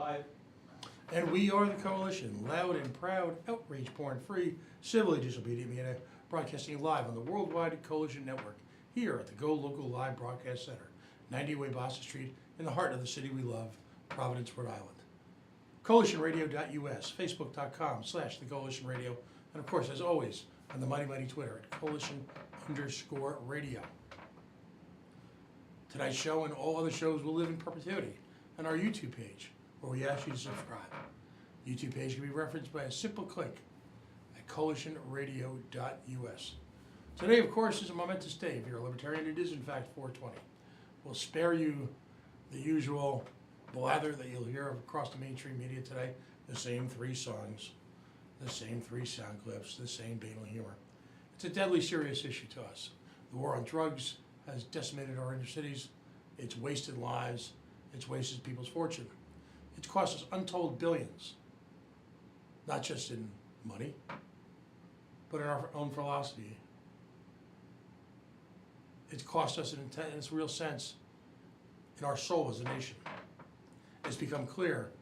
Live. And we are the Coalition, loud and proud, outrage porn-free, civilly disobedient media, broadcasting live on the Worldwide Coalition Network, here at the Go Local Live Broadcast Center, 90 Way Boston Street, in the heart of the city we love, Providence, Rhode Island. CoalitionRadio.us, Facebook.com/The Coalition Radio, and of course, as always, on the mighty, mighty Twitter at Coalition_Radio. Tonight's show and all other shows will live in perpetuity on our YouTube page, where we ask you to subscribe. YouTube page can be referenced by a simple click at CoalitionRadio.us. Today, of course, is a momentous day. If you're a libertarian, it is in fact 420. We'll spare you the usual blather that you'll hear across the mainstream media today. The same three songs, the same three sound clips, the same banal humor. It's a deadly serious issue to us. The war on drugs has decimated our inner cities. It's wasted lives. It's wasted people's fortune. It's cost us untold billions, not just in money, but in our own philosophy. It's cost us in its real sense in our soul as a nation. It's become clear,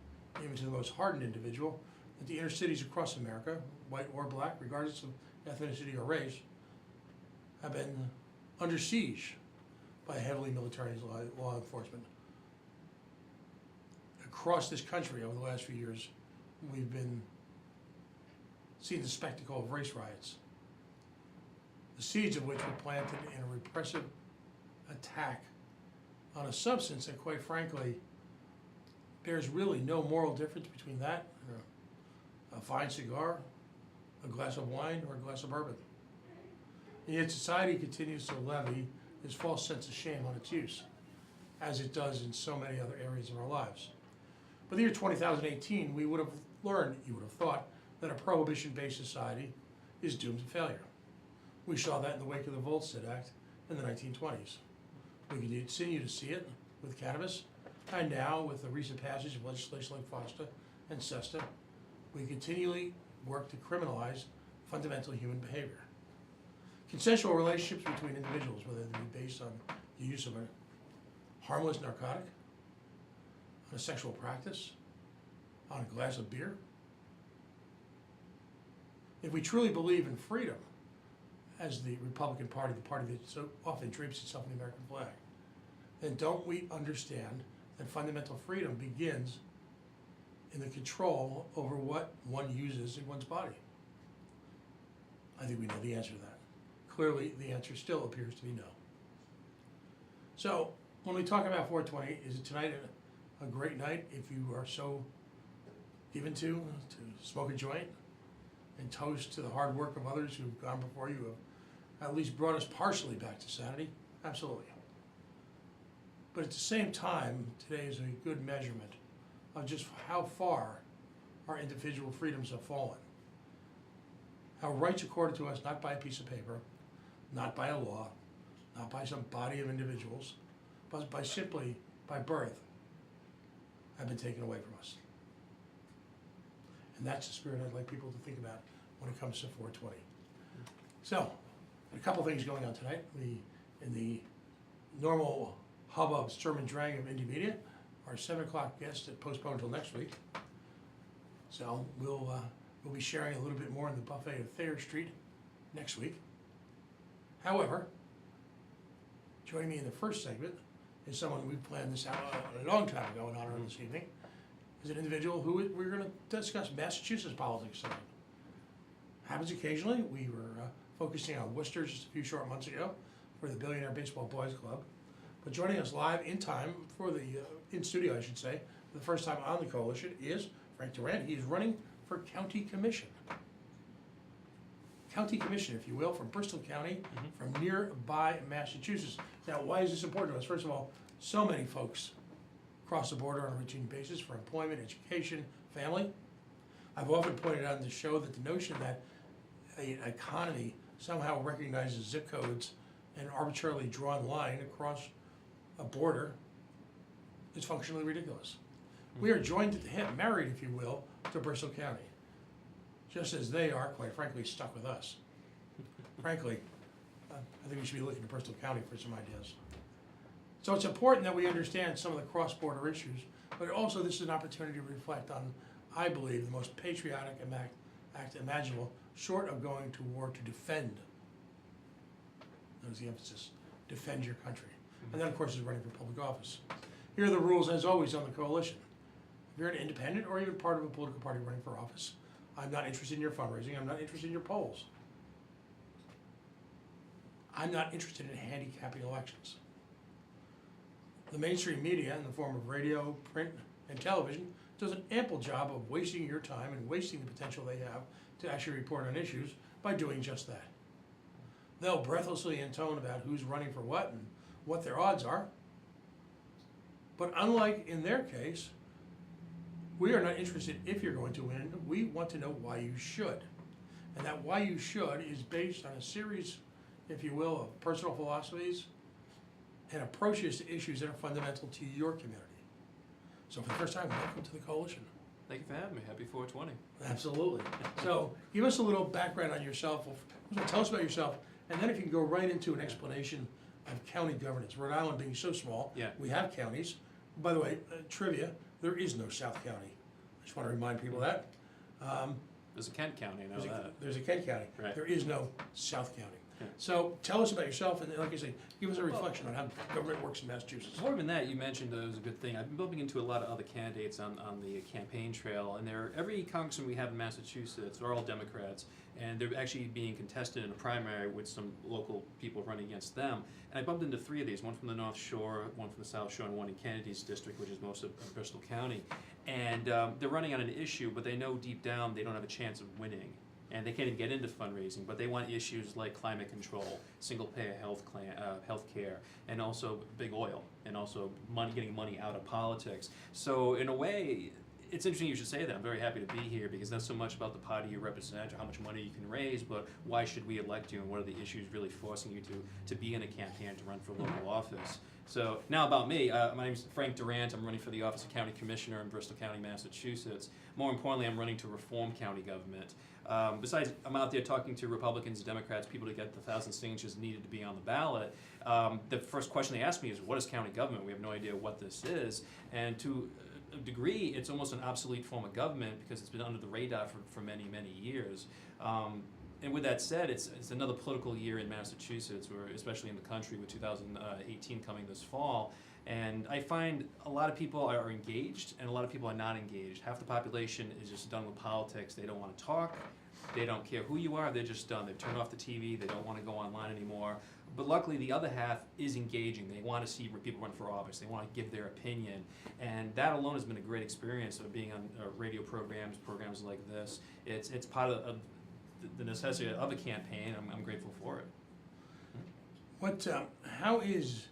even to the most hardened individual, that the inner cities across America, white or black, regardless of ethnicity or race, have been under siege by heavily militarized law enforcement. Across this country over the last few years, we've been seeing the spectacle of race riots, the seeds of which were planted in a repressive attack on a substance that, quite frankly, there's really no moral difference between that and a fine cigar, a glass of wine, or a glass of bourbon. And yet society continues to levy this false sense of shame on its use, as it does in so many other areas of our lives. By the year 2018, we would have learned, you would have thought, that a prohibition-based society is doomed to failure. We saw that in the wake of the Volstead Act in the 1920s. We continue to see it with cannabis, and now with the recent passage of legislation like FOSTA and SESTA, we continually work to criminalize fundamental human behavior. Consensual relationships between individuals, whether they be based on the use of a harmless narcotic, on a sexual practice, on a glass of beer. If we truly believe in freedom, as the Republican Party, the party that so often drapes itself in the American flag, then don't we understand that fundamental freedom begins in the control over what one uses in one's body? I think we know the answer to that. Clearly, the answer still appears to be no. So, when we talk about 420, is it tonight a great night if you are so given to smoke a joint and toast to the hard work of others who've gone before you, have at least brought us partially back to sanity? Absolutely. But at the same time, today is a good measurement of just how far our individual freedoms have fallen. How rights accorded to us not by a piece of paper, not by a law, not by some body of individuals, but simply by birth, have been taken away from us. And that's the spirit I'd like people to think about when it comes to 420. So, a couple things going on tonight. In the normal hubbub, Sturm and Drang of indie media, our 7 o'clock guest that postponed until next week. So we'll be sharing a little bit more in the buffet of Thayer Street next week. However, joining me in the first segment is someone we planned this out a long time ago in honor of this evening. Is an individual who we're going to discuss Massachusetts politics tonight. Happens occasionally. We were focusing on Worcester just a few short months ago for the Billionaire Baseball Boys Club. But joining us live in time for the, in studio I should say, for the first time on the Coalition is Frank Durant. He is running for County Commission. County Commission, if you will, from Bristol County, from nearby Massachusetts. Now, why is this important to us? First of all, so many folks cross the border on a routine basis for employment, education, family. I've often pointed out in the show that the notion that an economy somehow recognizes zip codes and arbitrarily drawn line across a border is functionally ridiculous. We are joined at the hip, married, if you will, to Bristol County, just as they are, quite frankly, stuck with us. Frankly, I think we should be looking to Bristol County for some ideas. So it's important that we understand some of the cross-border issues But also, this is an opportunity to reflect on, I believe, the most patriotic act imaginable, short of going to war to defend. That was the emphasis, defend your country. And then, of course, is running for public office. Here are the rules, as always, on the coalition. If you're an independent or even part of a political party running for office, I'm not interested in your fundraising, I'm not interested in your polls. I'm not interested in handicapping elections. The mainstream media, in the form of radio, print, and television, does an ample job of wasting your time and wasting the potential they have to actually report on issues by doing just that. They'll breathlessly intone about who's running for what and what their odds are. But unlike in their case, we are not interested if you're going to win. We want to know why you should. And that why you should is based on a series, if you will, of personal philosophies and approaches to issues that are fundamental to your community. So for the first time, welcome to the coalition. Thank you for having me. Happy 420. Absolutely. So give us a little background on yourself. Tell us about yourself, and then if you can go right into an explanation of county governance. Rhode Island being so small, we have counties. By the way, trivia, there is no South County. I just want to remind people of that. There's a Kent County, I know that. There's a Kent County. Right. There is no South County. Yeah. So tell us about yourself, and like I say, give us a reflection on how government works in Massachusetts. More than that, you mentioned it was a good thing. I've been bumping into a lot of other candidates on the campaign trail, and every congressman we have in Massachusetts are all Democrats, and they're actually being contested in a primary with some local people running against them. And I bumped into three of these, one from the North Shore, one from the South Shore, and one in Kennedy's district, which is most of Bristol County. And they're running on an issue, but they know deep down they don't have a chance of winning. And they can't even get into fundraising, but they want issues like climate control, single-payer health care, and also big oil, and also getting money out of politics. So in a way, it's interesting you should say that. I'm very happy to be here because not so much about the party you represent or how much money you can raise, but why should we elect you and what are the issues really forcing you to be in a campaign to run for local office. So now about me, my name is Frank Durant. I'm running for the office of County Commissioner in Bristol County, Massachusetts. More importantly, I'm running to reform county government. Besides, I'm out there talking to Republicans, Democrats, people to get the 1,000 signatures needed to be on the ballot. The first question they ask me is, what is county government? We have no idea what this is. And to a degree, it's almost an obsolete form of government because it's been under the radar for many, many years. And with that said, it's another political year in Massachusetts, or especially in the country, with 2018 coming this fall. And I find a lot of people are engaged and a lot of people are not engaged. Half the population is just done with politics. They don't want to talk. They don't care who you are. They're just done. They've turned off the TV. They don't want to go online anymore. But luckily, the other half is engaging. They want to see people run for office. They want to give their opinion. And that alone has been a great experience of being on radio programs like this. It's part of the necessity of a campaign. I'm grateful for it. How is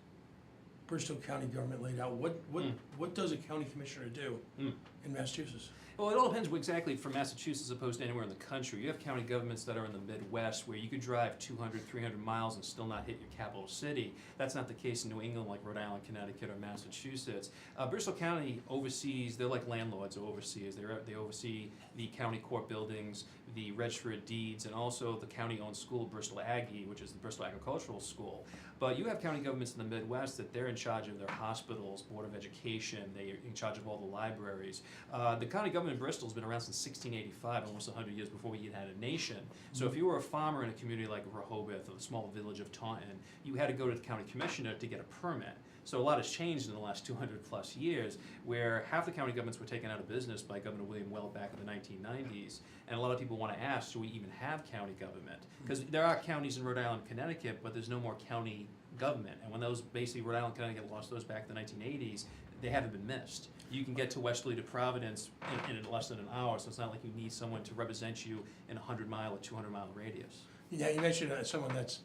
Bristol County government laid out? What does a county commissioner do in Massachusetts? Well, it all depends exactly from Massachusetts as opposed to anywhere in the country. You have county governments that are in the Midwest where you could drive 200, 300 miles and still not hit your capital city. That's not the case in New England like Rhode Island, Connecticut, or Massachusetts. Bristol County oversees, they're like landlords or overseers. They oversee the county court buildings, the register of deeds, and also the county-owned school, Bristol Aggie, which is the Bristol Agricultural School. But you have county governments in the Midwest that they're in charge of their hospitals, Board of Education, they're in charge of all the libraries. The county government in Bristol has been around since 1685, almost 100 years before we even had a nation. So if you were a farmer in a community like Rehoboth or the small village of Taunton, you had to go to the county commissioner to get a permit. So a lot has changed in the last 200 plus years, where half the county governments were taken out of business by Governor William Weld back in the 1990s. And a lot of people want to ask, do we even have county government? Because there are counties in Rhode Island, Connecticut, but there's no more county government. And when those, basically Rhode Island, Connecticut lost those back in the 1980s, they haven't been missed. You can get to Westerly to Providence in less than an hour, so it's not like you need someone to represent you in a 100-mile or 200-mile radius. Yeah, you mentioned someone that's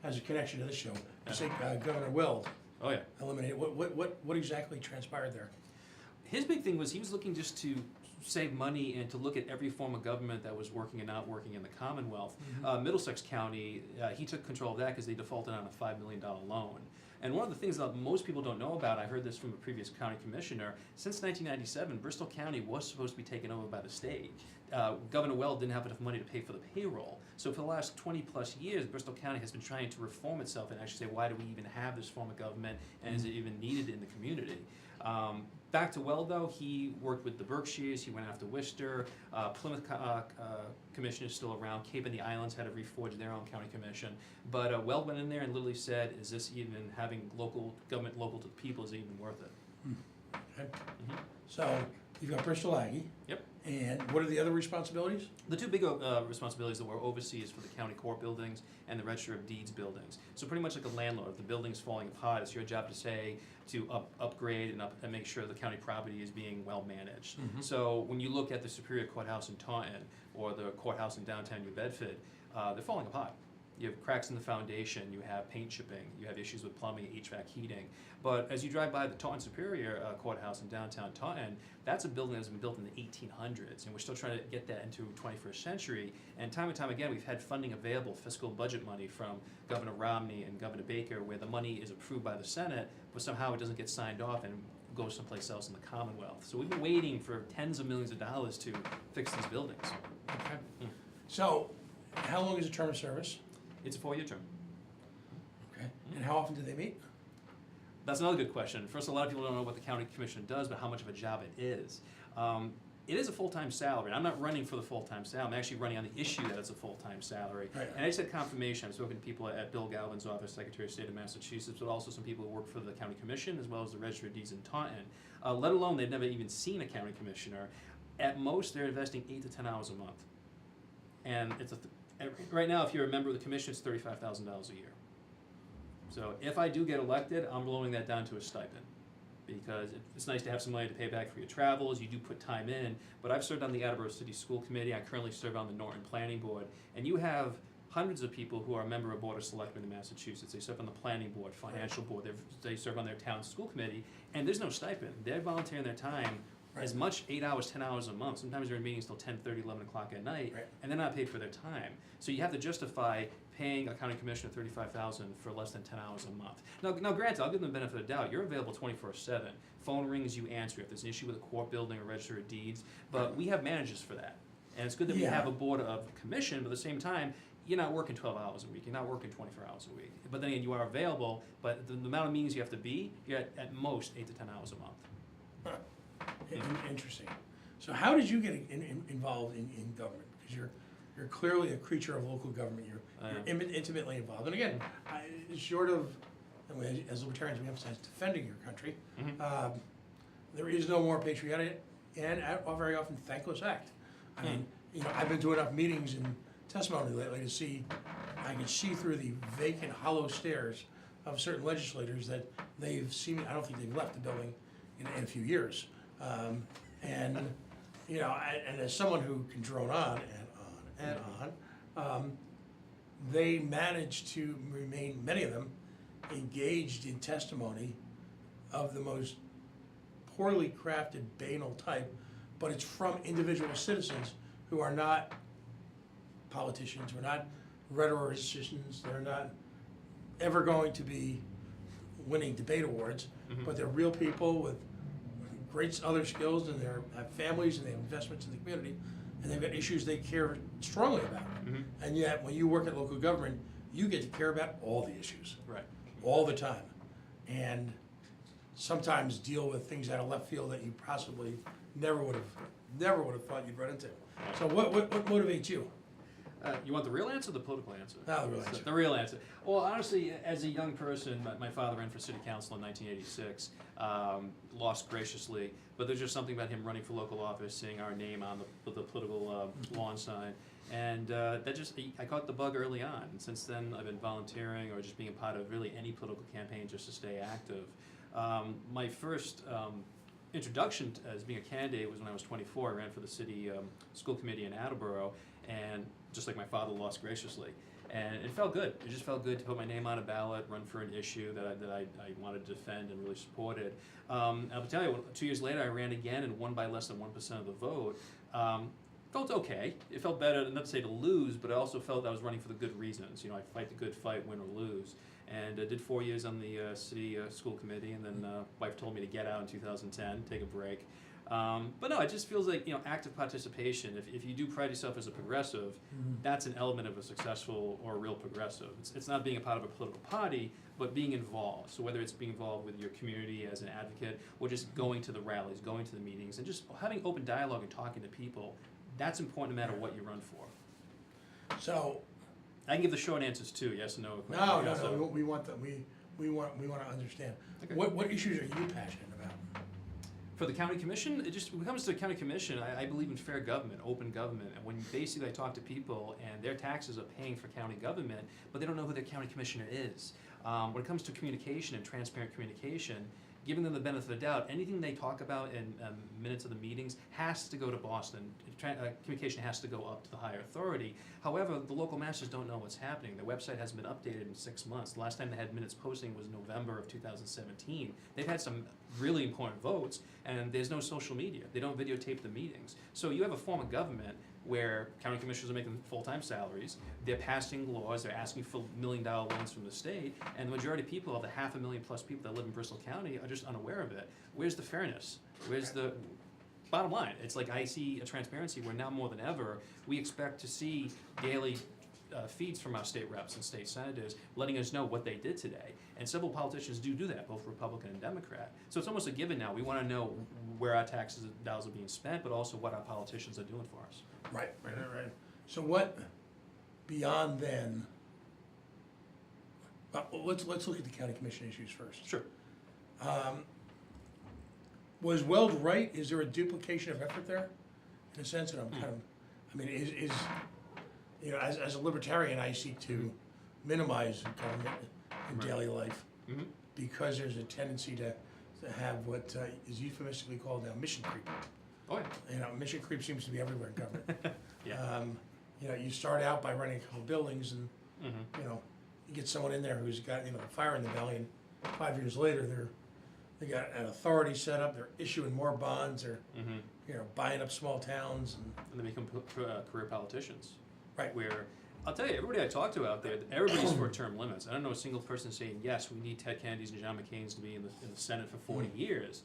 has a connection to this show. You say Governor Weld. Oh yeah. Eliminated. What exactly transpired there? His big thing was he was looking just to save money and to look at every form of government that was working and not working in the Commonwealth. Middlesex County, he took control of that because they defaulted on a $5 million loan. And one of the things that most people don't know about, I heard this from a previous county commissioner, since 1997, Bristol County was supposed to be taken over by the state. Governor Weld didn't have enough money to pay for the payroll. So for the last 20 plus years, Bristol County has been trying to reform itself and actually say, why do we even have this form of government and is it even needed in the community? Back to Weld, though, he worked with the Berkshires, he went after Worcester, Plymouth Commission is still around, Cape and the Islands had to reforge their own county commission, but Weld went in there and literally said, is this even having local government local to the people, is it even worth it? Okay. So you've got Bristol Aggie. Yep. And what are the other responsibilities? The two big responsibilities that we're overseas for the county court buildings and the Register of Deeds buildings. So pretty much like a landlord, if the building's falling apart, it's your job to say, to upgrade and make sure the county property is being well managed. Mhm. So when you look at the Superior Courthouse in Taunton or the courthouse in downtown New Bedford, they're falling apart. You have cracks in the foundation, you have paint chipping, you have issues with plumbing, HVAC, heating. But as you drive by the Taunton Superior Courthouse in downtown Taunton, that's a building that's been built in the 1800s, and we're still trying to get that into 21st century. And time again, we've had funding available, fiscal budget money from Governor Romney and Governor Baker, where the money is approved by the Senate, but somehow it doesn't get signed off and goes someplace else in the Commonwealth. So we've been waiting for tens of millions of dollars to fix these buildings. Okay. So how long is a term of service? It's a 4-year term. Okay. And how often do they meet? That's another good question. First, a lot of people don't know what the county commission does, but how much of a job it is. It is a full-time salary. I'm not running for the full-time salary. I'm actually running on the issue that it's a full-time salary. Right. And I just had confirmation. I've spoken to people at Bill Galvin's office, Secretary of State of Massachusetts, but also some people who work for the county commission as well as the Register of Deeds in Taunton. Let alone they've never even seen a county commissioner. At most, they're investing 8 to 10 hours a month. And it's right now, if you're a member of the commission, it's $35,000 a year. So if I do get elected, I'm lowering that down to a stipend, because it's nice to have some money to pay back for your travels. You do put time in, but I've served on the Attleboro City School Committee. I currently serve on the Norton Planning Board, and you have hundreds of people who are a member of Board of Selectmen in Massachusetts. They serve on the Planning Board, Financial Board. They serve on their town school committee, and there's no stipend. They're volunteering their time. Right. As much 8 hours, 10 hours a month. Sometimes they're in meetings till 10:30, 11 o'clock at night, Right. and they're not paid for their time. So you have to justify paying a county commissioner $35,000 for less than 10 hours a month. Now granted, I'll give them the benefit of the doubt. You're available 24/7. Phone rings, you answer if there's an issue with a court building or register of deeds. But we have managers for that, and it's good that we Yeah. have a board of commission. But at the same time, you're not working 12 hours a week. You're not working 24 hours a week. But then again, you are available. But the amount of meetings you have to be, you're at most 8 to 10 hours a month. Interesting. So how did you get involved in government? Because you're clearly a creature of local government. You're intimately involved. And again, short of, and as libertarians, we emphasize defending your country. There is no more patriotic and very often thankless act. I mean, I've been to enough meetings and testimony lately to see, I can see through the vacant, hollow stares of certain legislators that they've seen. I don't think they've left the building in a few years. And as someone who can drone on and on, they managed to remain, many of them, engaged in testimony of the most poorly crafted, banal type, but it's from individual citizens who are not politicians, who are not rhetoricians, they're not ever going to be winning debate awards, but they're real people with great other skills, and they have families and they have investments in the community, and they've got issues they care strongly about. And yet, when you work at local government, you get to care about all the issues, Right. all the time, and sometimes deal with things out of left field that you possibly never would have thought you'd run into. So what motivates you? You want the real answer or the political answer? No, the real answer. The real answer. Well, honestly, as a young person, my father ran for city council in 1986, lost graciously, but there's just something about him running for local office, seeing our name on the political lawn sign, and I caught the bug early on, and since then I've been volunteering or just being a part of really any political campaign just to stay active. My first introduction as being a candidate was when I was 24. I ran for the city school committee in Attleboro, and just like my father, lost graciously. And it felt good. It just felt good to put my name on a ballot, run for an issue that I wanted to defend and really supported. I'll tell you, 2 years later, I ran again and won by less than 1% of the vote. Felt okay. It felt better, not to say to lose, but I also felt I was running for the good reasons. I fight the good fight, win or lose. and did 4 years on the city school committee, and then wife told me to get out in 2010, take a break. But no, it just feels like, active participation. If you do pride yourself as a progressive, that's an element of a successful or real progressive. It's not being a part of a political party, but being involved. So whether it's being involved with your community as an advocate, or just going to the rallies, going to the meetings, and just having open dialogue and talking to people, that's important no matter what you run for. So I can give the short answers too, yes or no. No. We want them. We want to understand. Okay. What issues are you passionate about? For the county commission, when it comes to the county commission, I believe in fair government, open government. And when basically I talk to people and their taxes are paying for county government, but they don't know who their county commissioner is. When it comes to communication and transparent communication, giving them the benefit of the doubt, anything they talk about in minutes of the meetings has to go to Boston. Communication has to go up to the higher authority. However, the local masters don't know what's happening. Their website hasn't been updated in 6 months. The last time they had minutes posting was November of 2017. They've had some really important votes, and there's no social media. They don't videotape the meetings. So you have a form of government where county commissioners are making full-time salaries, they're passing laws, they're asking for $1 million loans from the state, and the majority of people, of the 500,000 plus people that live in Bristol County, are just unaware of it. Where's the fairness? Where's the bottom line? It's like I see a transparency where now more than ever, we expect to see daily feeds from our state reps and state senators letting us know what they did today. And several politicians do that, both Republican and Democrat. So it's almost a given now. We want to know where our taxes dollars are being spent, but also what our politicians are doing for us. Right. So what beyond then? Let's look at the county commission issues first. Sure. Was Weld right? Is there a duplication of effort there? In a sense that I'm kind of, I mean, is as a libertarian, I seek to minimize government in daily life because there's a tendency to have what is euphemistically called now mission creep. Oh yeah. Mission creep seems to be everywhere in government. Yeah. You start out by running a couple buildings, and you get someone in there who's got fire in the belly, and 5 years later they got an authority set up. They're issuing more bonds. They're buying up small towns, and they become career politicians. Right. Where I'll tell you, everybody I talk to out there, everybody's for term limits. I don't know a single person saying yes, we need Ted Kennedy's and John McCain's to be in the Senate for 40 years.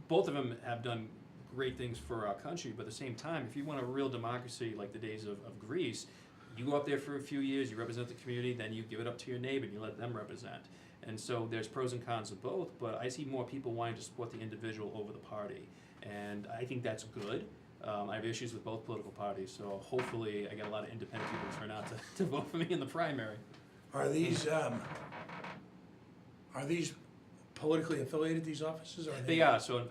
Both of them have done great things for our country, but at the same time, if you want a real democracy like the days of Greece, you go up there for a few years, you represent the community, then you give it up to your neighbor and you let them represent. And so there's pros and cons of both, but I see more people wanting to support the individual over the party. And I think that's good. I have issues with both political parties, so hopefully I get a lot of independent people to turn out to vote for me in the primary. Are these politically affiliated, these offices? Or They are. So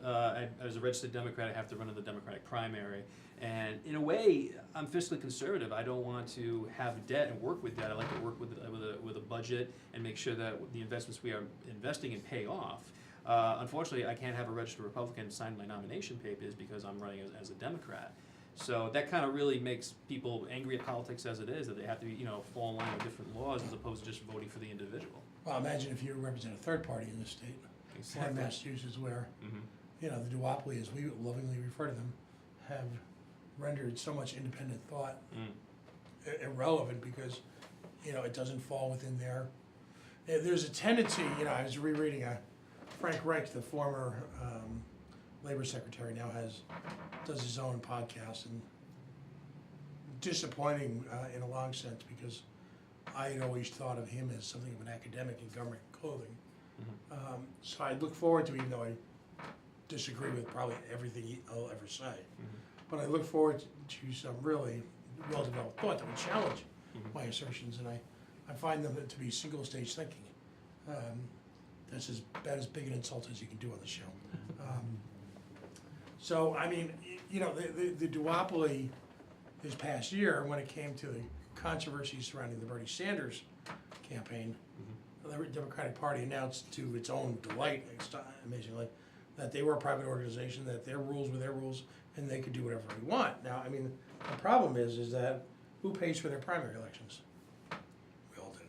as a registered Democrat, I have to run in the Democratic primary. And in a way, I'm fiscally conservative. I don't want to have debt and work with debt. I like to work with a budget and make sure that the investments we are investing in pay off. Unfortunately, I can't have a registered Republican sign my nomination papers because I'm running as a Democrat. So that kind of really makes people angry at politics as it is, that they have to fall in line with different laws as opposed to just voting for the individual. Well, imagine if you represent a third party in this state, exactly. Like Massachusetts, where the duopoly, as we lovingly refer to them, have rendered so much independent thought irrelevant because it doesn't fall within their. There's a tendency. I was rereading Frank Reich, the former labor secretary, now does his own podcast, and disappointing in a long sense because I had always thought of him as something of an academic in government clothing. So I look forward to, even though I disagree with probably everything I'll ever say, but I look forward to some really well-developed thought that would challenge my assertions, and I find them to be single-stage thinking. That's about as big an insult as you can do on the show. So, I mean, the duopoly this past year, when it came to the controversy surrounding the Bernie Sanders campaign, the Democratic Party announced to its own delight, amazingly, that they were a private organization, that their rules were their rules, and they could do whatever they want. Now, I mean, the problem is that who pays for their primary elections? We all do.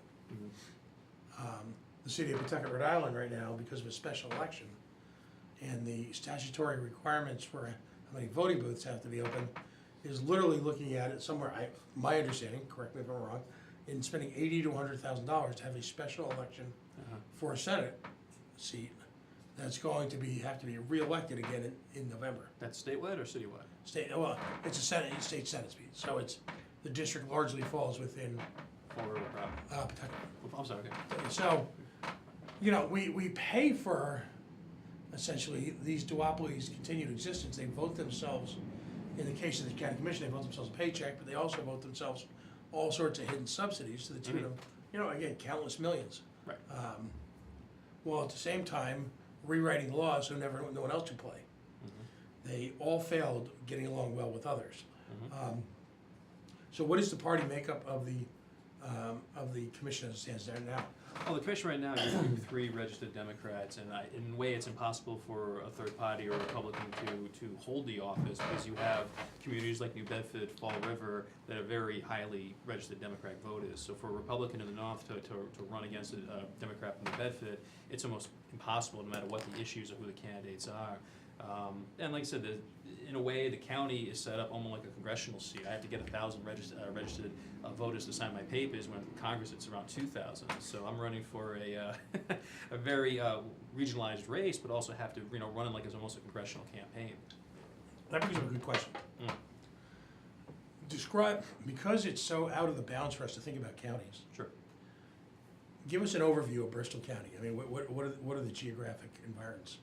The city of Pawtucket, Rhode Island right now, because of a special election, and the statutory requirements for how many voting booths have to be open, is literally looking at it somewhere, my understanding, correct me if I'm wrong, in spending $80,000 to $100,000 to have a special election for a Senate seat that's going to have to be reelected again in November. That's statewide or citywide? Well, it's a state Senate seat, so the district largely falls within Fall River proper. Pawtucket. I'm sorry, okay. So, we pay for essentially these duopolies' continued existence. They vote themselves, in the case of the county commission, they vote themselves a paycheck, but they also vote themselves all sorts of hidden subsidies to the tune of, again, countless millions. Right. While at the same time, rewriting laws so no one else can play. They all failed getting along well with others. So what is the party makeup of the commission as it stands there now? Well, the commission right now, you have 3 registered Democrats, and in a way, it's impossible for a third party or a Republican to hold the office because you have communities like New Bedford, Fall River that are very highly registered Democratic voters. So for a Republican in the north to run against a Democrat from New Bedford, it's almost impossible no matter what the issues or who the candidates are. And like I said, in a way, the county is set up almost like a congressional seat. I have to get 1,000 registered voters to sign my papers. When Congress, it's around 2,000. So I'm running for a very regionalized race, but also have to run it like it's almost a congressional campaign. That brings up a good question. Describe, because it's so out of the bounds for us to think about counties. Sure. Give us an overview of Bristol County. I mean, what are the geographic environments?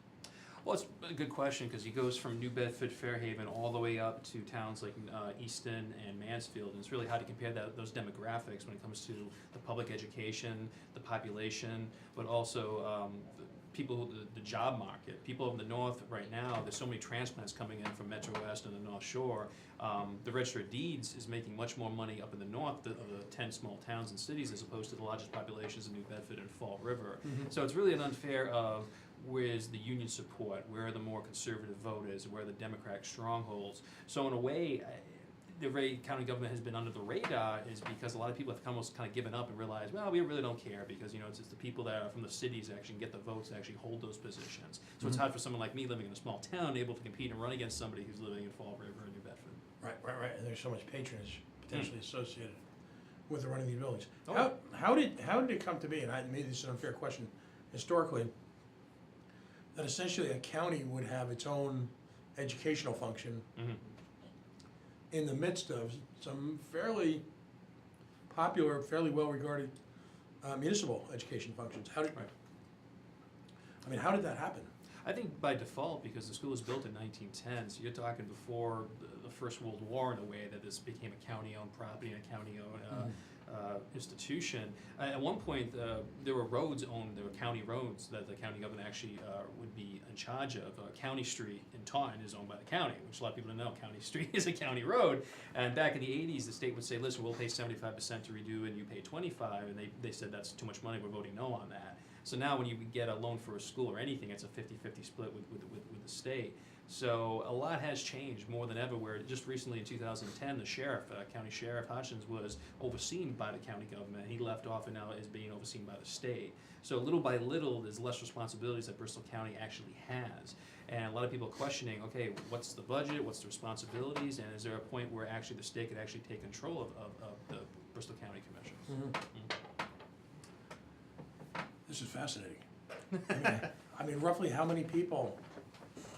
Well, it's a good question because he goes from New Bedford, Fairhaven, all the way up to towns like Easton and Mansfield, and it's really hard to compare those demographics when it comes to the public education, the population, but also people, the job market. People in the north right now, there's so many transplants coming in from Metro West and the North Shore. The Register of Deeds is making much more money up in the north of the 10 small towns and cities as opposed to the largest populations in New Bedford and Fall River. So it's really an unfair of where's the union support, where are the more conservative voters, where are the Democratic strongholds. So in a way, the way county government has been under the radar is because a lot of people have almost kind of given up and realized, well, we really don't care because it's just the people that are from the cities that actually get the votes to actually hold those positions. So it's hard for someone like me living in a small town able to compete and run against somebody who's living in Fall River or New Bedford. Right. And there's so much patronage potentially associated with the running these buildings. Oh. How did it come to be? And maybe this is an unfair question historically, that essentially a county would have its own educational function in the midst of some fairly popular, fairly well-regarded municipal education functions. How did that happen? I think by default, because the school was built in 1910, so you're talking before the First World War in a way that this became a county-owned property and a county-owned institution. At one point, there were county roads that the county government actually would be in charge of. County Street in Taunton is owned by the county, which a lot of people don't know. County Street is a county road. And back in the 80s, the state would say, listen, we'll pay 75% to redo and you pay 25%. And they said that's too much money, we're voting no on that. So now when you get a loan for a school or anything, it's a 50-50 split with the state. So a lot has changed more than ever, where just recently in 2010, the sheriff, County Sheriff Hutchins, was overseen by the county government. He left off and now is being overseen by the state. So little by little, there's less responsibilities that Bristol County actually has. And a lot of people are questioning, okay, what's the budget, what's the responsibilities, and is there a point where actually the state could actually take control of the Bristol County Commissions? This is fascinating. I mean, roughly how many people,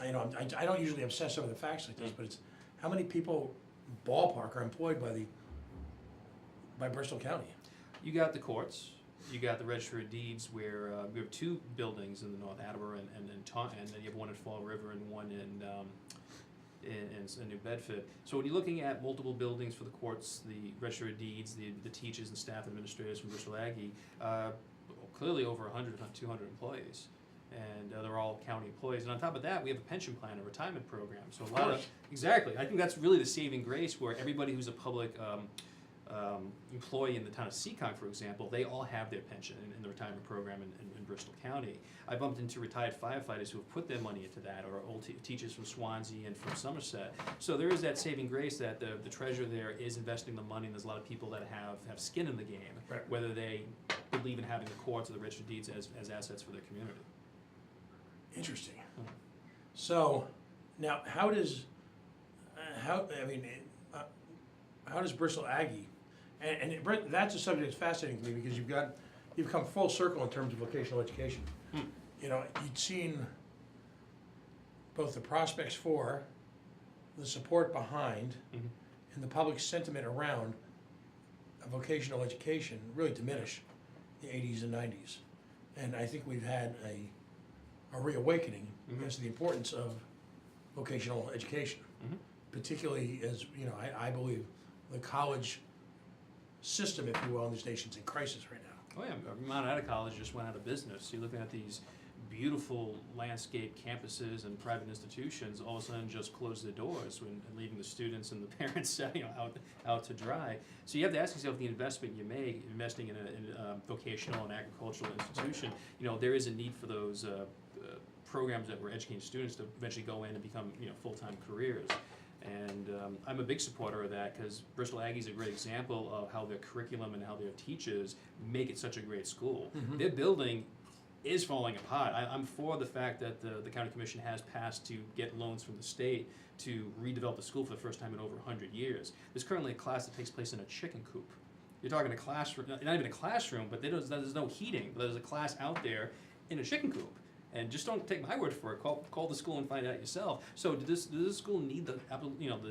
I don't usually obsess over the facts like this, but it's how many people, ballpark, are employed by Bristol County? You got the courts, you got the Register of Deeds, where we have 2 buildings in the north, Attleboro and Taunton, and then you have one in Fall River and one in New Bedford. So when you're looking at multiple buildings for the courts, the Register of Deeds, the teachers and staff administrators from Bristol Aggie, clearly over 100, if not 200 employees. And they're all county employees. And on top of that, we have a pension plan, a retirement program. So a lot of, exactly, I think that's really the saving grace, where everybody who's a public employee in the town of Seekonk, for example, they all have their pension in the retirement program in Bristol County. I bumped into retired firefighters who have put their money into that, or old teachers from Swansea and from Somerset. So there is that saving grace that the treasurer there is investing the money, and there's a lot of people that have skin in the game, whether they believe in having the courts or the Register of Deeds as assets for their community. Interesting. So now, how does Bristol Aggie That's a subject that's fascinating to me because you've come full circle in terms of vocational education. You know, you'd seen both the prospects for, the support behind, and the public sentiment around vocational education really diminish in the 80s and 90s. And I think we've had a reawakening as to the importance of vocational education, particularly as, you know, I believe the college system, if you will, in this nation's in crisis right now. Oh yeah, Vermont out of college just went out of business. You're looking at these beautiful landscape campuses and private institutions all of a sudden just close their doors and leaving the students and the parents out to dry. So you have to ask yourself the investment you make, investing in a vocational and agricultural institution, you know, there is a need for those programs that we're educating students to eventually go in and become, you know, full-time careers. And I'm a big supporter of that because Bristol Aggie is a great example of how their curriculum and how their teachers make it such a great school. Their building is falling apart. I'm for the fact that the county commission has passed to get loans from the state to redevelop the school for the first time in over 100 years. There's currently a class that takes place in a chicken coop. You're talking a classroom, not even a classroom, but there's no heating. There's a class out there in a chicken coop. And just don't take my word for it. Call the school and find out yourself. So does this school need the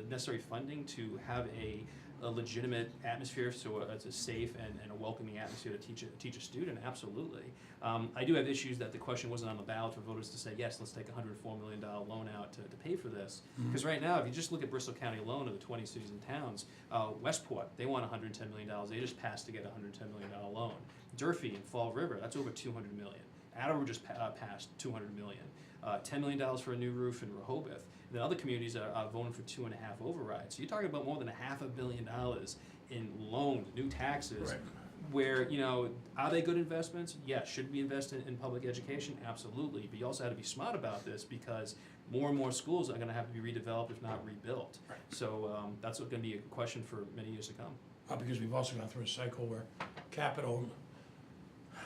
necessary funding to have a legitimate atmosphere, so it's a safe and a welcoming atmosphere to teach a student? Absolutely. I do have issues that the question wasn't on the ballot for voters to say, yes, let's take a $104 million loan out to pay for this. Because right now, if you just look at Bristol County alone, of the 20 cities and towns, Westport, they want $110 million. They just passed to get a $110 million loan. Durfee and Fall River, that's over $200 million. Attleboro just passed $200 million. $10 million for a new roof in Rehoboth. And then other communities are voting for 2.5 overrides. So you're talking about more than $500 million in loans, new taxes. Right. Where, you know, are they good investments? Yes. Should we invest in public education? Absolutely. But you also have to be smart about this because more and more schools are going to have to be redeveloped, if not rebuilt. Right. So that's going to be a question for many years to come. Because we've also gone through a cycle where capital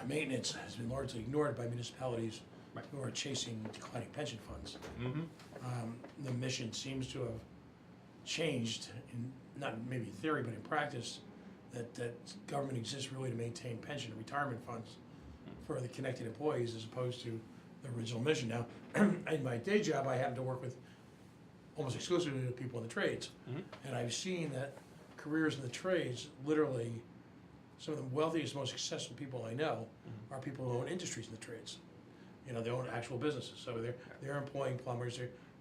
maintenance has been largely ignored by municipalities who are chasing declining pension funds. The mission seems to have changed, in not maybe in theory, but in practice, that government exists really to maintain pension and retirement funds for the connected employees as opposed to the original mission. Now, in my day job, I happen to work with almost exclusively with people in the trades, and I've seen that careers in the trades, literally, some of the wealthiest, most successful people I know are people who own industries in the trades. You know, they own actual businesses. So they're employing plumbers,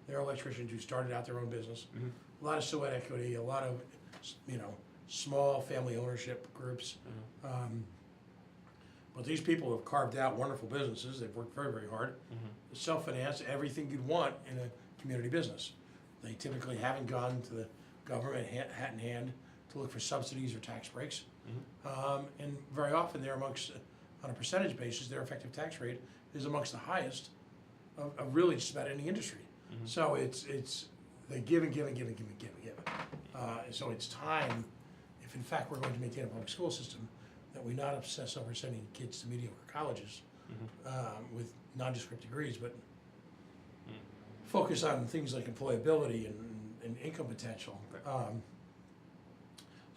they're electricians who started out their own business. A lot of sweat equity, a lot of, you know, small family ownership groups. But these people have carved out wonderful businesses. They've worked very, very hard. Self-finance everything you'd want in a community business. They typically haven't gone to the government hat in hand to look for subsidies or tax breaks. And very often they're amongst, on a percentage basis, their effective tax rate is amongst the highest of really just about any industry. So it's they give and give and give and give and give and give. So it's time, if in fact we're going to maintain a public school system, that we not obsess over sending kids to mediocre colleges with nondescript degrees, but focus on things like employability and income potential.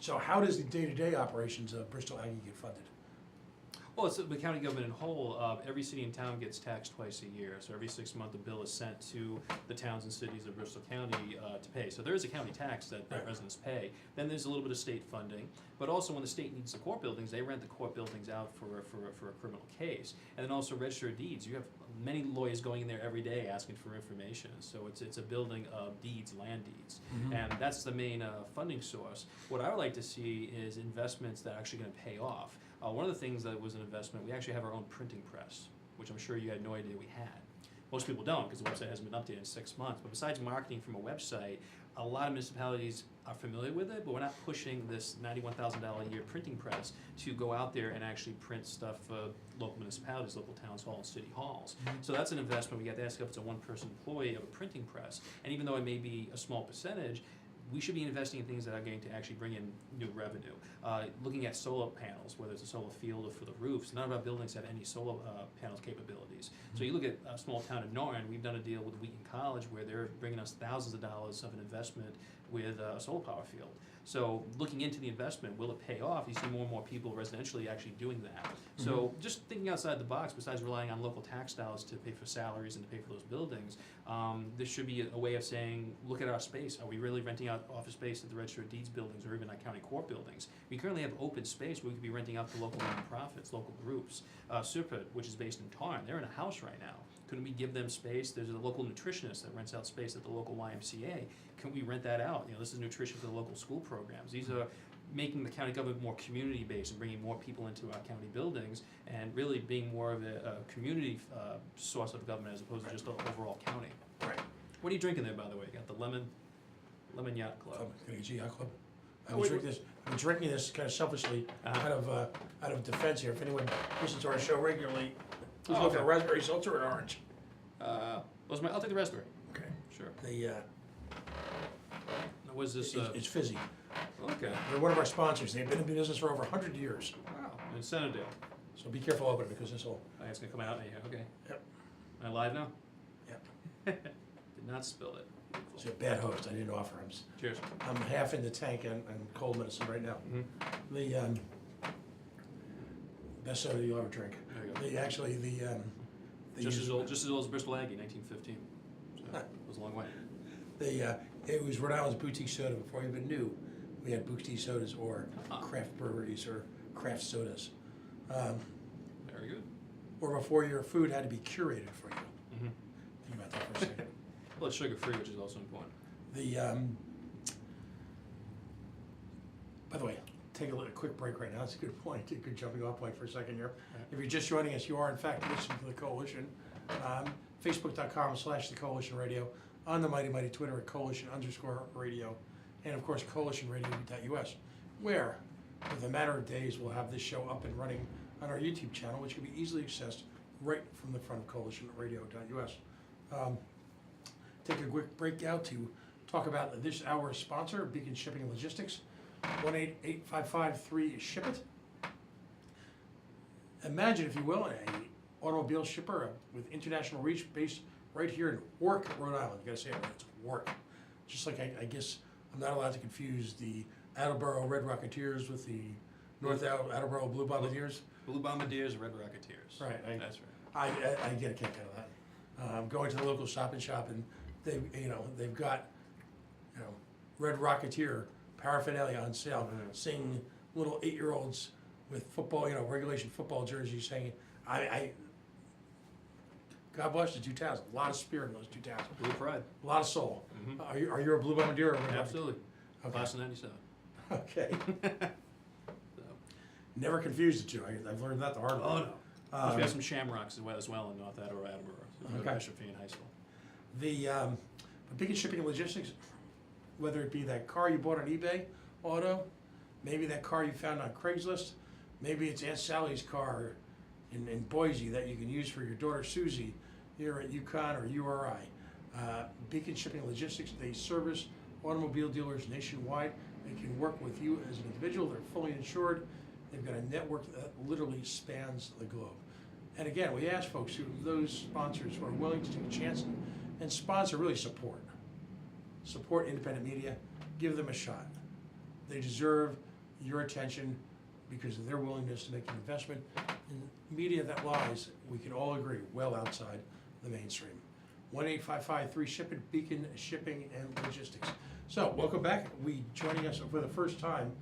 So how does the day-to-day operations of Bristol Aggie get funded? Well, it's the county government in whole. Every city and town gets taxed twice a year. So every 6 months, a bill is sent to the towns and cities of Bristol County to pay. So there is a county tax that residents pay. Then there's a little bit of state funding. But also when the state needs the court buildings, they rent the court buildings out for a criminal case. And then also register of deeds. You have many lawyers going in there every day asking for information. So it's a building of deeds, land deeds. And that's the main funding source. What I would like to see is investments that are actually going to pay off. One of the things that was an investment, we actually have our own printing press, which I'm sure you had no idea we had. Most people don't because the website hasn't been updated in 6 months. But besides marketing from a website, a lot of municipalities are familiar with it, but we're not pushing this $91,000 a year printing press to go out there and actually print stuff for local municipalities, local towns halls, city halls. So that's an investment. We got to ask if it's a one-person employee of a printing press. And even though it may be a small percentage, we should be investing in things that are going to actually bring in new revenue. Looking at solar panels, whether it's a solar field or for the roofs, none of our buildings have any solar panels capabilities. So you look at a small town in Norton, we've done a deal with Wheaton College where they're bringing us thousands of dollars of an investment with a solar power field. So looking into the investment, will it pay off? You see more and more people residentially actually doing that. So just thinking outside the box, besides relying on local tax dollars to pay for salaries and to pay for those buildings, there should be a way of saying, look at our space. Are we really renting out office space at the Register of Deeds buildings or even our county court buildings? We currently have open space where we could be renting out to local nonprofits, local groups. Serpent, which is based in Tarn, they're in a house right now. Couldn't we give them space? There's a local nutritionist that rents out space at the local YMCA. Can we rent that out? This is nutrition for the local school programs. These are making the county government more community-based and bringing more people into our county buildings and really being more of a community source of government as opposed to just an overall county. Right. What are you drinking there, by the way? You got the lemon Yacht Club. Can I get you a Yacht Club? I'm drinking this kind of selfishly, out of defense here. If anyone listens to our show regularly, who's looking for raspberry seltzer or an orange? I'll take the raspberry. Okay. Sure. Now, what is this? It's fizzy. Okay. They're one of our sponsors. They've been in business for over 100 years. Wow. In Centerdale. So be careful opening because this will. It's gonna come out in here. Okay. Yep. Am I live now? Yep. Did not spill it. It's a bad host. I didn't offer him. Cheers. I'm half in the tank and cold medicine right now. The best soda you'll ever drink. There you go. Just as old as Bristol Aggie, 1915. So it was a long way. It was Rhode Island's boutique soda before we even knew we had boutique sodas or craft breweries or craft sodas. Very good. Or before your food had to be curated for you. Think about that for a second. Well, it's sugar-free, which is also important. By the way, take a quick break right now. That's a good point, a good jumping off point for a second here. Right. If you're just joining us, you are in fact listening to The Coalition. Facebook.com/The Coalition Radio, on the mighty Twitter at Coalition_radio, and of course CoalitionRadio.us, where within a matter of days we'll have this show up and running on our YouTube channel, which can be easily accessed right from the front of CoalitionRadio.us. Take a quick break out to talk about this hour's sponsor, Beacon Shipping and Logistics, 1-888-553-SHIP-IT. Imagine, if you will, an automobile shipper with international reach based right here in Warwick, Rhode Island. You gotta say it right, it's Warwick. Just like I guess I'm not allowed to confuse the Attleboro Red Rocketeers with the North Attleboro Blue Bombardiers. Blue Bombardiers, Red Rocketeers. Right. That's right. I get a kick out of that. I'm going to the local Stop and Shop, and they've got Red Rocketeer paraphernalia on sale, seeing little 8-year-olds with football, regulation football jerseys, saying, God bless the 2000s. A lot of spirit in those 2000s. Blue pride. A lot of soul. Are you a Blue Bombardier or a Red Absolutely. Okay. Class of 97. Okay. So. Never confused the two. I've learned that the hard way. Oh, no. We have some Shamrocks as well in North Attleboro. Okay. Bishop Fee in High School. The Beacon Shipping and Logistics, whether it be that car you bought on eBay auto, maybe that car you found on Craigslist, maybe it's Aunt Sally's car in Boise that you can use for your daughter Susie here at UConn or URI. Beacon Shipping and Logistics, they service automobile dealers nationwide. They can work with you as an individual. They're fully insured. They've got a network that literally spans the globe. And again, we ask folks, those sponsors who are willing to take a chance and sponsor, really support independent media, give them a shot. They deserve your attention because of their willingness to make an investment in media that lies, we can all agree, well outside the mainstream. 1-855-3-SHIP-IT, Beacon Shipping and Logistics. So, welcome back. Joining us for the first time,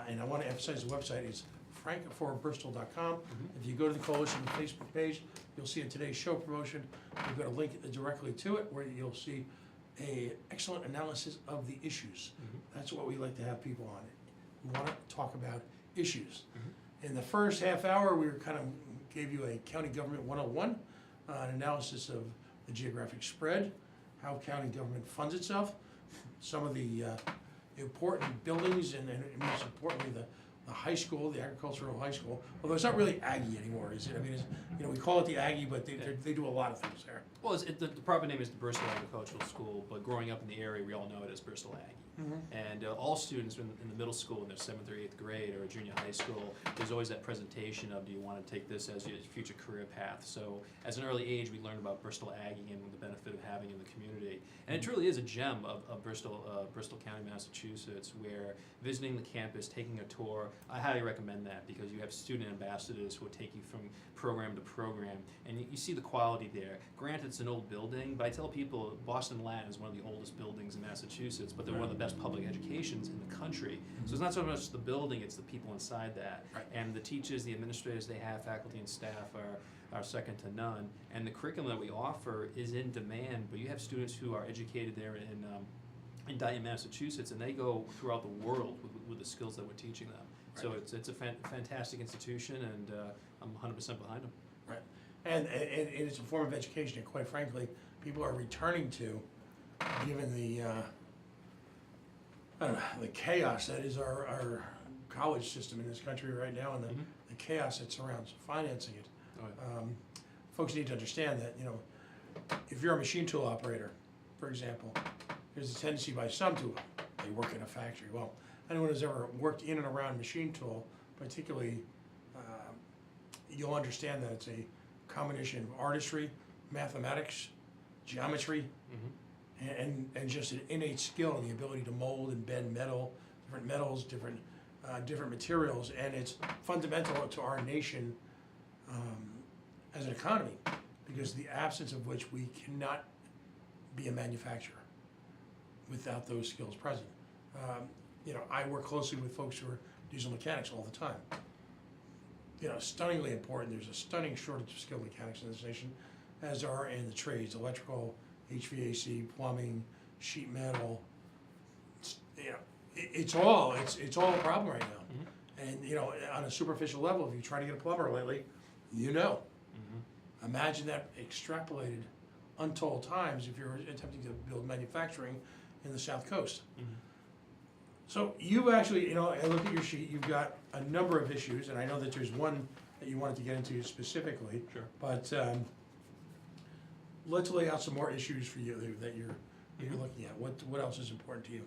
and I want to emphasize the website is frankforbristol.com. If you go to the Coalition Facebook page, you'll see in today's show promotion, we've got a link directly to it where you'll see an excellent analysis of the issues. That's what we like to have people on. We want to talk about issues. In the first half hour, we gave you a county government 101, an analysis of the geographic spread, how county government funds itself, some of the important buildings, and most importantly, the high school, the agricultural high school, although it's not really Aggie anymore, is it? I mean, we call it the Aggie, but they do a lot of things there. Well, the proper name is the Bristol Agricultural School, but growing up in the area, we all know it as Bristol Aggie. And all students in the middle school in their 7th or 8th grade or junior high school, there's always that presentation of, do you want to take this as your future career path? So as an early age, we learn about Bristol Aggie and the benefit of having in the community. And it truly is a gem of Bristol County, Massachusetts, where visiting the campus, taking a tour, I highly recommend that, because you have student ambassadors who will take you from program to program, and you see the quality there. Granted, it's an old building, but I tell people Boston Latin is one of the oldest buildings in Massachusetts, but they're one of the best public educations in the country. So it's not so much the building, it's the people inside that. Right. And the teachers, the administrators they have, faculty and staff are second to none. And the curriculum that we offer is in demand, but you have students who are educated there in Dighton, Massachusetts, and they go throughout the world with the skills that we're teaching them. Right. So it's a fantastic institution, and I'm 100% behind them. Right. And it's a form of education that, quite frankly, people are returning to, given the, I don't know, the chaos that is our college system in this country right now, and the chaos that surrounds financing it. Oh, yeah. Folks need to understand that, if you're a machine tool operator, for example, there's a tendency by some to, they work in a factory. Well, anyone who's ever worked in and around machine tool, particularly, you'll understand that it's a combination of artistry, mathematics, geometry, and just an innate skill and the ability to mold and bend different metals, different materials, and it's fundamental to our nation as an economy, because the absence of which we cannot be a manufacturer without those skills present. I work closely with folks who are diesel mechanics all the time. Stunningly important. There's a stunning shortage of skilled mechanics in this nation, as are in the trades: electrical, HVAC, plumbing, sheet metal. It's all a problem right now. And on a superficial level, if you try to get a plumber lately, imagine that extrapolated untold times if you're attempting to build manufacturing in the South Coast. So you've actually, I looked at your sheet, you've got a number of issues, and I know that there's one that you wanted to get into specifically. Sure. But let's lay out some more issues for you that you're looking at. What else is important to you?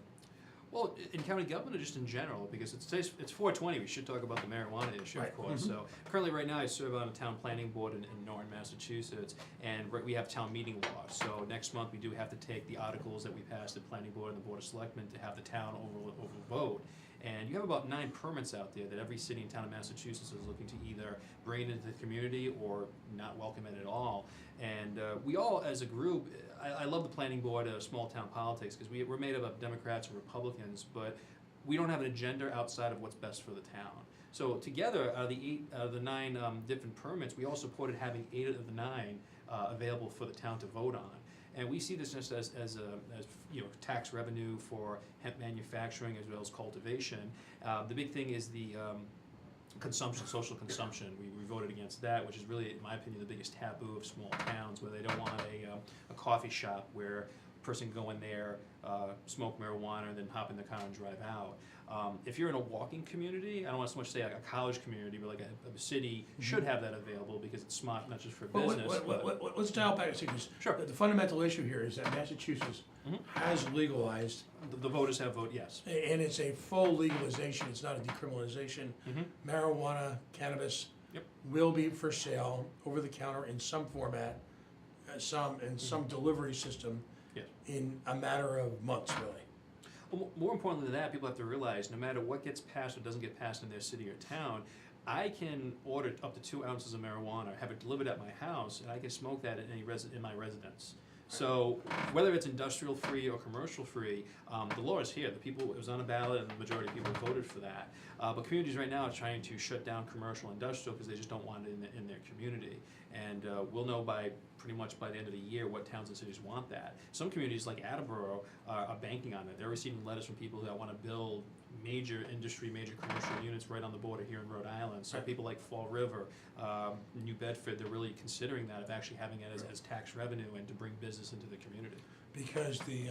Well, in county government or just in general, because it's 420, we should talk about the marijuana issue, Right. of course. So currently right now I serve on a town planning board in Norton, Massachusetts, and we have town meeting law. So next month we do have to take the articles that we passed at planning board and the board of selectmen to have the town overvote. And you have about 9 permits out there that every city and town of Massachusetts is looking to either bring into the community or not welcome it at all. And we all, as a group, I love the planning board of small town politics, because we're made up of Democrats and Republicans, but we don't have an agenda outside of what's best for the town. So together, out of the 9 different permits, we all supported having 8 of the 9 available for the town to vote on. And we see this just as tax revenue for hemp manufacturing as well as cultivation. The big thing is the consumption, social consumption. We voted against that, which is really, in my opinion, the biggest taboo of small towns, where they don't want a coffee shop where a person can go in there, smoke marijuana, and then hop in the car and drive out. If you're in a walking community, I don't want to so much say like a college community, but like a city should have that available, because it's smart, not just for business. Let's dial back a second. Sure. The fundamental issue here is that Massachusetts has legalized. The voters have voted yes. And it's a full legalization, it's not a decriminalization. Marijuana, cannabis will be for sale over the counter in some format, some delivery system in a matter of months, really. Well, more importantly than that, people have to realize no matter what gets passed or doesn't get passed in their city or town, I can order up to 2 ounces of marijuana, have it delivered at my house, and I can smoke that in my residence. So whether it's industrial free or commercial free, the law is here. It was on a ballot, and the majority of people voted for that. But communities right now are trying to shut down commercial and industrial because they just don't want it in their community. And we'll know pretty much by the end of the year what towns and cities want that. Some communities like Attleboro are banking on it. They're receiving letters from people that want to build major industry, major commercial units right on the border here in Rhode Island. So people like Fall River, New Bedford, they're really considering that, of actually having it as tax revenue and to bring business into the community. Because the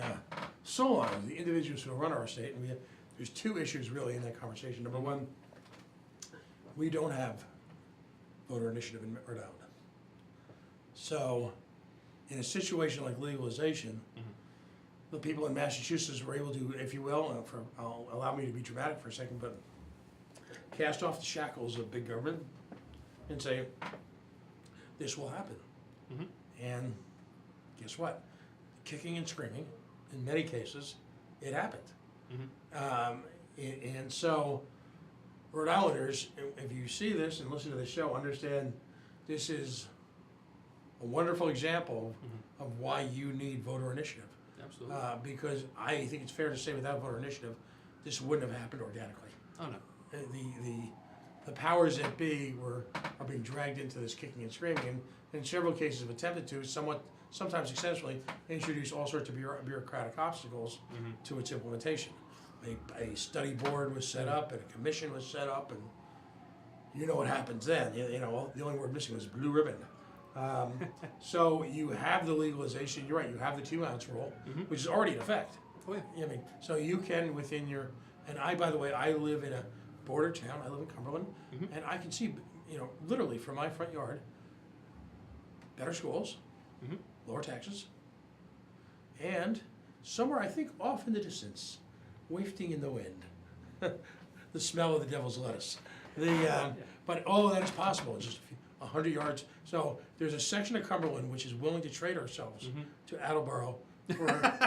Solons, the individuals who run our state, and there's 2 issues really in that conversation. Number one, we don't have voter initiative in Rhode Island. So in a situation like legalization, the people in Massachusetts were able to, if you will, allow me to be dramatic for a second, but cast off the shackles of big government and say, this will happen. And guess what? Kicking and screaming, in many cases, it happened. And so, Rhode Islanders, if you see this and listen to the show, understand this is a wonderful example of why you need voter initiative. Absolutely. Because I think it's fair to say without voter initiative, this wouldn't have happened organically. Oh, no. The powers that be are being dragged into this kicking and screaming, and in several cases have attempted to, sometimes successfully, introduce all sorts of bureaucratic obstacles to its implementation. A study board was set up, and a commission was set up, and you know what happens then. You know, the only word missing was blue ribbon. So you have the legalization. You're right. You have the 2-ounce rule, which is already in effect. Oh, yeah. I mean, so you can within your, and by the way, I live in a border town. I live in Cumberland, and I can see, literally from my front yard, better schools, lower taxes, and somewhere I think off in the distance, wafting in the wind, the smell of the devil's lettuce. But all that is possible in just 100 yards. So there's a section of Cumberland which is willing to trade ourselves to Attleboro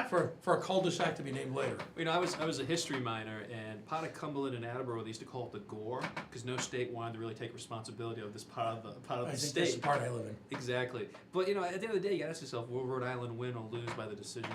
for a cul-de-sac to be named later. I was a history minor, and part of Cumberland and Attleboro, they used to call it the Gore, because no state wanted to really take responsibility of this part of the I think state. that's the part I live in. Exactly. But at the end of the day, you ask yourself, will Rhode Island win or lose by the decisions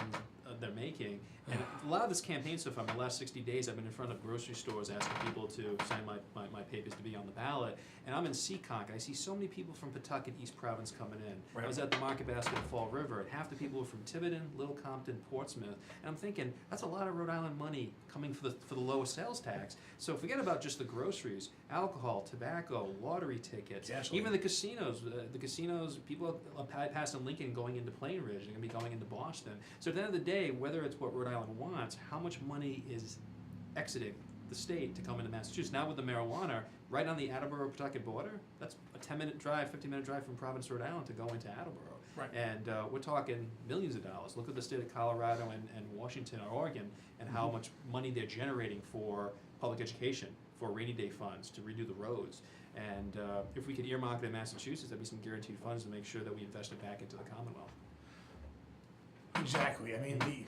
they're making? And a lot of this campaign so far, in the last 60 days, I've been in front of grocery stores asking people to sign my papers to be on the ballot. And I'm in Seekonk, and I see so many people from Pawtucket, East Province coming in. Right. I was at the Market Basket at Fall River, and half the people were from Tiverton, Little Compton, Portsmouth. And I'm thinking, that's a lot of Rhode Island money coming for the lower sales tax. So forget about just the groceries, alcohol, tobacco, lottery tickets, Gasoline. even the casinos. The casinos, people are passing Lincoln going into Plain Ridge, they're going to be going into Boston. So at the end of the day, whether it's what Rhode Island wants, how much money is exiting the state to come into Massachusetts? Now with the marijuana, right on the Attleboro-Pawtucket border, that's a 10-minute drive, 15-minute drive from Providence, Rhode Island to go into Attleboro. Right. And we're talking millions of dollars. Look at the state of Colorado and Washington or Oregon and how much money they're generating for public education, for rainy day funds, to redo the roads. And if we could earmark it in Massachusetts, there'd be some guaranteed funds to make sure that we invest it back into the Commonwealth. Exactly. I mean,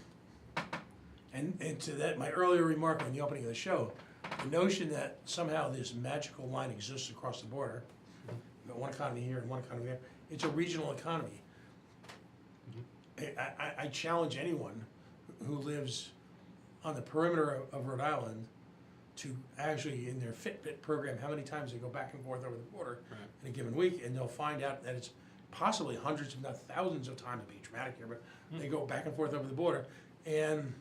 and to that, my earlier remark on the opening of the show, the notion that somehow this magical line exists across the border, one economy here and one economy there, it's a regional economy. I challenge anyone who lives on the perimeter of Rhode Island to actually, in their Fitbit program, how many times they go back and forth over the border in a given week, and they'll find out that it's possibly hundreds, if not thousands of times, to be dramatic here, but they go back and forth over the border. And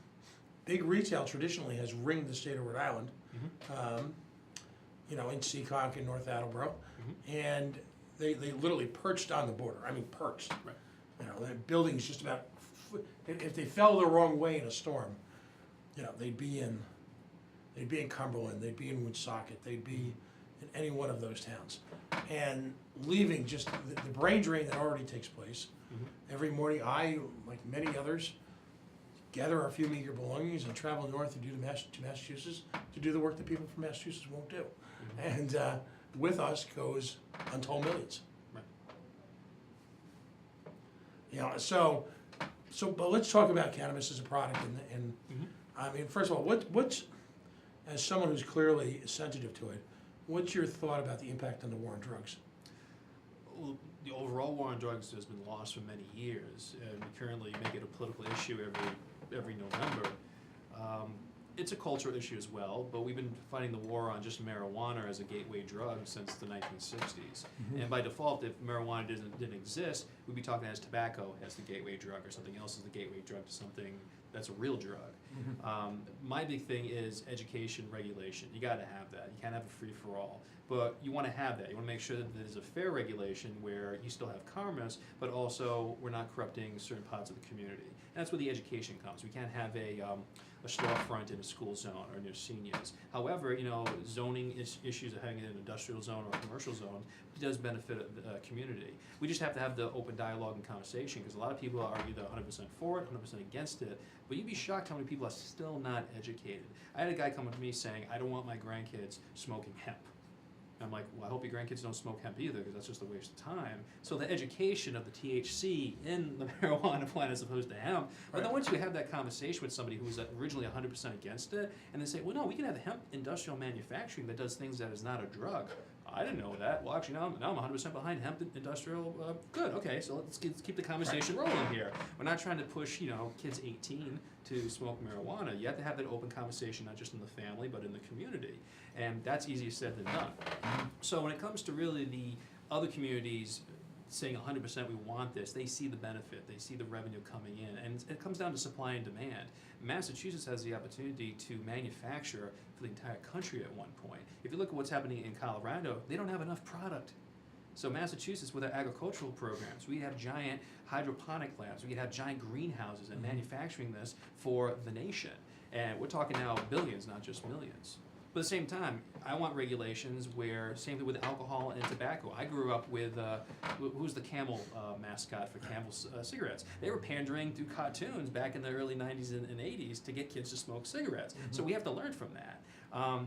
big retail traditionally has ringed the state of Rhode Island, in Seekonk and North Attleboro, and they literally perched on the border. I mean, perched. Right. The buildings just about, if they fell the wrong way in a storm, they'd be in Cumberland, they'd be in Woonsocket, they'd be in any one of those towns. And leaving just the brain drain that already takes place. Every morning, I, like many others, gather our few meager belongings and travel north to Massachusetts to do the work that people from Massachusetts won't do. And with us goes untold millions. But let's talk about cannabis as a product. And I mean, first of all, what's as someone who's clearly sensitive to it, what's your thought about the impact on the war on drugs? Well, the overall war on drugs has been lost for many years, and we currently make it a political issue every November. It's a cultural issue as well, but we've been fighting the war on just marijuana as a gateway drug since the 1960s. And by default, if marijuana didn't exist, we'd be talking as tobacco as the gateway drug, or something else as the gateway drug to something That's a real drug. My big thing is education, regulation. You got to have that. You can't have a free-for-all. But you want to have that. You want to make sure that there's a fair regulation where you still have commerce, but also we're not corrupting certain parts of the community. And that's where the education comes. We can't have a storefront in a school zone or near seniors. However, zoning issues of having an industrial zone or a commercial zone does benefit the community. We just have to have the open dialogue and conversation, because a lot of people are either 100% for it, 100% against it, but you'd be shocked how many people are still not educated. I had a guy come up to me saying, I don't want my grandkids smoking hemp. I'm like, well, I hope your grandkids don't smoke hemp either, because that's just a waste of time. So the education of the THC in the marijuana plant as opposed to hemp. But then once you have that conversation with somebody who was originally 100% against it, and they say, well, no, we can have hemp industrial manufacturing that does things that is not a drug. I didn't know that. Well, actually, now I'm 100% behind hemp industrial. Good, okay, so let's keep the conversation rolling here. We're not trying to push, kids 18 to smoke marijuana. You have to have that open conversation, not just in the family, but in the community. And that's easier said than done. So when it comes to really the other communities saying 100% we want this, they see the benefit, they see the revenue coming in, and it comes down to supply and demand. Massachusetts has the opportunity to manufacture for the entire country at one point. If you look at what's happening in Colorado, they don't have enough product. So Massachusetts, with our agricultural programs, we have giant hydroponic labs, we could have giant greenhouses and manufacturing this for the nation. And we're talking now billions, not just millions. But at the same time, I want regulations where, same thing with alcohol and tobacco. I grew up with, who's the Camel mascot for Camel cigarettes? They were pandering through cartoons back in the early 90s and 80s to get kids to smoke cigarettes. So we have to learn from that.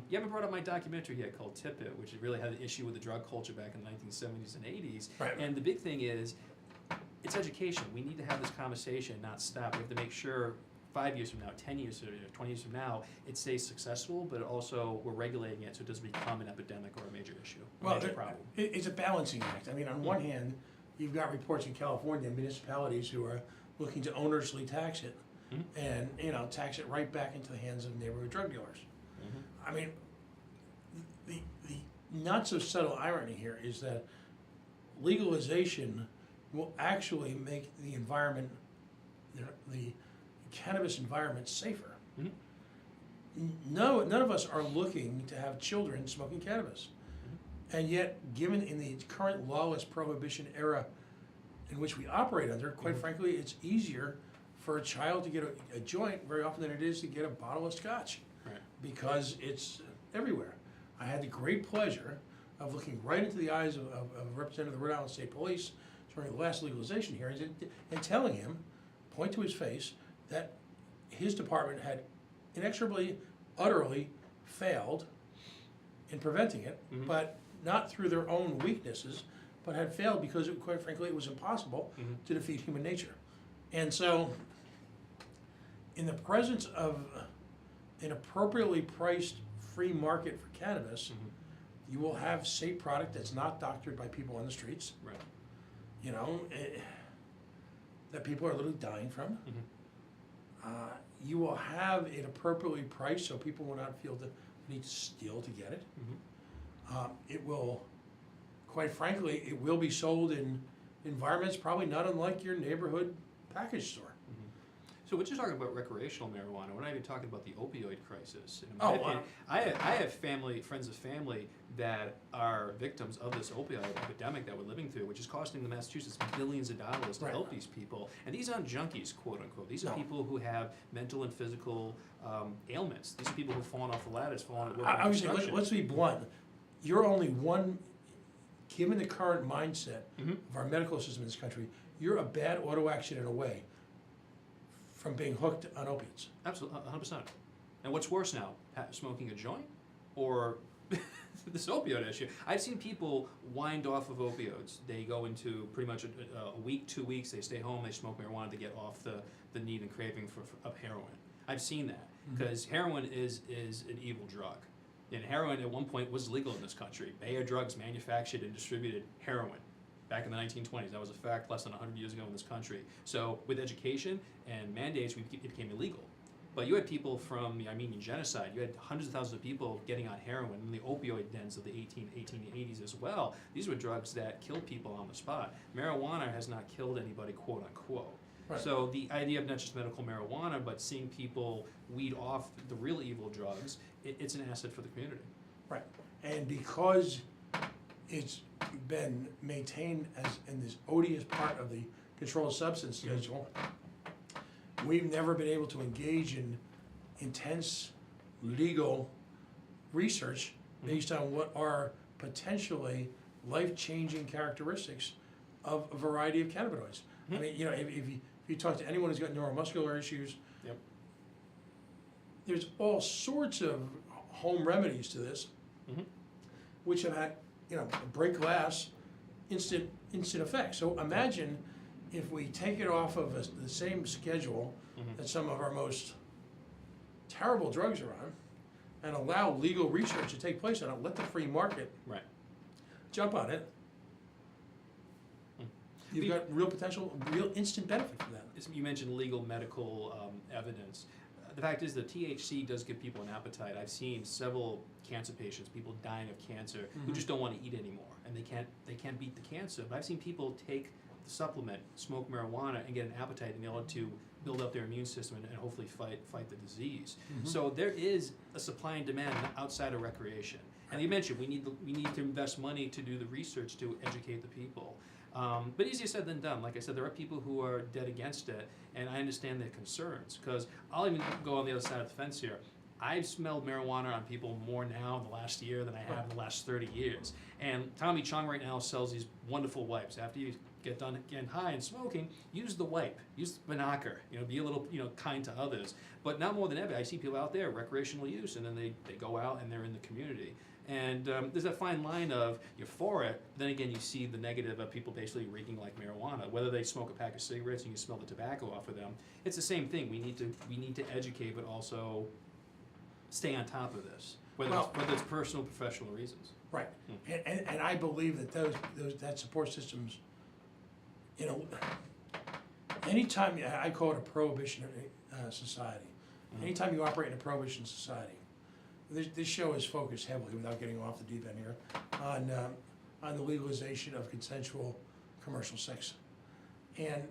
You haven't brought up my documentary yet called Tip It, which really had an issue with the drug culture back in the 1970s and 80s. Right. And the big thing is, it's education. We need to have this conversation, not stop. We have to make sure 5 years from now, 10 years from now, 20 years from now, it stays successful, but also we're regulating it so it doesn't become an epidemic or a major issue, major problem. It's a balancing act. I mean, on one hand, you've got reports in California, municipalities who are looking to onerously tax it, and tax it right back into the hands of neighborhood drug dealers. I mean, the not so subtle irony here is that legalization will actually make the environment, the cannabis environment, safer. None of us are looking to have children smoking cannabis. And yet, given in the current lawless prohibition era in which we operate under, quite frankly, it's easier for a child to get a joint very often than it is to get a bottle of scotch, because it's everywhere. I had the great pleasure of looking right into the eyes of a representative of the Rhode Island State Police during the last legalization hearings and telling him, point to his face, that his department had inexorably, utterly failed in preventing it, but not through their own weaknesses, but had failed because, quite frankly, it was impossible to defeat human nature. And so, in the presence of an appropriately priced free market for cannabis, you will have safe product that's not doctored by people on the streets, that people are literally dying from. You will have it appropriately priced so people will not feel the need to steal to get it. It will, quite frankly, it will be sold in environments probably not unlike your neighborhood package store. So we're just talking about recreational marijuana. We're not even talking about the opioid crisis. In my opinion, I have friends of family that are victims of this opioid epidemic that we're living through, which is costing the Massachusetts billions of dollars to help these people. And these aren't junkies, quote unquote. These are people who have mental and physical ailments. These are people who've fallen off the ladders, fallen at work. I would say, let's be blunt. You're only one, given the current mindset of our medical system in this country, you're a bad auto accident away from being hooked on opiates. Absolutely, 100%. And what's worse now, smoking a joint or this opioid issue? I've seen people wind off of opioids. They go into pretty much a week, 2 weeks, they stay home, they smoke marijuana to get off the need and craving of heroin. I've seen that, because heroin is an evil drug. And heroin at one point was legal in this country. Bayer Drugs manufactured and distributed heroin back in the 1920s. That was a fact less than 100 years ago in this country. So with education and mandates, it became illegal. But you had people from the Armenian genocide. You had hundreds of thousands of people getting on heroin in the opioid dens of the 1880s as well. These were drugs that killed people on the spot. Marijuana has not killed anybody, quote unquote. Right. So the idea of not just medical marijuana, but seeing people weed off the real evil drugs, it's an asset for the community. Right, and because it's been maintained as in this odious part of the controlled substance schedule, we've never been able to engage in intense legal research based on what are potentially life-changing characteristics of a variety of cannabinoids. I mean, if you talk to anyone who's got neuromuscular issues, Yep. there's all sorts of home remedies to this, which have had, break glass, instant effects. So imagine if we take it off of the same schedule that some of our most terrible drugs are on, and allow legal research to take place on it, let the free market Right. jump on it. You've got real potential, real instant benefit from that. You mentioned legal medical evidence. The fact is that THC does give people an appetite. I've seen several cancer patients, people dying of cancer, who just don't want to eat anymore, and they can't beat the cancer. But I've seen people take the supplement, smoke marijuana, and get an appetite in order to build up their immune system and hopefully fight the disease. So there is a supply and demand outside of recreation. And you mentioned we need to invest money to do the research to educate the people. But easier said than done. Like I said, there are people who are dead against it, and I understand their concerns. Because I'll even go on the other side of the fence here. I've smelled marijuana on people more now in the last year than I have in the last 30 years. And Tommy Chong right now sells these wonderful wipes. After you get done getting high and smoking, use the wipe, use the binocker, be a little, kind to others. But now more than ever, I see people out there, recreational use, and then they go out and they're in the community. And there's that fine line of you're for it, but then again you see the negative of people basically reeking like marijuana. Whether they smoke a pack of cigarettes and you smell the tobacco off of them, it's the same thing. We need to educate, but also stay on top of this, whether it's personal, professional reasons. Right, and I believe that that support systems, anytime, I call it a prohibitionary society. Anytime you operate in a prohibition society, this show is focused heavily, without getting off the deep end here, on the legalization of consensual commercial sex. And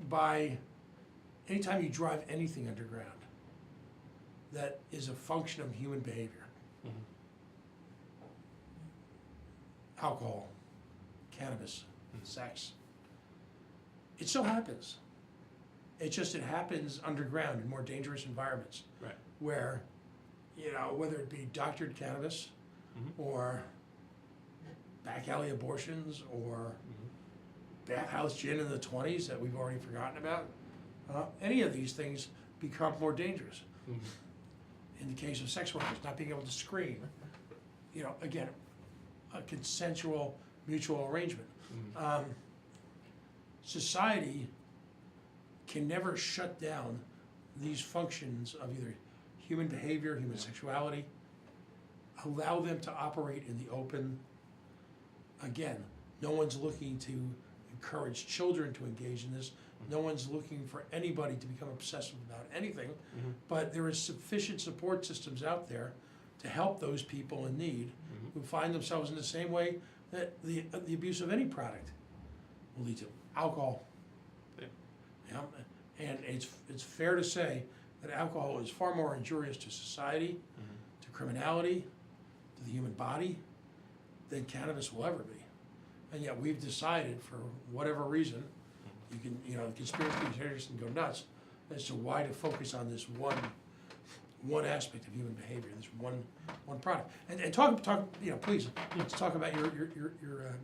by anytime you drive anything underground that is a function of human behavior, alcohol, cannabis, sex, it still happens. It happens underground in more dangerous environments. Right. Where, whether it be doctored cannabis or back alley abortions or bathhouse gin in the 20s that we've already forgotten about, any of these things become more dangerous. In the case of sex workers, not being able to scream, again, a consensual mutual arrangement. Society can never shut down these functions of either human behavior, human sexuality, allow them to operate in the open. Again, no one's looking to encourage children to engage in this. No one's looking for anybody to become obsessive about anything, but there is sufficient support systems out there to help those people in need who find themselves in the same way that the abuse of any product will lead to. Alcohol. Yeah. And it's fair to say that alcohol is far more injurious to society, to criminality, to the human body, than cannabis will ever be. And yet we've decided, for whatever reason, you can, the conspiracy theorists can go nuts as to why to focus on this one aspect of human behavior, this one product. And talk, please, let's talk about your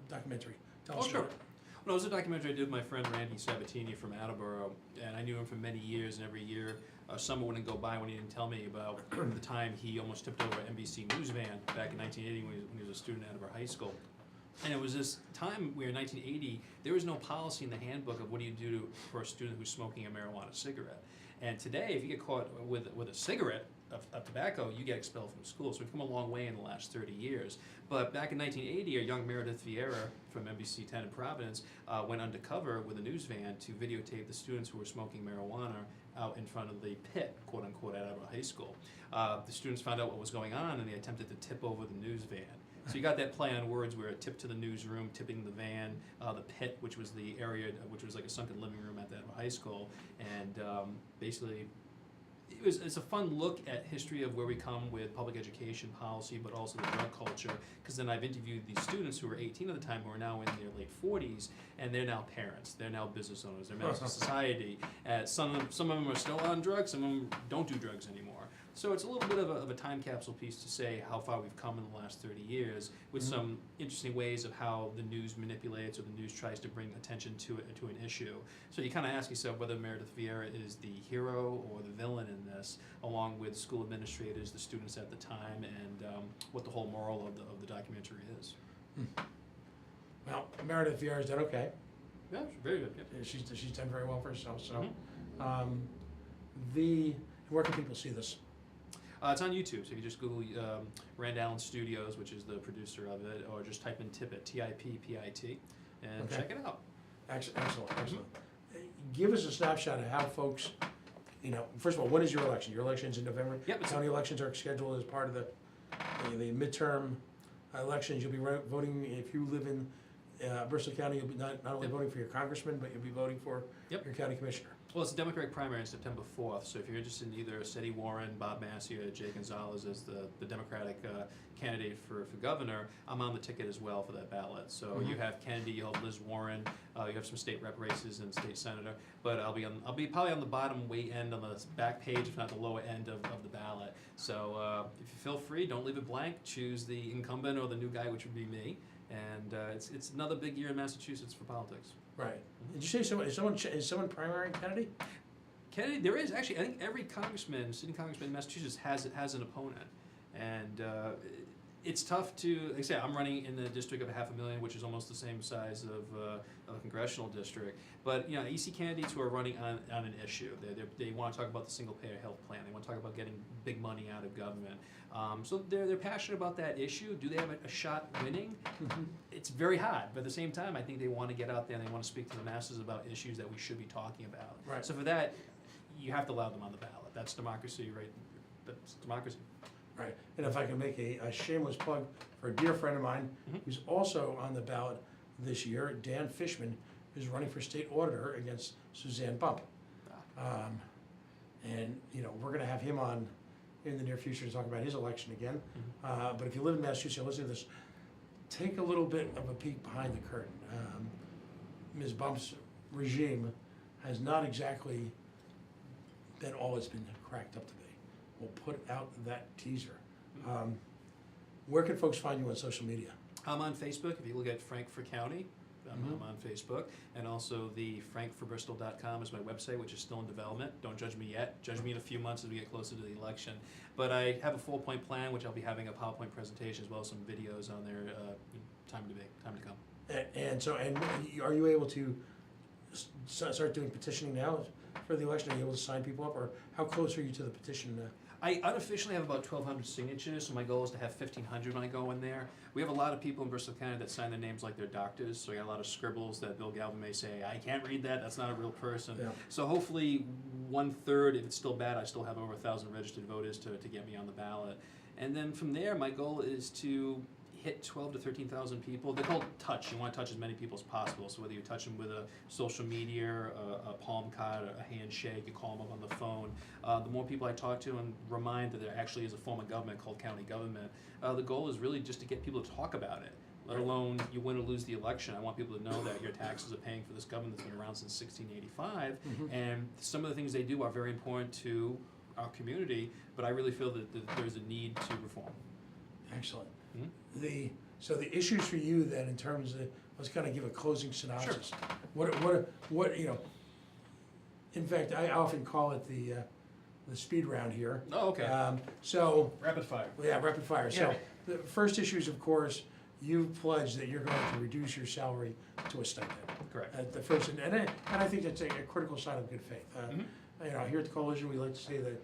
documentary. Tell us Sure. about it. Well, it was a documentary I did with my friend Randy Sabatini from Attleboro, and I knew him for many years, and every year summer wouldn't go by when he didn't tell me about the time he almost tipped over an NBC News van back in 1980 when he was a student at Attleboro High School. And it was this time where in 1980, there was no policy in the handbook of what do you do for a student who's smoking a marijuana cigarette. And today, if you get caught with a cigarette of tobacco, you get expelled from school. So we've come a long way in the last 30 years. But back in 1980, a young Meredith Vieira from NBC 10 in Providence went undercover with a news van to videotape the students who were smoking marijuana out in front of the pit, quote unquote, at Attleboro High School. The students found out what was going on and they attempted to tip over the news van. So you got that play on words where it tipped to the newsroom, tipping the van, the pit, which was the area, which was like a sunken living room at that high school, and basically it's a fun look at history of where we come with public education policy, but also the drug culture, because then I've interviewed these students who were 18 at the time who are now in their late 40s, and they're now parents, they're now business owners, they're members of society. Some of them are still on drugs, some of them don't do drugs anymore. So it's a little bit of a time capsule piece to say how far we've come in the last 30 years with some interesting ways of how the news manipulates or the news tries to bring attention to an issue. So you kind of ask yourself whether Meredith Vieira is the hero or the villain in this, along with school administrators, the students at the time, and what the whole moral of the documentary is. Well, Meredith Vieira's done okay. Yeah, very good. Yeah. She's done very well for herself. So, where can people see this? It's on YouTube, so if you just Google Rand Allen Studios, which is the producer of it, or just type in Tippit, T-I-P-P-I-T, and check it out. Excellent. Give us a snapshot of how folks, first of all, when is your election? Your election's in November? Yep. County elections are scheduled as part of the midterm elections. You'll be voting, if you live in Bristol County, you'll be not only voting for your congressman, but you'll be voting for your county commissioner. Well, it's a Democratic primary on September 4th, so if you're interested in either Seti Warren, Bob Massey, or Jay Gonzalez as the Democratic candidate for governor, I'm on the ticket as well for that ballot. So you have Kennedy, you have Liz Warren, you have some state rep races and state senator, but I'll be probably on the bottom way end on the back page, if not the lower end of the ballot. So if you feel free, don't leave it blank. Choose the incumbent or the new guy, which would be me. And it's another big year in Massachusetts for politics. Right. Did you say is someone primary in Kennedy? Kennedy, there is actually. I think every sitting congressman in Massachusetts has an opponent, and it's tough to. Like I say, I'm running in the district of 500,000, which is almost the same size of a congressional district. But EC candidates who are running on an issue, they want to talk about the single-payer health plan. They want to talk about getting big money out of government. So they're passionate about that issue. Do they have a shot winning? It's very hard, but at the same time, I think they want to get out there and they want to speak to the masses about issues that we should be talking about. Right. So for that, you have to allow them on the ballot. That's democracy, right? That's democracy. Right. And if I can make a shameless plug for a dear friend of mine who's also on the ballot this year, Dan Fishman, who's running for state auditor against Suzanne Bump. And we're going to have him on in the near future to talk about his election again. But if you live in Massachusetts, and listen to this, take a little bit of a peek behind the curtain. Ms. Bump's regime has not exactly been all it's been cracked up to be. We'll put out that teaser. Where can folks find you on social media? I'm on Facebook. If you look at Frank for County, I'm on Facebook. And also the frankforbristol.com is my website, which is still in development. Don't judge me yet. Judge me in a few months as we get closer to the election. But I have a 4-point plan, which I'll be having a PowerPoint presentation as well as some videos on there. Time to come. And are you able to start doing petitioning now for the election? Are you able to sign people up, or how close are you to the petition? I unofficially have about 1,200 signatures, so my goal is to have 1,500 when I go in there. We have a lot of people in Bristol County that sign their names like they're doctors, so I got a lot of scribbles that Bill Galvin may say, I can't read that, that's not a real person. Yeah. So hopefully 1/3, if it's still bad, I still have over 1,000 registered voters to get me on the ballot. And then from there, my goal is to hit 12 to 13,000 people. They're called touch. You want to touch as many people as possible. So whether you touch them with a social media, a palm card, a handshake, you call them up on the phone. The more people I talk to and remind that there actually is a form of government called county government, the goal is really just to get people to talk about it, let alone you win or lose the election. I want people to know that your taxes are paying for this government that's been around since 1685, and some of the things they do are very important to our community, but I really feel that there's a need to reform. Excellent. So the issues for you then, in terms of, let's kind of give a closing synopsis. Sure. What in fact, I often call it the speed round here. Oh, okay. So rapid fire. Yeah, rapid fire. Yeah. So the first issue is, of course, you've pledged that you're going to reduce your salary to a stipend. Correct. The first, and I think that's a critical sign of good faith. Here at the Coalition, we like to say that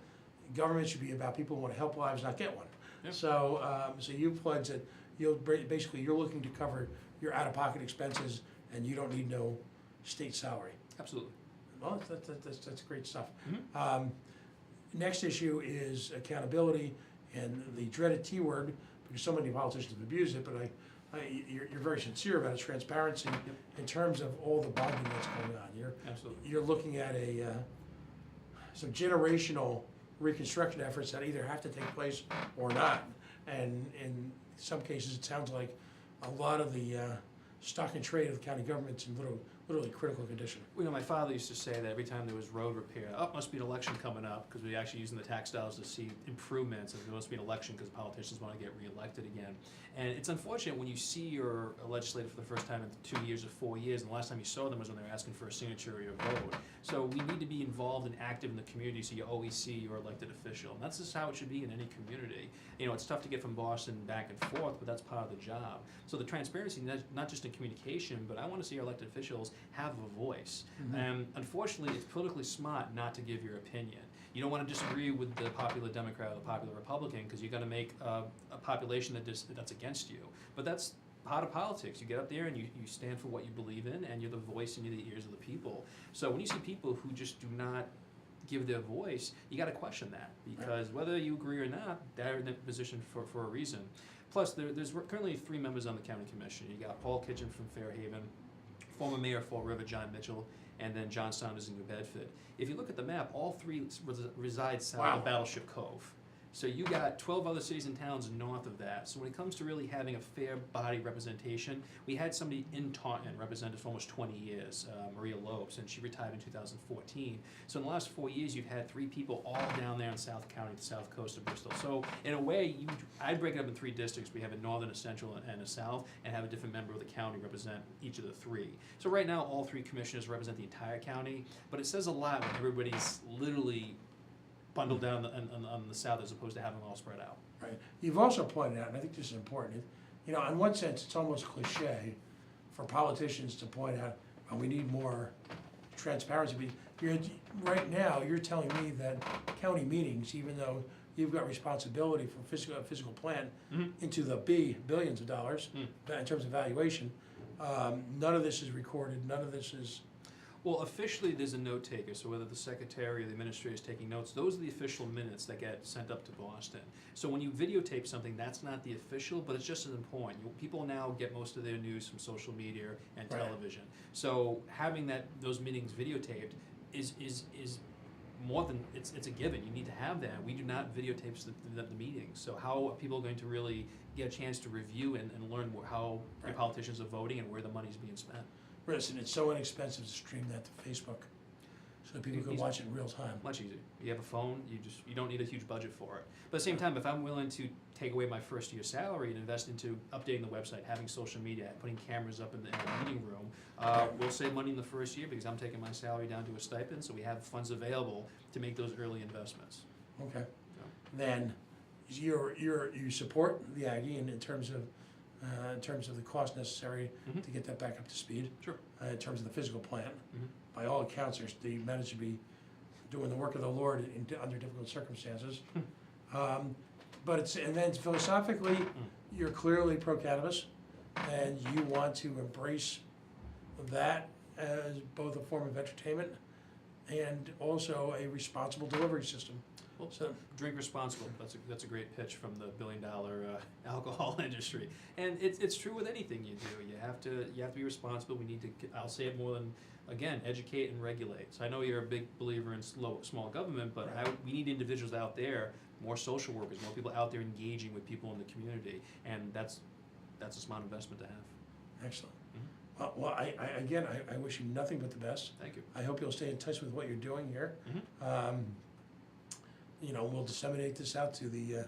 government should be about people who want to help lives, not get one. Yep. So you pledge that you're looking to cover your out-of-pocket expenses, and you don't need no state salary. Absolutely. Well, that's great stuff. Next issue is accountability, and the dreaded T word, because so many politicians have abused it, but you're very sincere about its transparency in terms of all the bonding that's going on. You're looking at some generational reconstruction efforts that either have to take place or not. And in some cases, it sounds like a lot of the stock and trade of the county government's in literally critical condition. My father used to say that every time there was road repair, must be an election coming up, because we're actually using the tax dollars to see improvements, and there must be an election because politicians want to get reelected again. And it's unfortunate when you see your legislator for the first time in 2 years or 4 years, and the last time you saw them was when they were asking for a signature or a vote. So we need to be involved and active in the community, so you always see your elected official. And that's just how it should be in any community. It's tough to get from Boston back and forth, but that's part of the job. So the transparency, not just in communication, but I want to see our elected officials have a voice. And unfortunately, it's politically smart not to give your opinion. You don't want to disagree with the popular Democrat or the popular Republican, because you're going to make a population that's against you. But that's part of politics. You get up there and you stand for what you believe in, and you're the voice and you're the ears of the people. So when you see people who just do not give their voice, you got to question that, because whether you agree or not, they're in that position for a reason. Plus, there's currently 3 members on the county commission. You got Paul Kitchen from Fairhaven, former mayor of Fall River, John Mitchell, and then John Saunders in New Bedford. If you look at the map, all 3 reside south of Battleship Cove. So you got 12 other cities and towns north of that. So when it comes to really having a fair body representation, we had somebody in Taunton represented for almost 20 years, Maria Lopes, and she retired in 2014. So in the last 4 years, you've had 3 people all down there in South County, the south coast of Bristol. So in a way, I'd break it up in 3 districts. We have a northern, a central, and a south, and have a different member of the county represent each of the 3. So right now, all 3 commissioners represent the entire county, but it says a lot when everybody's literally bundled down on the south as opposed to having them all spread out. Right. You've also pointed out, and I think this is important, in one sense, it's almost cliche for politicians to point out, well, we need more transparency. Right now, you're telling me that county meetings, even though you've got responsibility for physical plan into the billions of dollars in terms of valuation, none of this is recorded, none of this is... Well, officially, there's a note taker, so whether the secretary or the administrator is taking notes, those are the official minutes that get sent up to Boston. So when you videotape something, that's not the official, but it's just as important. People now get most of their news from social media and television. So having those meetings videotaped is more than, it's a given. You need to have that. We do not videotape the meetings. So how are people going to really get a chance to review and learn how the politicians are voting and where the money's being spent? Listen, it's so inexpensive to stream that to Facebook, so people can watch it in real time. Much easier. You have a phone, you don't need a huge budget for it. But at the same time, if I'm willing to take away my first year salary and invest into updating the website, having social media, putting cameras up in the meeting room, we'll save money in the first year because I'm taking my salary down to a stipend, so we have funds available to make those early investments. Okay. Then you support the Aggie in terms of the cost necessary to get that back up to speed. Sure. In terms of the physical plant, by all accounts, they managed to be doing the work of the Lord under difficult circumstances. And then philosophically, you're clearly pro-cannabis, and you want to embrace that as both a form of entertainment and also a responsible delivery system. Well, so drink responsible. That's a great pitch from the billion-dollar alcohol industry, and it's true with anything you do. You have to be responsible. We need to. I'll say it more than again, educate and regulate. So I know you're a big believer in small government, but we need individuals out there, more social workers, more people out there engaging with people in the community, and that's a smart investment to have. Excellent. Well, I wish you nothing but the best. Thank you. I hope you'll stay in touch with what you're doing here. We'll disseminate this out to the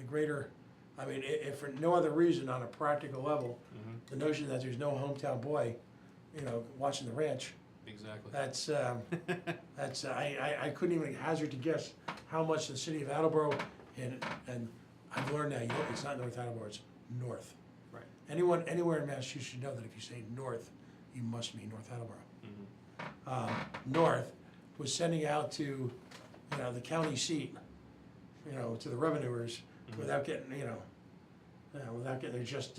greater, if for no other reason, on a practical level, the notion that there's no hometown boy, watching the ranch. Exactly. I couldn't even hazard to guess how much the city of Attleboro, and I've learned now, it's not North Attleboro, it's North. Right. Anywhere in Massachusetts should know that if you say North, you must mean North Attleboro. North was sending out to, the county seat, to the revenuers, without getting, without getting just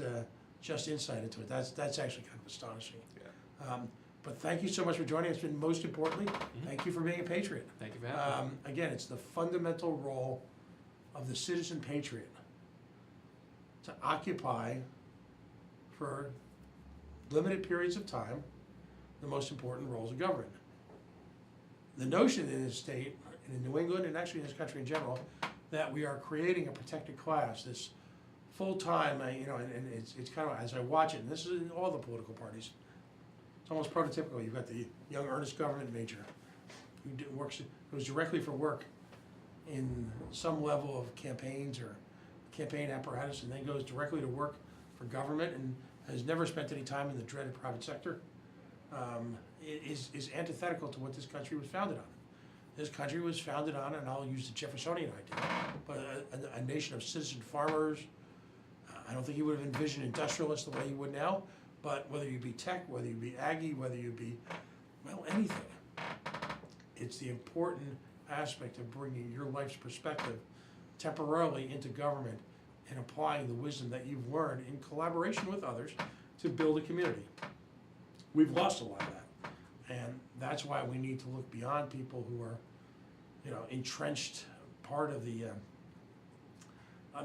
insight into it. That's actually kind of astonishing. Yeah. But thank you so much for joining us, and most importantly, thank you for being a patriot. Thank you for having me. Again, it's the fundamental role of the citizen patriot to occupy for limited periods of time the most important roles of government. The notion in this state, in New England, and actually in this country in general, that we are creating a protected class, this full-time, and it's kind of, as I watch it, and this is in all the political parties, it's almost prototypical. You've got the young earnest government major who goes directly for work in some level of campaigns or campaign apparatus, and then goes directly to work for government and has never spent any time in the dreaded private sector. Is antithetical to what this country was founded on. This country was founded on, and I'll use the Jeffersonian idea, but a nation of citizen farmers. I don't think he would have envisioned industrialists the way he would now, but whether you be tech, whether you be Aggie, whether you be, well, anything, it's the important aspect of bringing your life's perspective temporarily into government and applying the wisdom that you've learned in collaboration with others to build a community. We've lost a lot of that. And that's why we need to look beyond people who are, entrenched part of the,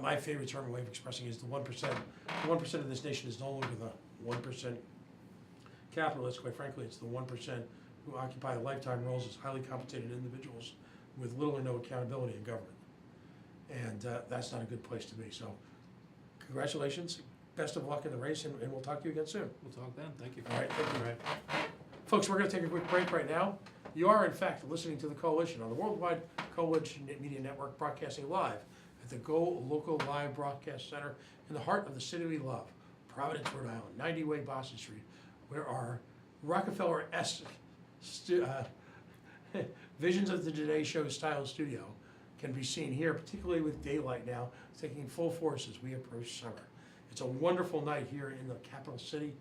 my favorite term and way of expressing is the 1%. The 1% of this nation is no longer the 1% capitalists. Quite frankly, it's the 1% who occupy lifetime roles as highly compensated individuals with little or no accountability in government. And that's not a good place to be. So congratulations, best of luck in the race, and we'll talk to you again soon. We'll talk then. Thank you. All right, thank you. All right. Folks, we're going to take a quick break right now. You are, in fact, listening to the Coalition on the Worldwide Coalition Media Network, broadcasting live at the Go Local Live Broadcast Center in the heart of the city we love, Providence, Rhode Island, 90 Way Boston Street, where our Rockefeller-esque visions of the Today Show style studio can be seen here, particularly with daylight now taking full force as we approach summer. It's a wonderful night here in the capital city.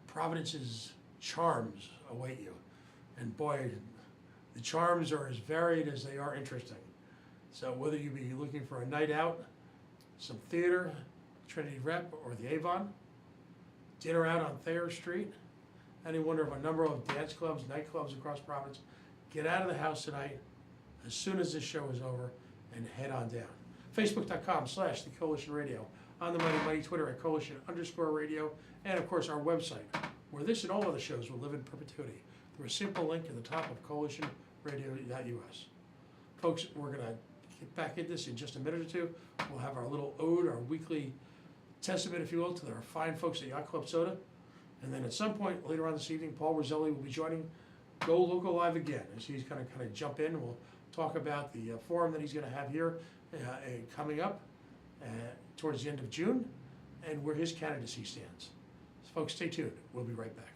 Providence's charms await you. And boy, the charms are as varied as they are interesting. So whether you be looking for a night out, some theater, Trinity Rep or the Avon, dinner out on Thayer Street, any wonder of a number of dance clubs, nightclubs across Providence, get out of the house tonight as soon as this show is over and head on down. Facebook.com/The Coalition Radio, on the Mighty Twitter at Coalition_radio, and of course our website, where this and all other shows will live in perpetuity through a simple link at the top of coalitionradio.us. Folks, we're going to get back into this in just a minute or two. We'll have our little ode, our weekly testament, if you will, to our fine folks at Yacht Club Soda. And then at some point later on this evening, Paul Roselli will be joining Go Local Live again, as he's going to kind of jump in. We'll talk about the forum that he's going to have here coming up towards the end of June, and where his candidacy stands. So folks, stay tuned. We'll be right back.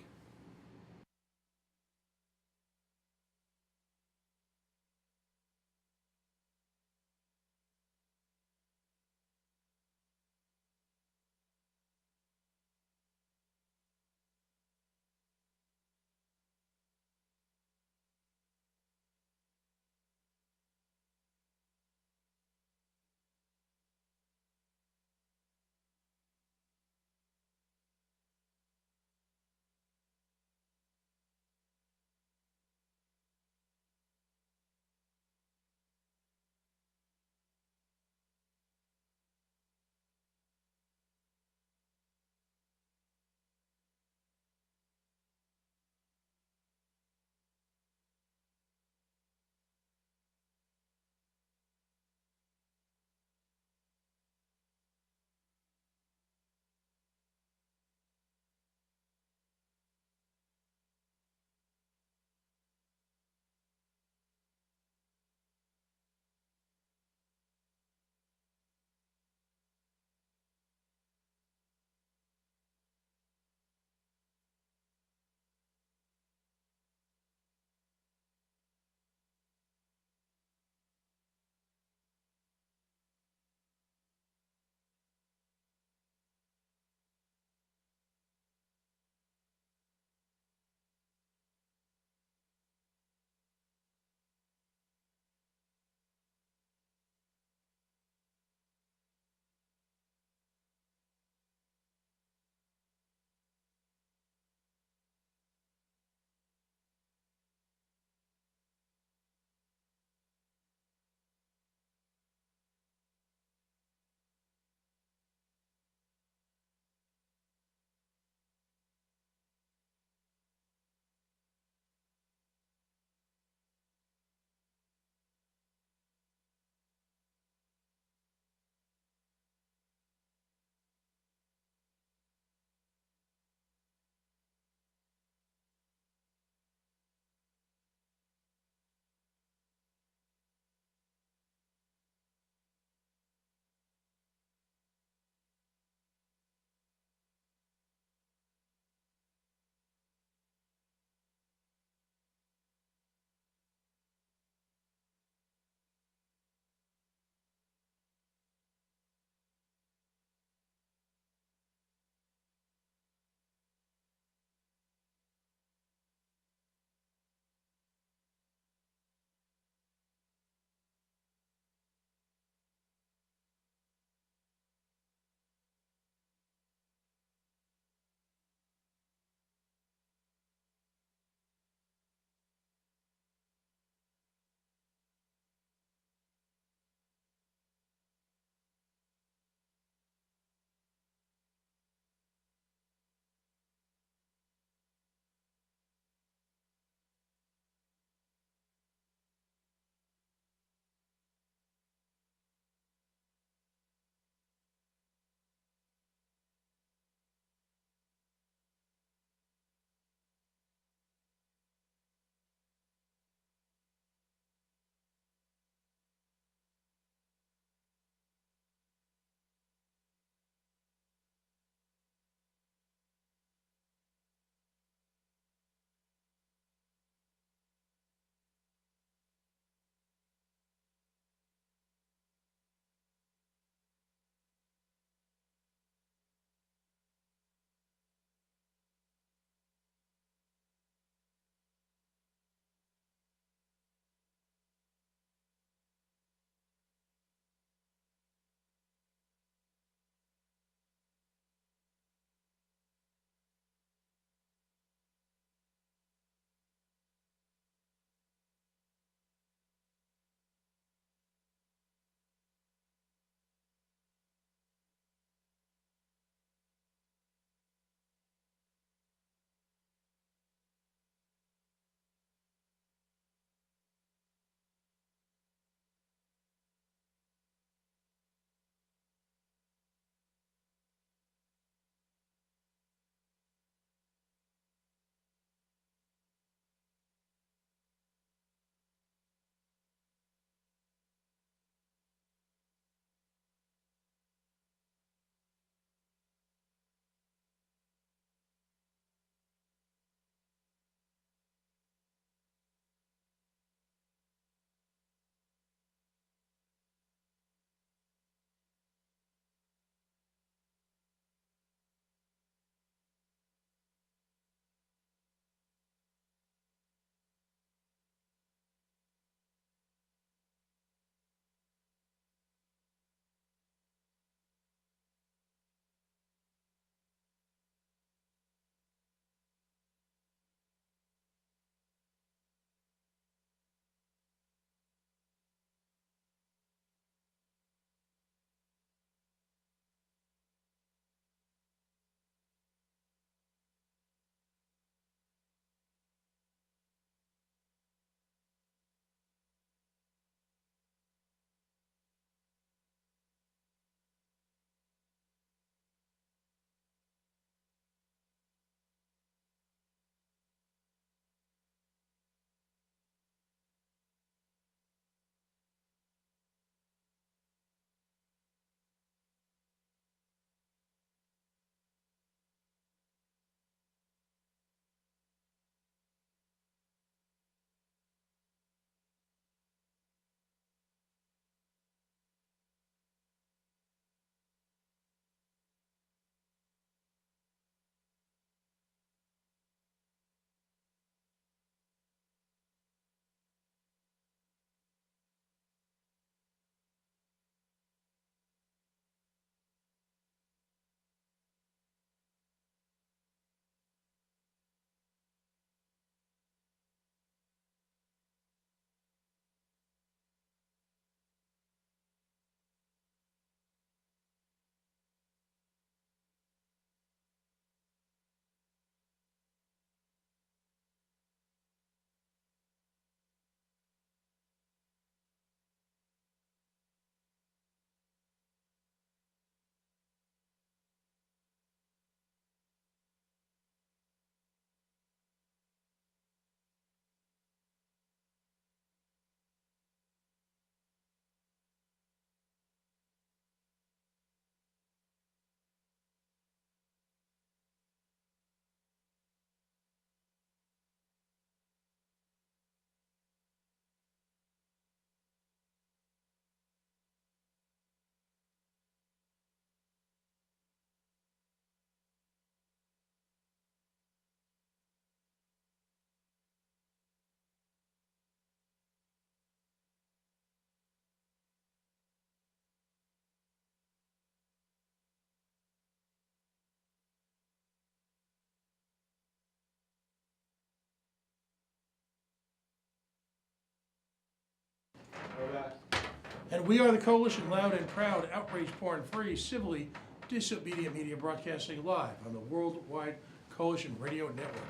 And we are the coalition, loud and proud, outrage porn free, civilly disobedient media, broadcasting live on the Worldwide Coalition Radio Network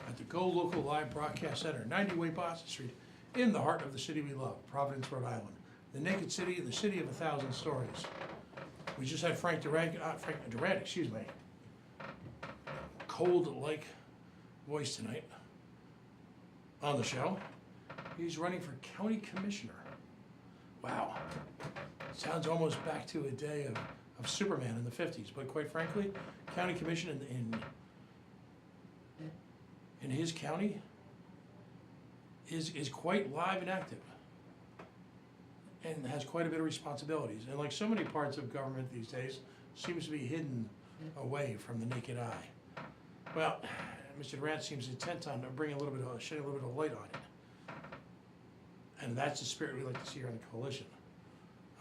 at the Go Local Live Broadcast Center, 90 Way Boston Street, in the heart of the city we love, Providence, Rhode Island. The naked city, the city of 1,000 stories. We just had Frank Durant, cold-like voice tonight on the show. He's running for county commissioner. Wow. Sounds almost back to a day of Superman in the 50s, but quite frankly, county commission in his county is quite live and active and has quite a bit of responsibilities. And like so many parts of government these days, seems to be hidden away from the naked eye. Well, Mr. Durant seems intent on bringing shedding a little bit of light on it. And that's the spirit we like to see here in the coalition.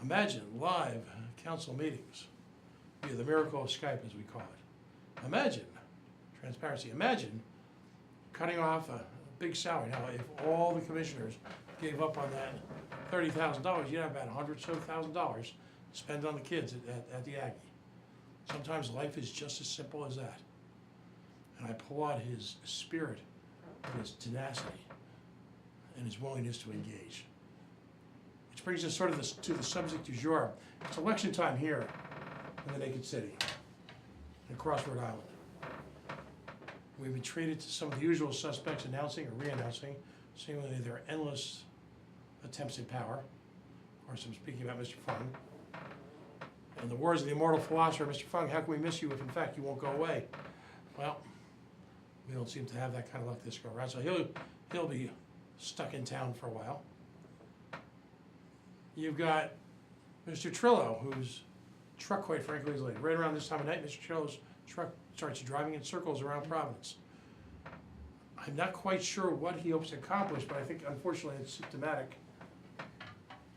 Imagine live council meetings via the miracle of Skype, as we call it. Imagine transparency. Imagine cutting off a big salary. Now, if all the commissioners gave up on that $30,000, you'd have about $100,000 to spend on the kids at the Aggie. Sometimes life is just as simple as that. And I applaud his spirit and his tenacity and his willingness to engage. Which brings us sort of to the subject du jour. It's election time here in the naked city and across Rhode Island. We've been treated to some of the usual suspects announcing or re-announcing, seemingly their endless attempts at power. Of course, I'm speaking about Mr. Fung. In the words of the immortal philosopher, Mr. Fung, how can we miss you if in fact you won't go away? Well, we don't seem to have that kind of luck this go around, so he'll be stuck in town for a while. You've got Mr. Trillo, whose truck, quite frankly, is late. Right around this time of night, Mr. Trillo's truck starts driving in circles around Providence. I'm not quite sure what he hopes to accomplish, but I think, unfortunately, it's symptomatic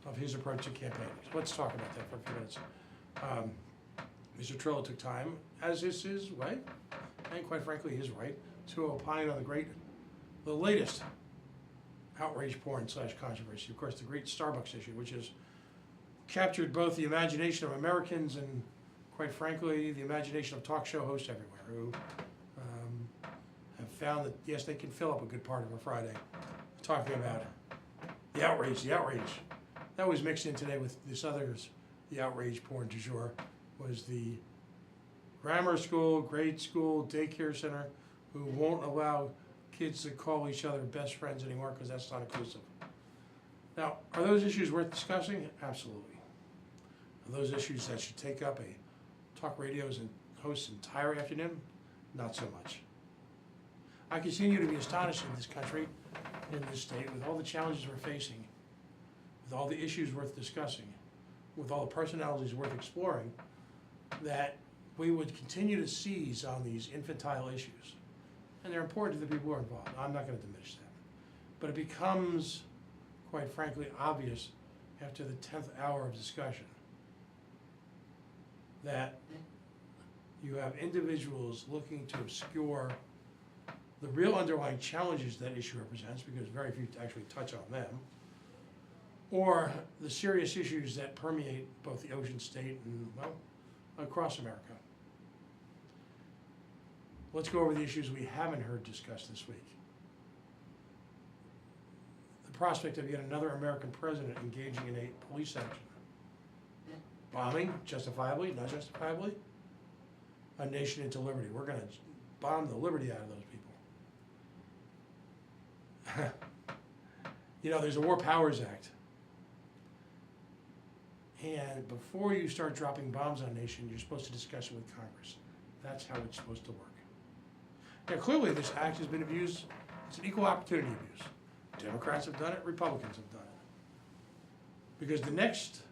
of his approach to campaigning. So let's talk about that for a few minutes. Mr. Trillo took time, as is his way, and quite frankly, his right, to opine on the latest outrage porn / controversy. Of course, the great Starbucks issue, which has captured both the imagination of Americans and, quite frankly, the imagination of talk show hosts everywhere who have found that, yes, they can fill up a good part of a Friday talking about the outrage. That was mixed in today with this other's, the outrage porn du jour, was the grammar school, grade school, daycare center, who won't allow kids to call each other best friends anymore because that's not inclusive. Now, are those issues worth discussing? Absolutely. Are those issues that should take up a talk radio's and host's entire afternoon? Not so much. I continue to be astonished in this country, in this state, with all the challenges we're facing, with all the issues worth discussing, with all the personalities worth exploring, that we would continue to seize on these infantile issues. And they're important to the people who are involved. I'm not going to diminish that. But it becomes, quite frankly, obvious after the 10th hour of discussion that you have individuals looking to obscure the real underlying challenges that issue represents, because very few actually touch on them, or the serious issues that permeate both the ocean state and, well, across America. Let's go over the issues we haven't heard discussed this week. The prospect of yet another American president engaging in a police action. Bombing, justifiably, not justifiably. A nation into liberty. We're going to bomb the liberty out of those people. You know, there's a War Powers Act. And before you start dropping bombs on a nation, you're supposed to discuss it with Congress. That's how it's supposed to work. Now, clearly this act has been abused. It's an equal opportunity abuse. Democrats have done it, Republicans have done it. Because the next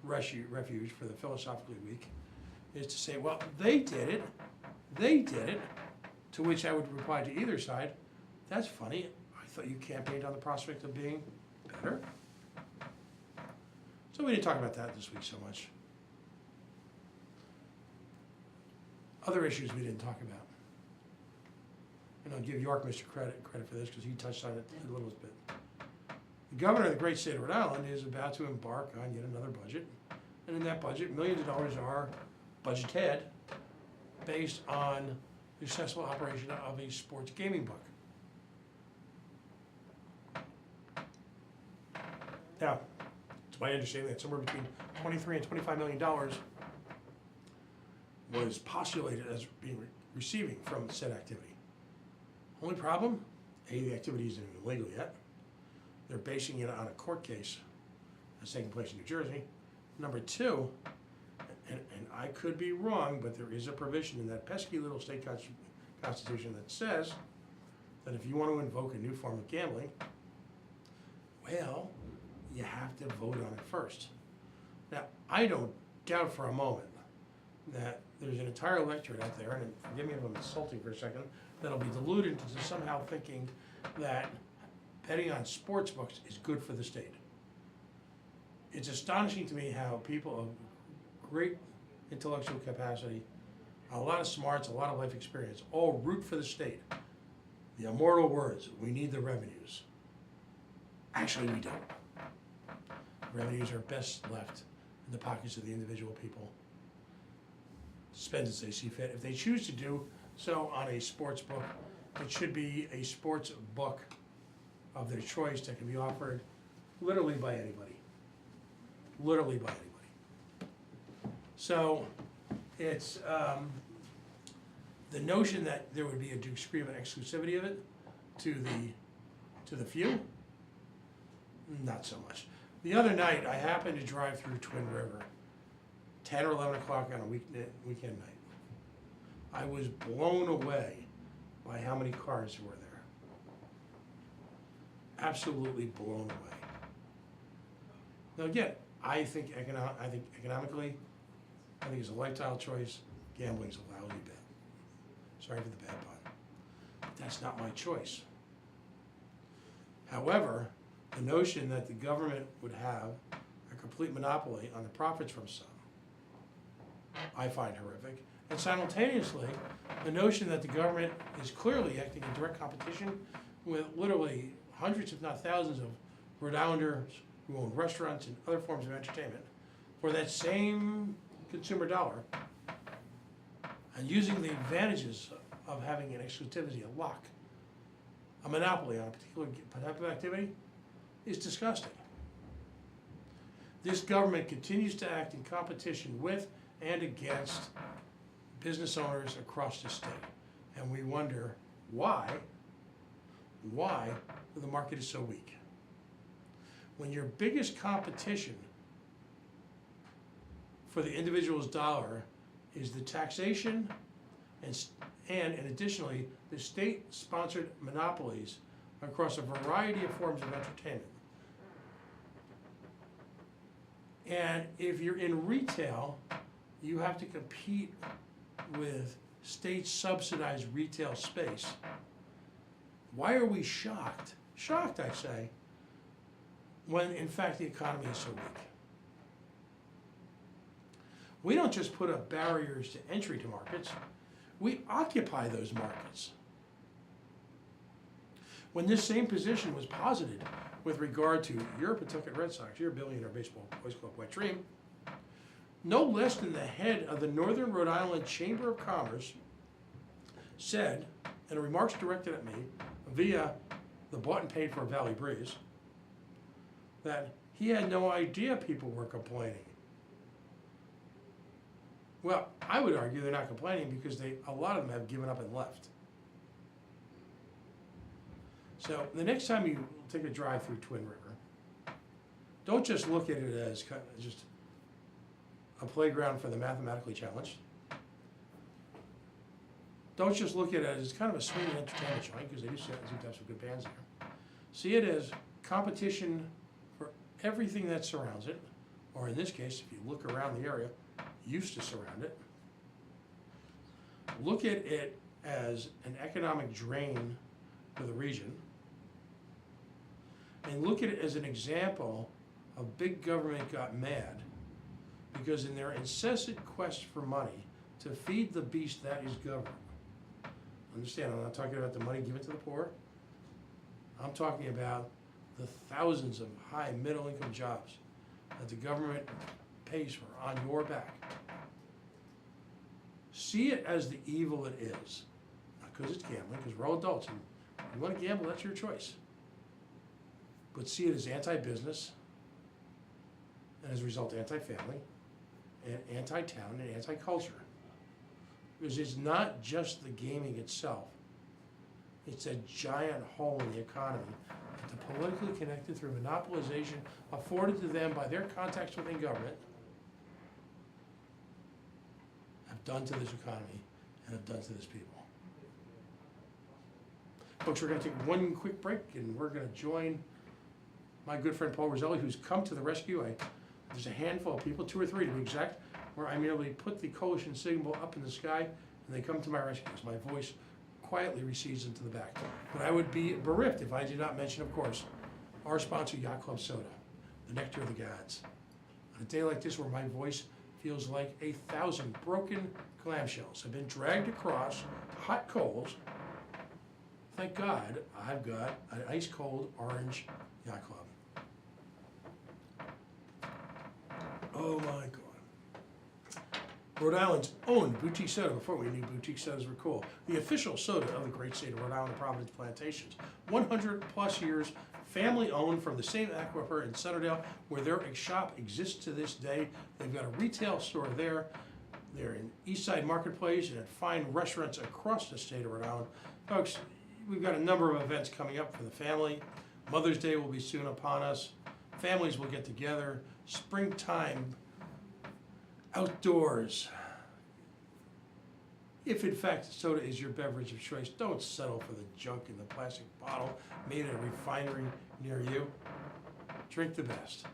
refuge for the philosophically weak is to say, well, they did it, to which I would reply to either side, that's funny, I thought you campaigned on the prospect of being better. So we didn't talk about that this week so much. Other issues we didn't talk about. And I'll give York Mr. credit for this because he touched on it a little bit. The governor of the great state of Rhode Island is about to embark on yet another budget. And in that budget, millions of dollars are budgeted based on the successful operation of a sports gaming book. Now, it's my understanding that somewhere between $23 and $25 million was postulated as being receiving from said activity. Only problem, A, the activity isn't even legal yet. They're basing it on a court case that's taking place in New Jersey. Number two, and I could be wrong, but there is a provision in that pesky little state constitution that says that if you want to invoke a new form of gambling, well, you have to vote on it first. Now, I don't doubt for a moment that there's an entire electorate out there, and forgive me if I'm insulting for a second, that'll be deluded into somehow thinking that betting on sports books is good for the state. It's astonishing to me how people of great intellectual capacity, a lot of smarts, a lot of life experience, all root for the state. The immortal words, we need the revenues. Actually, we don't. Revenues are best left in the pockets of the individual people. Spend as they see fit. If they choose to do so on a sports book, it should be a sports book of their choice that can be offered literally by anybody. Literally by anybody. So it's the notion that there would be a degree of an exclusivity of it to the few, not so much. The other night, I happened to drive through Twin River, 10 or 11 o'clock on a weekend night. I was blown away by how many cars were there. Absolutely blown away. Now again, I think economically, I think it's a lifestyle choice. Gambling's a lousy bet. Sorry for the bad pun. But that's not my choice. However, the notion that the government would have a complete monopoly on the profits from some, I find horrific. And simultaneously, the notion that the government is clearly acting in direct competition with literally hundreds, if not thousands, of Rhode Islanders who own restaurants and other forms of entertainment for that same consumer dollar, and using the advantages of having an exclusivity, a lock, a monopoly on a particular type of activity, is disgusting. This government continues to act in competition with and against business owners across the state. And we wonder why the market is so weak. When your biggest competition for the individual's dollar is the taxation and additionally the state-sponsored monopolies across a variety of forms of entertainment. And if you're in retail, you have to compete with state-subsidized retail space. Why are we shocked? Shocked, I say, when in fact the economy is so weak. We don't just put up barriers to entry to markets, we occupy those markets. When this same position was posited with regard to your Pawtucket Red Sox, your billionaire baseball boys club Wet Dream, no less than the head of the Northern Rhode Island Chamber of Commerce said, in remarks directed at me via the bought and paid for Valley Breeze, that he had no idea people were complaining. Well, I would argue they're not complaining because a lot of them have given up and left. So the next time you take a drive through Twin River, don't just look at it as just a playground for the mathematically challenged. Don't just look at it as kind of a swinging entertainment joint, because they do seem to have some good bands there. See it as competition for everything that surrounds it, or in this case, if you look around the area, used to surround it. Look at it as an economic drain for the region, and look at it as an example of big government got mad because in their incessant quest for money to feed the beast that is government. Understand, I'm not talking about the money given to the poor. I'm talking about the thousands of high middle income jobs that the government pays for on your back. See it as the evil it is. Not because it's gambling, because we're all adults, and if you want to gamble, that's your choice. But see it as anti-business, and as a result, anti-family, and anti-town, and anti-culture. Because it's not just the gaming itself. It's a giant hole in the economy that the politically connected through monopolization afforded to them by their contacts within government have done to this economy and have done to this people. Folks, we're going to take one quick break and we're going to join my good friend Paul Roselli, who's come to the rescue. There's a handful of people, 2 or 3 to be exact, where I merely put the coalition signal up in the sky and they come to my rescue as my voice quietly recedes into the back. But I would be bereft if I did not mention, of course, our sponsor, Yacht Club Soda, the nectar of the gods. On a day like this where my voice feels like 1,000 broken clamshells have been dragged across hot coals, thank God I've got an ice cold orange Yacht Club. Oh my God. Rhode Island's own boutique soda, before we knew boutique sodas were cool. The official soda of the great state of Rhode Island and Providence Plantations. 100 plus years, family owned, from the same aquifer in Sunnerdale where their shop exists to this day. They've got a retail store there. They're in Eastside Marketplace and at fine restaurants across the state of Rhode Island. Folks, we've got a number of events coming up for the family. Mother's Day will be soon upon us. Families will get together. Springtime, outdoors. If in fact soda is your beverage of choice, don't settle for the junk in the plastic bottle made at a refinery near you. Drink the best.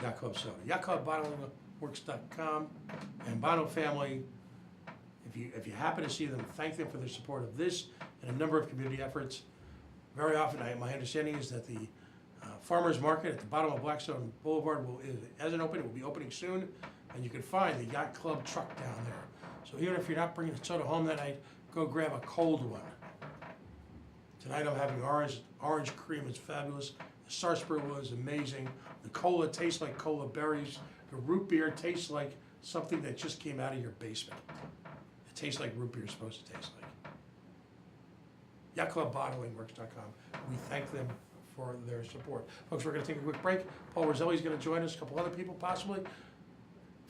Yacht Club Soda. YachtClubBottlingWorks.com. And Bono family, if you happen to see them, thank them for their support of this and a number of community efforts. Very often, my understanding is that the farmers market at the bottom of Blackstone Boulevard hasn't opened. It will be opening soon, and you can find the Yacht Club truck down there. So even if you're not bringing a soda home that night, go grab a cold one. Tonight I'm having orange cream. It's fabulous. The sarsaparilla is amazing. The cola tastes like cola berries. The root beer tastes like something that just came out of your basement. It tastes like root beer is supposed to taste like. YachtClubBottlingWorks.com. We thank them for their support. Folks, we're going to take a quick break. Paul Roselli is going to join us, a couple other people possibly.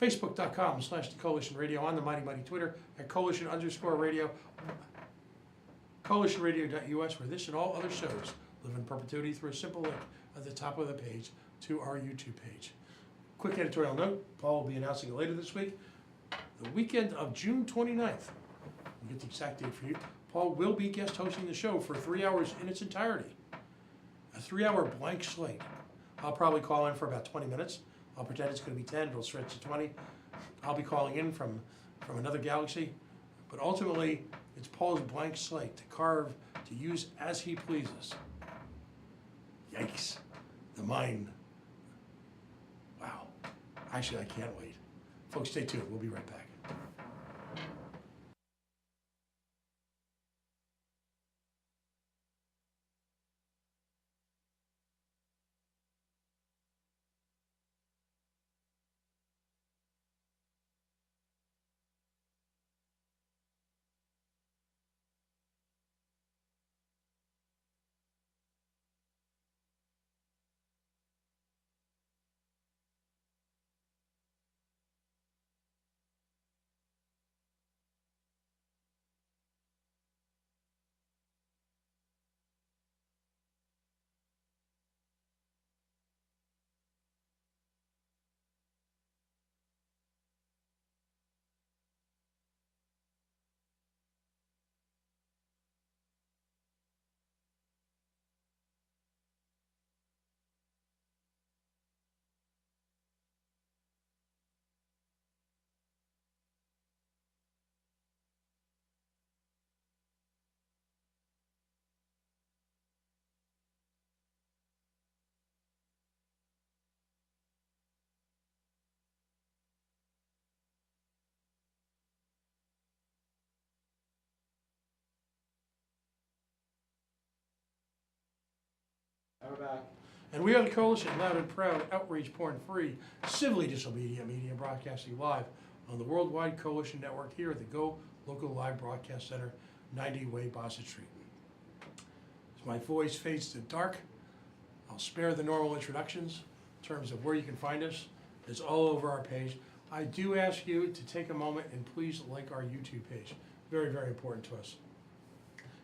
Facebook.com/The Coalition Radio, on the mighty Twitter at Coalition_radio. CoalitionRadio.us, where this and all other shows live in perpetuity through a simple link at the top of the page to our YouTube page. Quick editorial note, Paul will be announcing it later this week. The weekend of June 29th, we'll get the exact date for you. Paul will be guest hosting the show for 3 hours in its entirety. A 3-hour blank slate. I'll probably call in for about 20 minutes. I'll pretend it's going to be 10, it'll stretch to 20. I'll be calling in from another galaxy. But ultimately, it's Paul's blank slate to carve, to use as he pleases. Yikes. The mind. Wow. Actually, I can't wait. Folks, stay tuned. We'll be right back. back. And we are the coalition, loud and proud, outrage porn free, civilly disobedient media broadcasting live on the Worldwide Coalition Network here at the Go Local Live Broadcast Center, 90 Way Bassett Street. As my voice fades to dark, I'll spare the normal introductions in terms of where you can find us. It's all over our page. I do ask you to take a moment and please like our YouTube page. Very, very important to us.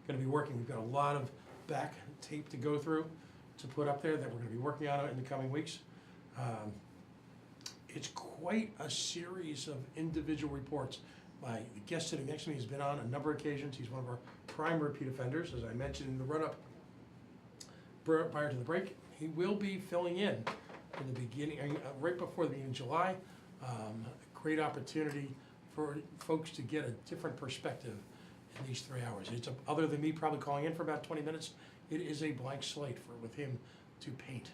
Going to be working, we've got a lot of back tape to go through to put up there that we're going to be working on in the coming weeks. It's quite a series of individual reports. My guest sitting next to me has been on a number of occasions. He's one of our prime repeat offenders, as I mentioned in the run-up prior to the break. He will be filling in the beginning, right before the beginning of July. Great opportunity for folks to get a different perspective in these 3 hours. It's other than me probably calling in for about 20 minutes, it is a blank slate with him to paint,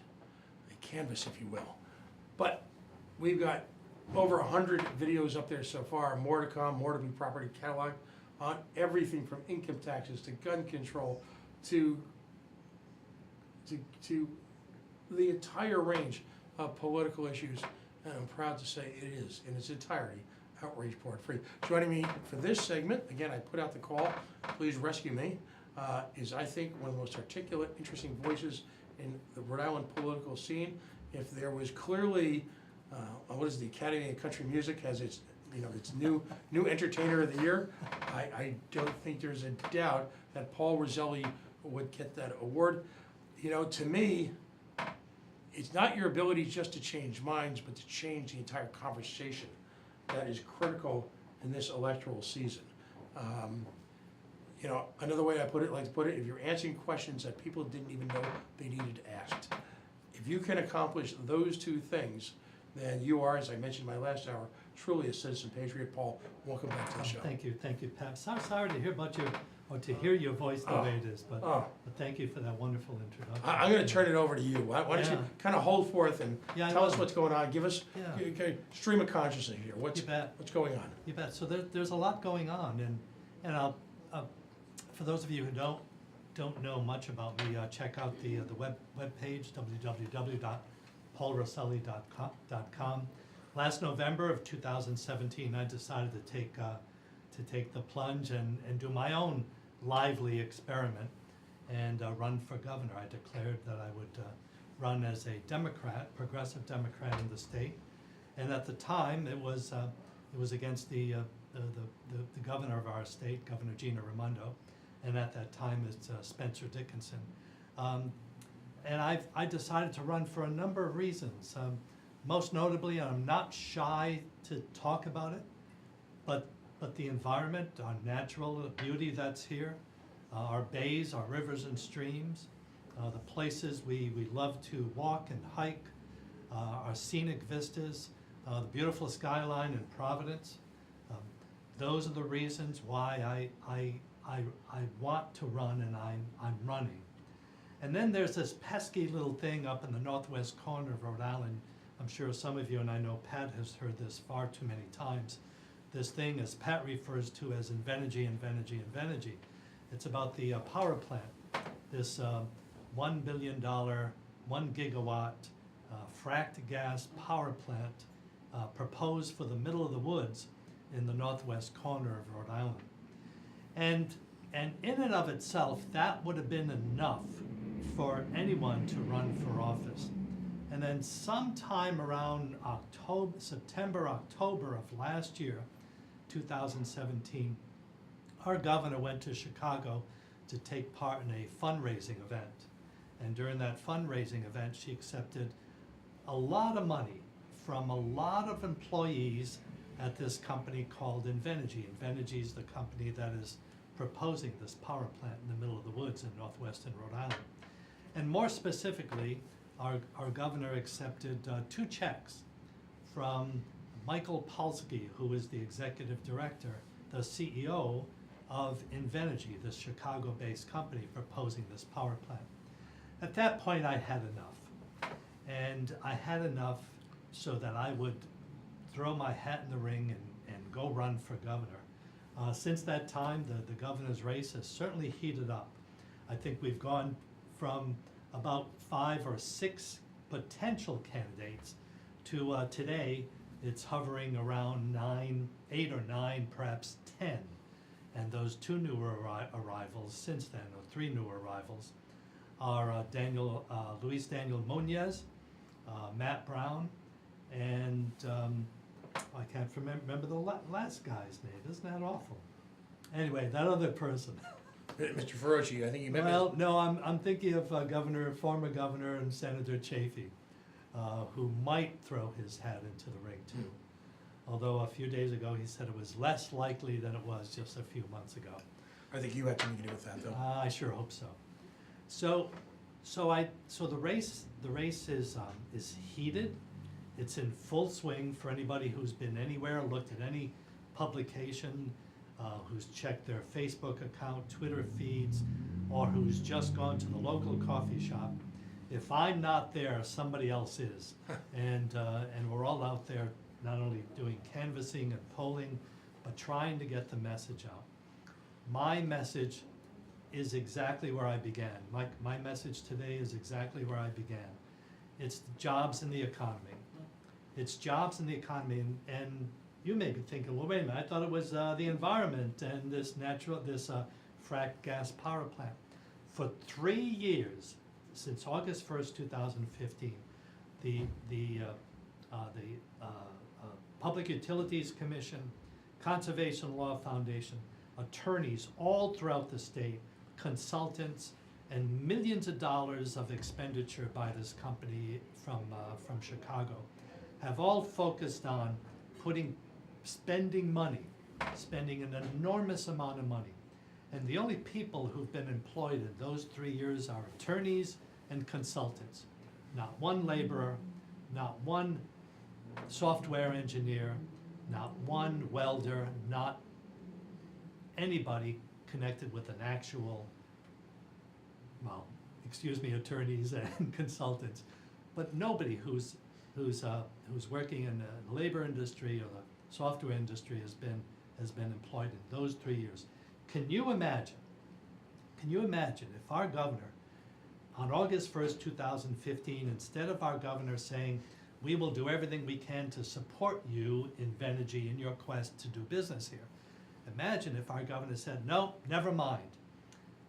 a canvas, if you will. But we've got over 100 videos up there so far, more to come, more to be property cataloged on everything from income taxes to gun control to the entire range of political issues, and I'm proud to say it is in its entirety outrage porn free. Joining me for this segment, again, I put out the call, please rescue me, is I think one of the most articulate, interesting voices in the Rhode Island political scene. If there was clearly, what is the Academy of Country Music has its, its new entertainer of the year, I don't think there's a doubt that Paul Roselli would get that award. To me, it's not your ability just to change minds, but to change the entire conversation that is critical in this electoral season. Another way I like to put it, if you're answering questions that people didn't even know they needed asked, if you can accomplish those two things, then you are, as I mentioned in my last hour, truly a citizen patriot. Paul, welcome back to the show. Thank you, Pat. Sorry to hear about to hear your voice the way it is, but thank you for that wonderful introduction. I'm going to turn it over to you. Why don't you kind of hold forth and tell us what's going on? Give us a stream of consciousness here. What's going on? You bet. So there's a lot going on, and I'll for those of you who don't know much about me, check out the web page www.paulroselli.com. Last November of 2017, I decided to take the plunge and do my own lively experiment and run for governor. I declared that I would run as a Democrat, progressive Democrat in the state, and at the time it was against the governor of our state, Governor Gina Raimondo, and at that time it's Spencer Dickinson. And I decided to run for a number of reasons. Most notably, I'm not shy to talk about it, but the environment, our natural beauty that's here, our bays, our rivers and streams, the places we love to walk and hike, our scenic vistas, the beautiful skyline in Providence. Those are the reasons why I want to run, and I'm running. And then there's this pesky little thing up in the northwest corner of Rhode Island. I'm sure some of you, and I know Pat has heard this far too many times, this thing, as Pat refers to as Invenergy. It's about the power plant, this $1 billion, 1 gigawatt fracked gas power plant proposed for the middle of the woods in the northwest corner of Rhode Island. And in and of itself, that would have been enough for anyone to run for office. And then sometime around September, October of last year, 2017, our governor went to Chicago to take part in a fundraising event. And during that fundraising event, she accepted a lot of money from a lot of employees at this company called Invenergy. Invenergy is the company that is proposing this power plant in the middle of the woods in northwestern Rhode Island. And more specifically, our governor accepted 2 checks from Michael Pawsox, who is the executive director, the CEO of Invenergy, this Chicago-based company proposing this power plant. At that point, I had enough. And I had enough so that I would throw my hat in the ring and go run for governor. Since that time, the governor's race has certainly heated up. I think we've gone from about 5 or 6 potential candidates to today it's hovering around 9, 8 or 9, perhaps 10. And those 2 newer arrivals since then, or 3 new arrivals, are Luis Daniel Munoz, Matt Brown, and I can't remember the last guy's name. Isn't that awful? Anyway, that other person. Mr. Ferrucci, I think you meant. Well, no, I'm thinking of former governor and Senator Chafee, who might throw his hat into the ring too. Although a few days ago he said it was less likely than it was just a few months ago. I think you had something to do with that, though. I sure hope so. So the race is heated. It's in full swing for anybody who's been anywhere, looked at any publication, who's checked their Facebook account, Twitter feeds, or who's just gone to the local coffee shop. If I'm not there, somebody else is, and we're all out there not only doing canvassing and polling, but trying to get the message out. My message is exactly where I began. My message today is exactly where I began. It's jobs in the economy. It's jobs in the economy, and you may be thinking, well, wait a minute, I thought it was the environment and this frack gas power plant. For 3 years, since August 1st, 2015, the Public Utilities Commission, Conservation Law Foundation, attorneys all throughout the state, consultants, and millions of dollars of expenditure by this company from Chicago, have all focused on spending an enormous amount of money. And the only people who've been employed in those 3 years are attorneys and consultants. Not one laborer, not one software engineer, not one welder, not anybody connected with an actual, attorneys and consultants, but nobody who's working in the labor industry or the software industry has been employed in those 3 years. Can you imagine if our governor, on August 1st, 2015, instead of our governor saying, we will do everything we can to support you in Venergy in your quest to do business here. Imagine if our governor said, no, never mind.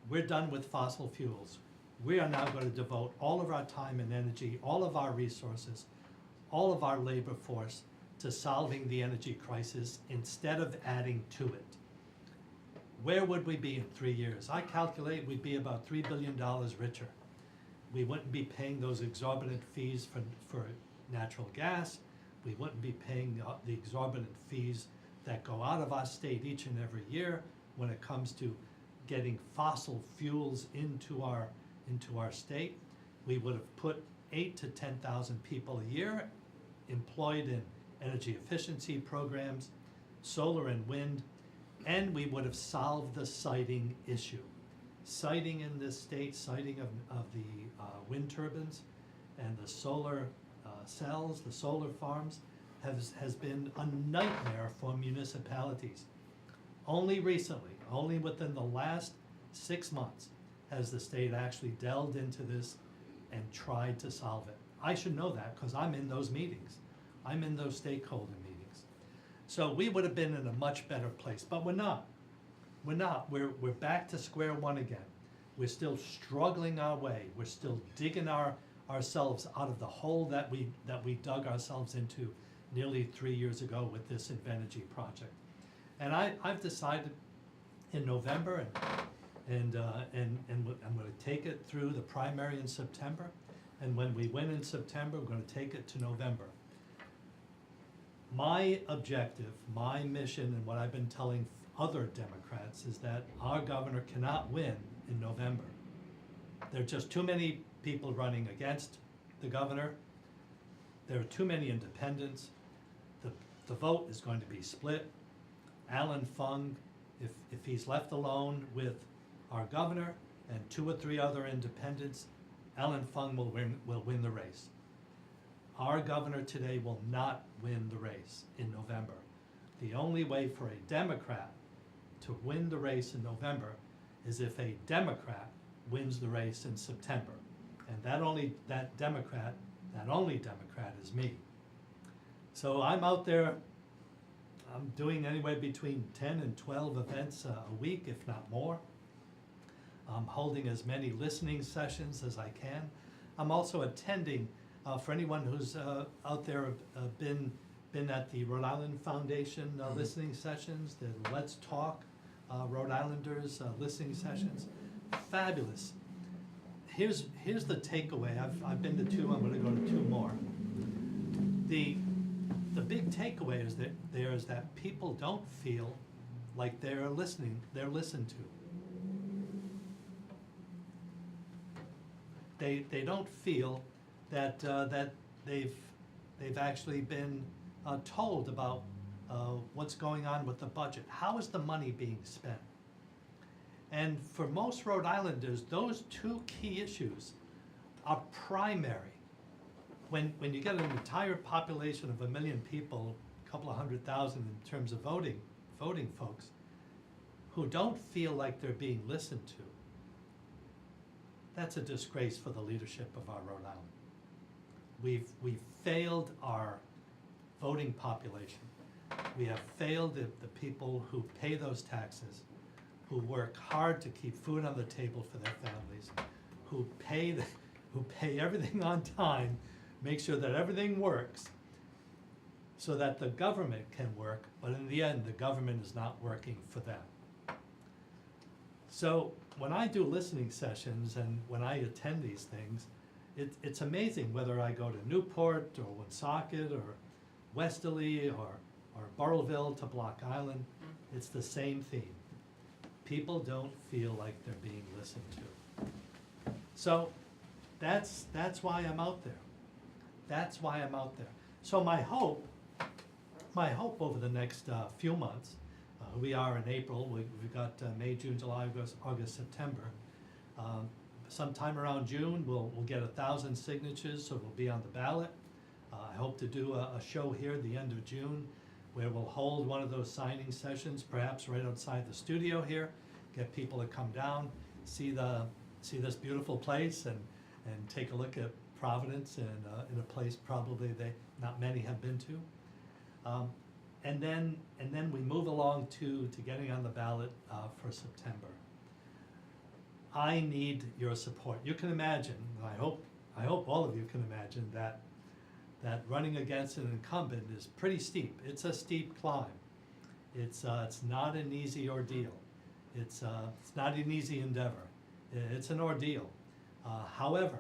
We're done with fossil fuels. We are now going to devote all of our time and energy, all of our resources, all of our labor force to solving the energy crisis instead of adding to it. Where would we be in 3 years? I calculate we'd be about $3 billion richer. We wouldn't be paying those exorbitant fees for natural gas. We wouldn't be paying the exorbitant fees that go out of our state each and every year when it comes to getting fossil fuels into our state. We would have put 8,000 to 10,000 people a year employed in energy efficiency programs, solar and wind, and we would have solved the siting issue. Siting in this state, siting of the wind turbines and the solar cells, the solar farms, has been a nightmare for municipalities. Only recently, only within the last 6 months, has the state actually delved into this and tried to solve it. I should know that because I'm in those meetings. I'm in those stakeholder meetings. So we would have been in a much better place, but we're not. We're not. We're back to square one again. We're still struggling our way. We're still digging ourselves out of the hole that we dug ourselves into nearly 3 years ago with this Invenergy project. And I've decided in November, and I'm going to take it through the primary in September. And when we win in September, we're going to take it to November. My objective, my mission, and what I've been telling other Democrats is that our governor cannot win in November. There are just too many people running against the governor. There are too many independents. The vote is going to be split. Alan Fung, if he's left alone with our governor and 2 or 3 other independents, Alan Fung will win the race. Our governor today will not win the race in November. The only way for a Democrat to win the race in November is if a Democrat wins the race in September. And that only Democrat is me. So I'm out there, I'm doing anywhere between 10 and 12 events a week, if not more. I'm holding as many listening sessions as I can. I'm also attending, for anyone who's out there been at the Rhode Island Foundation listening sessions, the Let's Talk Rhode Islanders listening sessions. Fabulous. Here's the takeaway. I've been to 2, I'm gonna go to 2 more. The big takeaway is that people don't feel like they're listened to. They don't feel that they've actually been told about what's going on with the budget. How is the money being spent? And for most Rhode Islanders, those 2 key issues are primary. When you get an entire population of 1 million people, a couple of 100,000 in terms of voting folks, who don't feel like they're being listened to, that's a disgrace for the leadership of our Rhode Island. We've failed our voting population. We have failed the people who pay those taxes, who work hard to keep food on the table for their families, who pay everything on time, make sure that everything works, so that the government can work, but in the end, the government is not working for them. So when I do listening sessions and when I attend these things, it's amazing whether I go to Newport or Woonsocket or Westerly or Burrillville to Block Island, it's the same theme. People don't feel like they're being listened to. So that's why I'm out there. That's why I'm out there. So my hope over the next few months, we are in April, we've got May, June, July, August, September. Sometime around June, we'll get 1,000 signatures, so we'll be on the ballot. I hope to do a show here at the end of June where we'll hold one of those signing sessions, perhaps right outside the studio here, get people to come down, see this beautiful place and take a look at Providence and in a place probably not many have been to. And then we move along to getting on the ballot for September. I need your support. You can imagine, I hope all of you can imagine that running against an incumbent is pretty steep. It's a steep climb. It's not an easy ordeal. It's not an easy endeavor. It's an ordeal. However,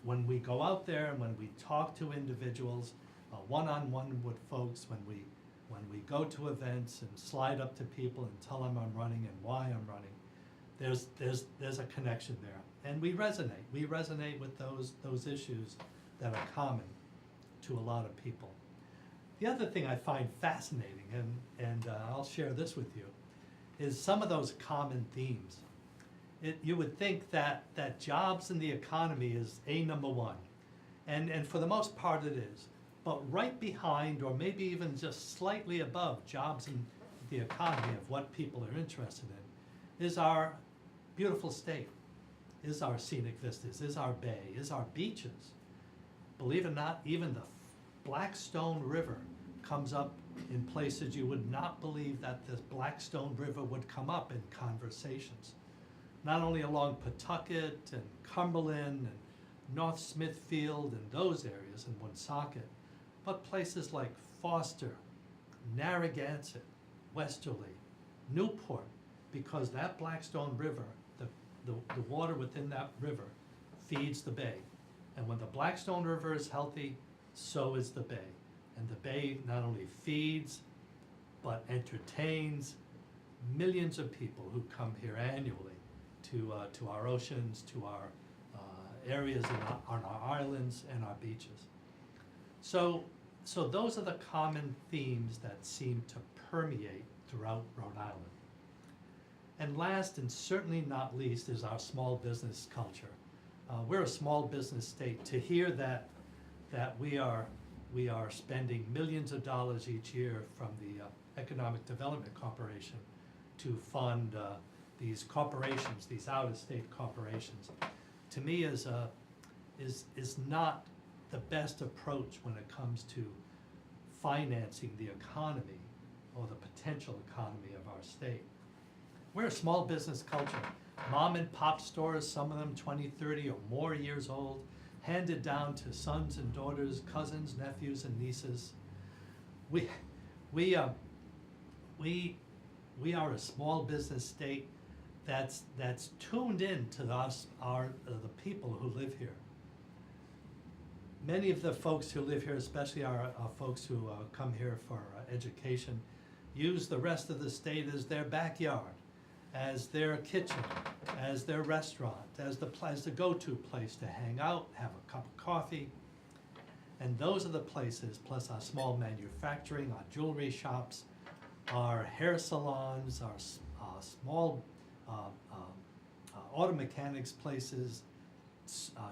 when we go out there and when we talk to individuals, one-on-one with folks, when we go to events and slide up to people and tell them I'm running and why I'm running, there's a connection there, and we resonate. We resonate with those issues that are common to a lot of people. The other thing I find fascinating, and I'll share this with you, is some of those common themes. You would think that jobs in the economy is number one, and for the most part it is. But right behind, or maybe even just slightly above jobs in the economy of what people are interested in, is our beautiful state, is our scenic vistas, is our bay, is our beaches. Believe it or not, even the Blackstone River comes up in places you would not believe that the Blackstone River would come up in conversations. Not only along Pawtucket and Cumberland and North Smithfield and those areas in Woonsocket, but places like Foster, Narragansett, Westerly, Newport, because that Blackstone River, the water within that river feeds the bay. And when the Blackstone River is healthy, so is the bay. And the bay not only feeds, but entertains millions of people who come here annually to our oceans, to our areas on our islands and our beaches. So those are the common themes that seem to permeate throughout Rhode Island. And last, and certainly not least, is our small business culture. We're a small business state. To hear that we are spending millions of dollars each year from the Economic Development Corporation to fund these corporations, these out-of-state corporations, to me is is not the best approach when it comes to financing the economy or the potential economy of our state. We're a small business culture. Mom and pop stores, some of them 20, 30 or more years old, handed down to sons and daughters, cousins, nephews and nieces. We are a small business state that's tuned in to the people who live here. Many of the folks who live here, especially our folks who come here for education, use the rest of the state as their backyard, as their kitchen, as their restaurant, as the go-to place to hang out, have a cup of coffee. And those are the places, plus our small manufacturing, our jewelry shops, our hair salons, our small auto mechanics places,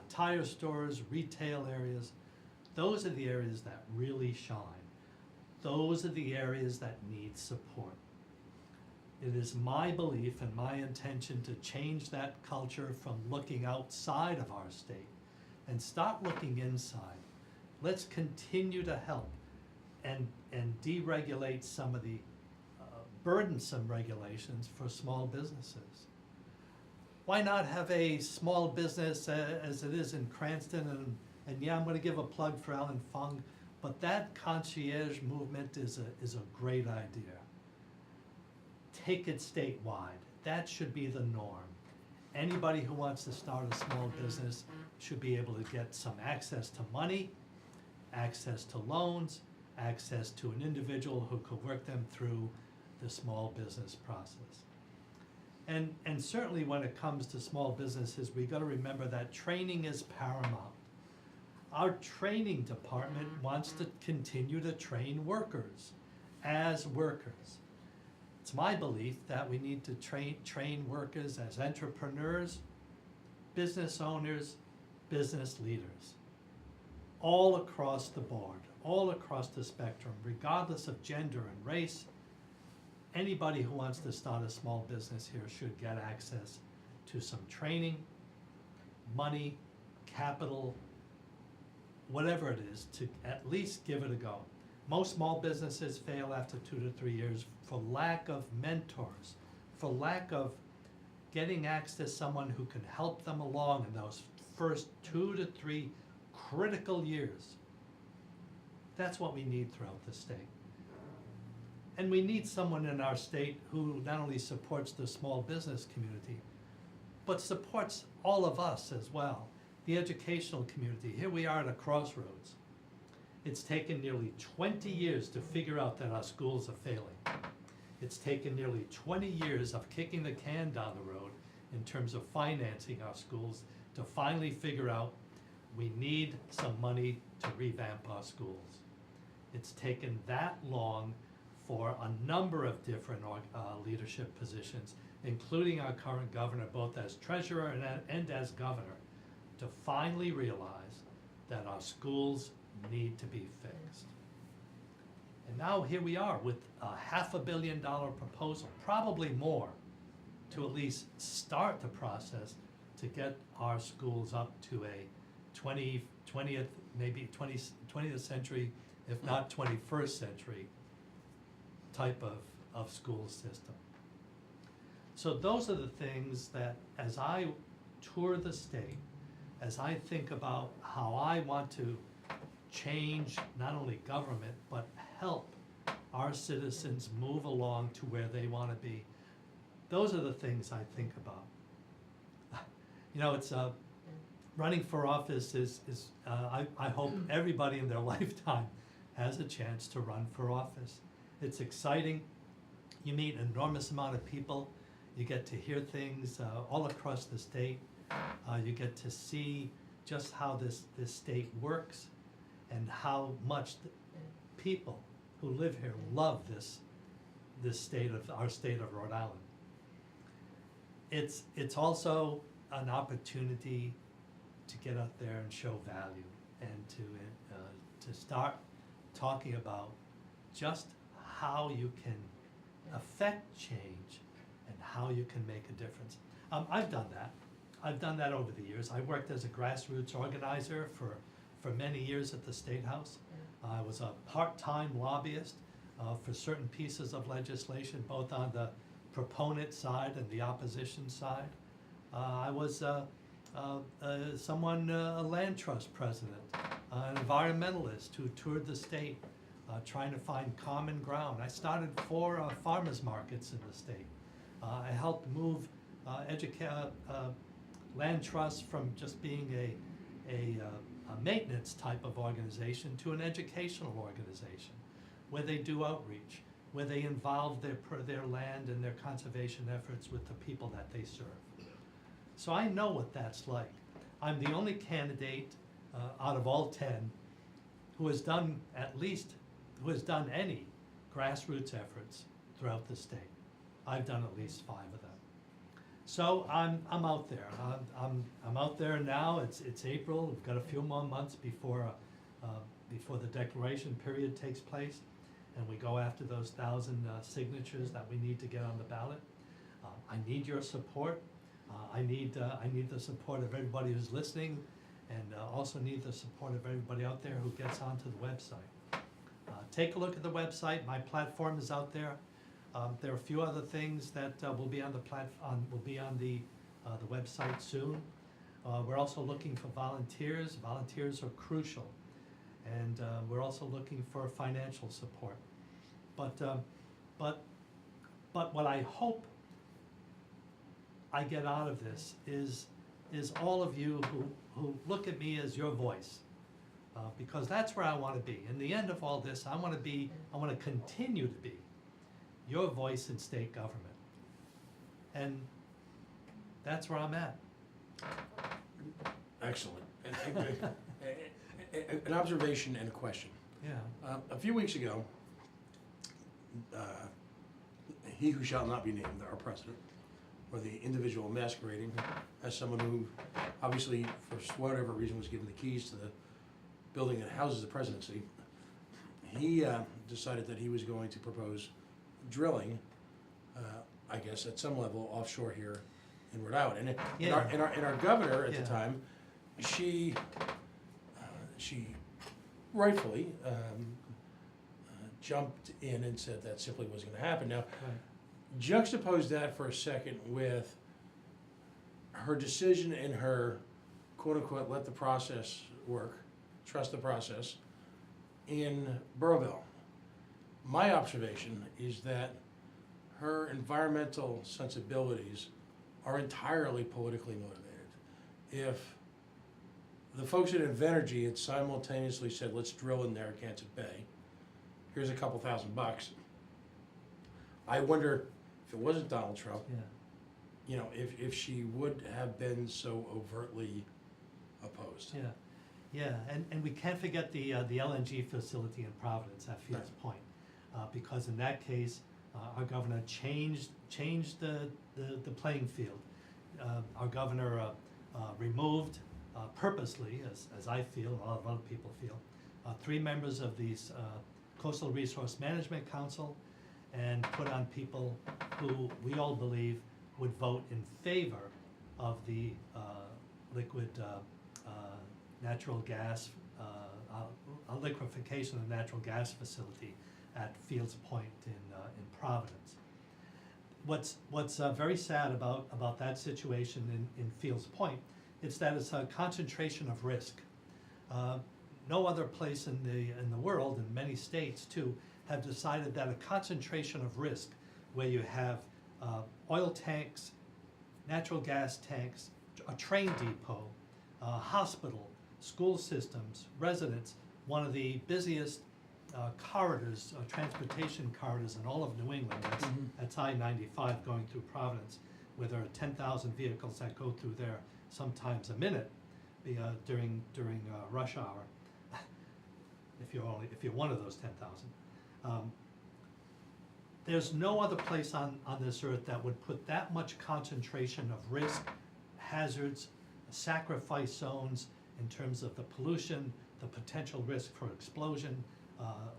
tire stores, retail areas. Those are the areas that really shine. Those are the areas that need support. It is my belief and my intention to change that culture from looking outside of our state and start looking inside. Let's continue to help and deregulate some of the burdensome regulations for small businesses. Why not have a small business as it is in Cranston, and yeah, I'm going to give a plug for Alan Fung, but that concierge movement is a great idea. Take it statewide. That should be the norm. Anybody who wants to start a small business should be able to get some access to money, access to loans, access to an individual who could work them through the small business process. And certainly when it comes to small businesses, we've got to remember that training is paramount. Our training department wants to continue to train workers as workers. It's my belief that we need to train workers as entrepreneurs, business owners, business leaders, all across the board, all across the spectrum, regardless of gender and race. Anybody who wants to start a small business here should get access to some training, money, capital, whatever it is, to at least give it a go. Most small businesses fail after 2 to 3 years for lack of mentors, for lack of getting access to someone who can help them along in those first 2 to 3 critical years. That's what we need throughout the state. And we need someone in our state who not only supports the small business community, but supports all of us as well, the educational community. Here we are at a crossroads. It's taken nearly 20 years to figure out that our schools are failing. It's taken nearly 20 years of kicking the can down the road in terms of financing our schools to finally figure out we need some money to revamp our schools. It's taken that long for a number of different leadership positions, including our current governor, both as treasurer and as governor, to finally realize that our schools need to be fixed. And now here we are with a $500 million proposal, probably more, to at least start the process to get our schools up to a 20th, maybe 20th century, if not 21st century type of school system. So those are the things that, as I tour the state, as I think about how I want to change not only government, but help our citizens move along to where they want to be, those are the things I think about. You know, it's running for office is I hope everybody in their lifetime has a chance to run for office. It's exciting. You meet an enormous amount of people. You get to hear things all across the state. You get to see just how this state works and how much the people who live here love this state of our state of Rhode Island. It's also an opportunity to get out there and show value and to start talking about just how you can affect change and how you can make a difference. I've done that. I've done that over the years. I worked as a grassroots organizer for many years at the State House. I was a part-time lobbyist for certain pieces of legislation, both on the proponent side and the opposition side. I was a land trust president, an environmentalist who toured the state trying to find common ground. I started 4 farmers markets in the state. I helped move land trusts from just being a maintenance type of organization to an educational organization where they do outreach, where they involve their land and their conservation efforts with the people that they serve. So I know what that's like. I'm the only candidate out of all 10 who has done any grassroots efforts throughout the state. I've done at least 5 of them. So I'm out there. I'm out there now. It's April. We've got a few more months before the declaration period takes place, and we go after those 1,000 signatures that we need to get on the ballot. I need your support. I need the support of everybody who's listening, and also need the support of everybody out there who gets onto the website. Take a look at the website. My platform is out there. There are a few other things that will be on the website soon. We're also looking for volunteers. Volunteers are crucial, and we're also looking for financial support. But what I hope I get out of this is all of you who look at me as your voice, because that's where I want to be. In the end of all this, I want to continue to be your voice in state government. And that's where I'm at. Excellent. An observation and a question. Yeah. A few weeks ago, he who shall not be named, our president, or the individual masquerading as someone who obviously, for whatever reason, was given the keys to the building that houses the presidency, he decided that he was going to propose drilling, I guess, at some level offshore here in Rhode. And our governor at the time, she rightfully jumped in and said that simply wasn't going to happen. Now, Right. juxtapose that for a second with her decision and her quote-unquote let the process work, trust the process, in Burrowville. My observation is that her environmental sensibilities are entirely politically motivated. If the folks at Invenergy had simultaneously said, let's drill in Narragansett Bay, here's a couple $1,000, I wonder if it wasn't Donald Trump, if she would have been so overtly opposed. Yeah, and we can't forget the LNG facility in Providence at Fields Point, because in that case, our governor changed the playing field. Our governor removed purposely, as I feel, and a lot of other people feel, 3 members of the Coastal Resource Management Council, and put on people who we all believe would vote in favor of the liquid natural gas, liquefaction of natural gas facility at Fields Point in Providence. What's very sad about that situation in Fields Point is that it's a concentration of risk. No other place in the world, and many states too, have decided that a concentration of risk, where you have oil tanks, natural gas tanks, a train depot, hospital, school systems, residents, one of the busiest corridors, transportation corridors in all of New England. That's I-95 going through Providence, where there are 10,000 vehicles that go through there sometimes a minute during rush hour. If you're one of those 10,000. There's no other place on this earth that would put that much concentration of risk, hazards, sacrifice zones in terms of the pollution, the potential risk for explosion,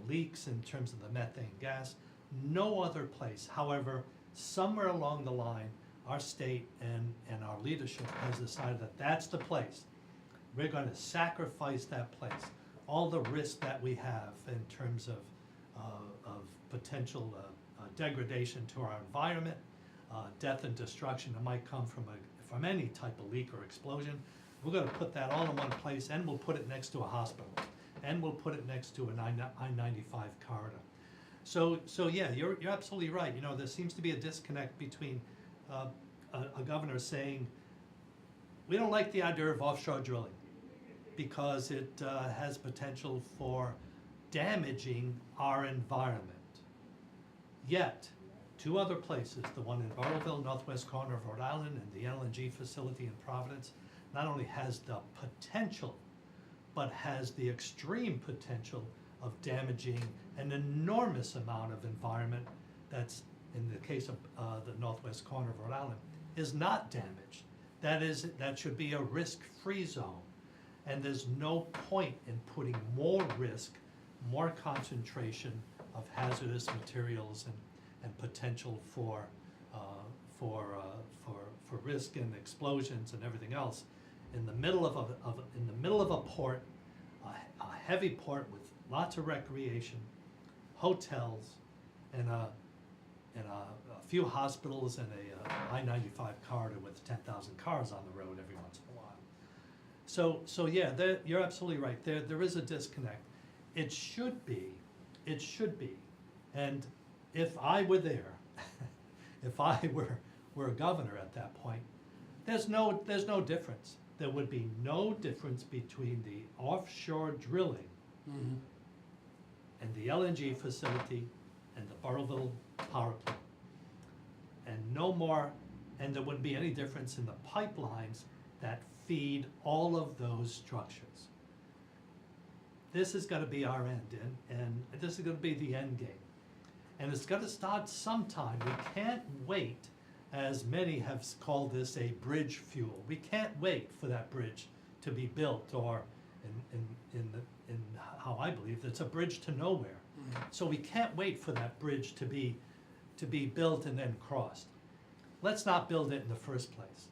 leaks in terms of the methane gas. No other place. However, somewhere along the line, our state and our leadership has decided that that's the place. We're gonna sacrifice that place. All the risk that we have in terms of potential degradation to our environment, death and destruction that might come from any type of leak or explosion, we're gonna put that all in one place, and we'll put it next to a hospital, and we'll put it next to an I-95 corridor. So yeah, you're absolutely right. You know, there seems to be a disconnect between a governor saying, we don't like the idea of offshore drilling because it has potential for damaging our environment. Yet, two other places, the one in Burrillville, northwest corner of Rhode Island, and the LNG facility in Providence, not only has the potential, but has the extreme potential of damaging an enormous amount of environment that's, in the case of the northwest corner of Rhode Island, is not damaged. That should be a risk-free zone. And there's no point in putting more risk, more concentration of hazardous materials and potential for risk and explosions and everything else in the middle of a port, a heavy port with lots of recreation, hotels, and a few hospitals and a I-95 corridor with 10,000 cars on the road every once in a while. So yeah, you're absolutely right. There is a disconnect. It should be, and if I were there, if I were a governor at that point, there's no difference. There would be no difference between the offshore drilling and the LNG facility and the Burrillville power plant. And no more, and there wouldn't be any difference in the pipelines that feed all of those structures. This is gonna be our end, and this is gonna be the end game. And it's gonna start sometime. We can't wait, as many have called this a bridge fuel. We can't wait for that bridge to be built, or in how I believe it's a bridge to nowhere. So we can't wait for that bridge to be built and then crossed. Let's not build it in the first place.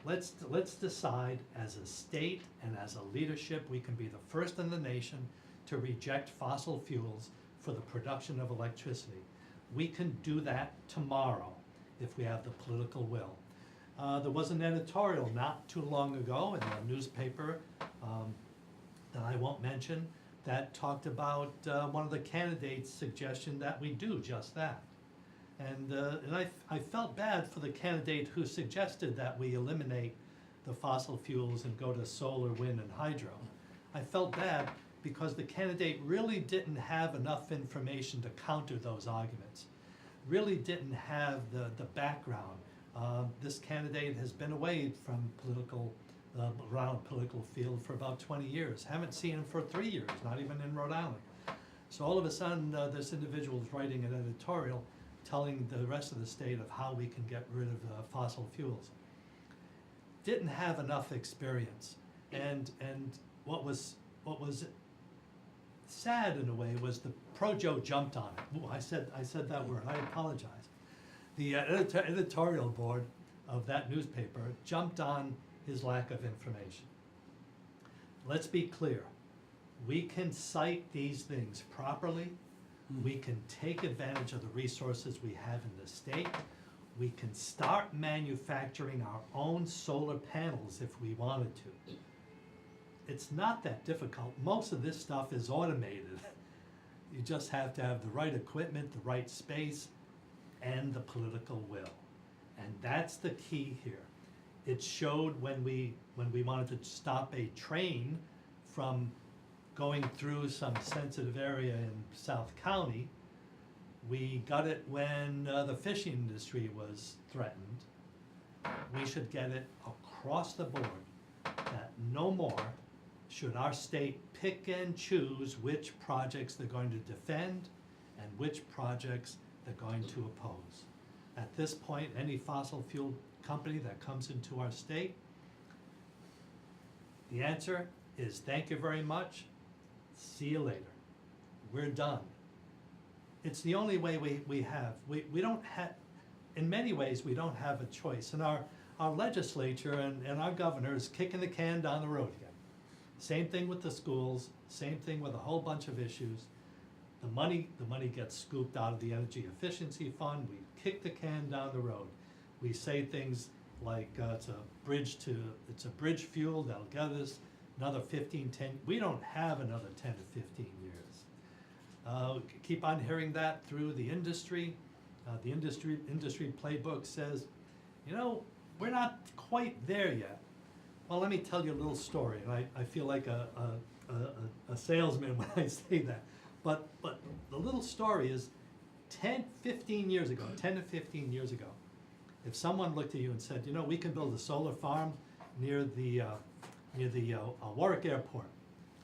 Let's decide as a state and as a leadership, we can be the first in the nation to reject fossil fuels for the production of electricity. We can do that tomorrow if we have the political will. There was an editorial not too long ago in a newspaper that I won't mention that talked about one of the candidates' suggestion that we do just that. And I felt bad for the candidate who suggested that we eliminate the fossil fuels and go to solar, wind, and hydro. I felt bad because the candidate really didn't have enough information to counter those arguments, really didn't have the background. This candidate has been away from around political field for about 20 years. Haven't seen him for 3 years, not even in Rhode Island. So all of a sudden, this individual is writing an editorial telling the rest of the state of how we can get rid of fossil fuels. Didn't have enough experience, and what was sad in a way was the Pro-Joe jumped on it. Ooh, I said that word. I apologize. The editorial board of that newspaper jumped on his lack of information. Let's be clear. We can cite these things properly. We can take advantage of the resources we have in the state. We can start manufacturing our own solar panels if we wanted to. It's not that difficult. Most of this stuff is automated. You just have to have the right equipment, the right space, and the political will. And that's the key here. It showed when we wanted to stop a train from going through some sensitive area in South County. We got it when the fishing industry was threatened. We should get it across the board that no more should our state pick and choose which projects they're going to defend and which projects they're going to oppose. At this point, any fossil fuel company that comes into our state, the answer is thank you very much. See you later. We're done. It's the only way we have. We don't have, in many ways, we don't have a choice. And our legislature and our governor is kicking the can down the road again. Same thing with the schools, same thing with a whole bunch of issues. The money gets scooped out of the energy efficiency fund. We kick the can down the road. We say things like it's a bridge fuel that'll get us another 10. We don't have another 10 to 15 years. Keep on hearing that through the industry. The industry playbook says, you know, we're not quite there yet. Well, let me tell you a little story, and I feel like a salesman when I say that. But the little story is 10 to 15 years ago, if someone looked at you and said, you know, we can build a solar farm near the Warwick Airport.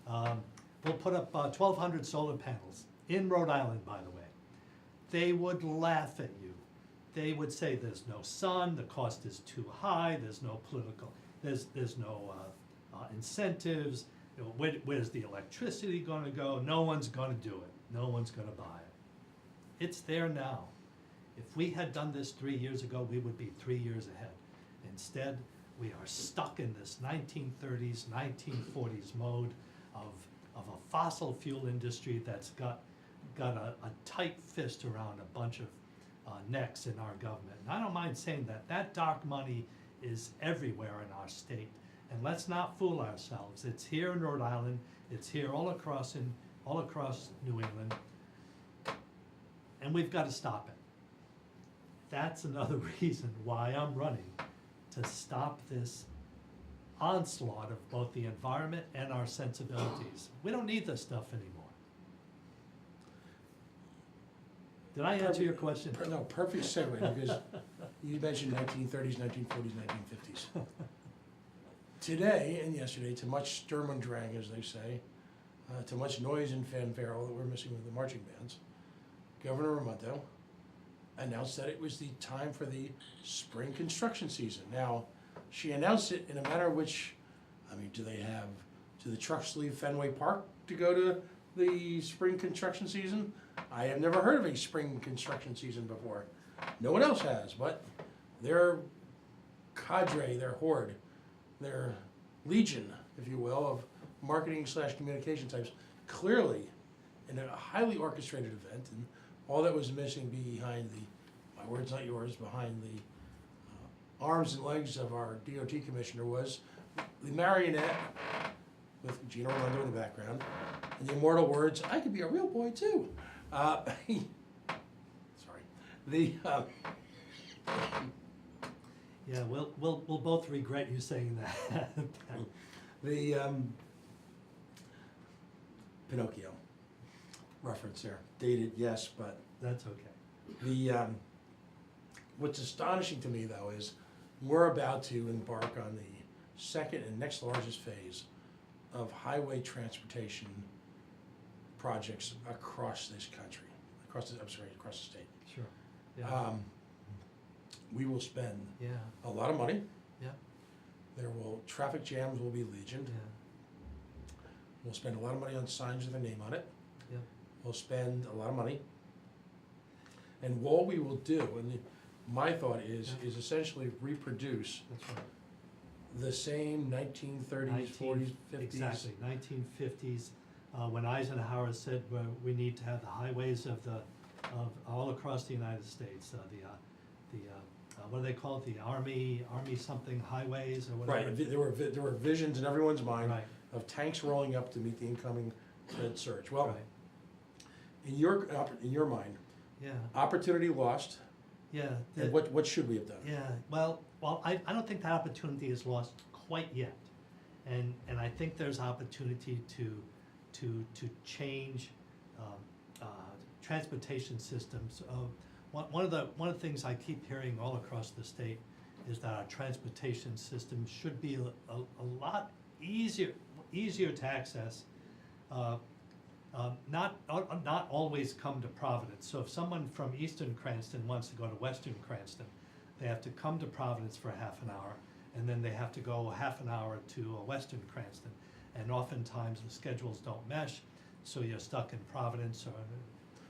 We'll put up 1,200 solar panels in Rhode Island, by the way. They would laugh at you. They would say there's no sun, the cost is too high, there's no political, there's no incentives. You know, where's the electricity going to go? No one's going to do it. No one's going to buy it. It's there now. If we had done this 3 years ago, we would be 3 years ahead. Instead, we are stuck in this 1930s, 1940s mode of a fossil fuel industry that's got a tight fist around a bunch of necks in our government. And I don't mind saying that dark money is everywhere in our state. And let's not fool ourselves. It's here in Rhode Island. It's here all across New England. And we've got to stop it. That's another reason why I'm running, to stop this onslaught of both the environment and our sensibilities. We don't need this stuff anymore. Did I answer your question? No, perfect segue, because you mentioned 1930s, 1940s, 1950s. Today and yesterday, to much sturm und drang, as they say, to much noise and fanfare, all that we're missing with the marching bands, Governor Raimondo announced that it was the time for the spring construction season. Now, she announced it in a manner which, I mean, do the trucks leave Fenway Park to go to the spring construction season? I have never heard of a spring construction season before. No one else has, but their cadre, their horde, their legion, if you will, of marketing/communication types, clearly in a highly orchestrated event, and all that was missing behind my words not yours, behind the arms and legs of our DOT commissioner was the marionette with Gina Orlando in the background, and the immortal words, "I could be a real boy too." Sorry. Yeah, we'll both regret you saying that. The Pinocchio reference there, dated, yes, but That's okay. the what's astonishing to me though is we're about to embark on the second and next largest phase of highway transportation projects across this country, across the state. Sure. Yeah. We will spend Yeah. a lot of money. Yeah. Traffic jams will be legion. Yeah. We'll spend a lot of money on signs with a name on it. Yeah. We'll spend a lot of money. And what we will do, and my thought is essentially reproduce That's right. the same 1930s, 40s, 50s. Exactly, 1950s, when Eisenhower said we need to have the highways of all across the United States, what do they call it, the Army something highways or whatever. Right, there were visions in everyone's mind Right. of tanks rolling up to meet the incoming Fed surge. Well, Right. in your mind, Yeah, opportunity lost, yeah. and what should we have done? Yeah, well, I don't think that opportunity is lost quite yet. And I think there's opportunity to change transportation systems. One of the things I keep hearing all across the state is that our transportation system should be a lot easier to access. Not always come to Providence. So if someone from Eastern Cranston wants to go to Western Cranston, they have to come to Providence for half an hour, and then they have to go half an hour to Western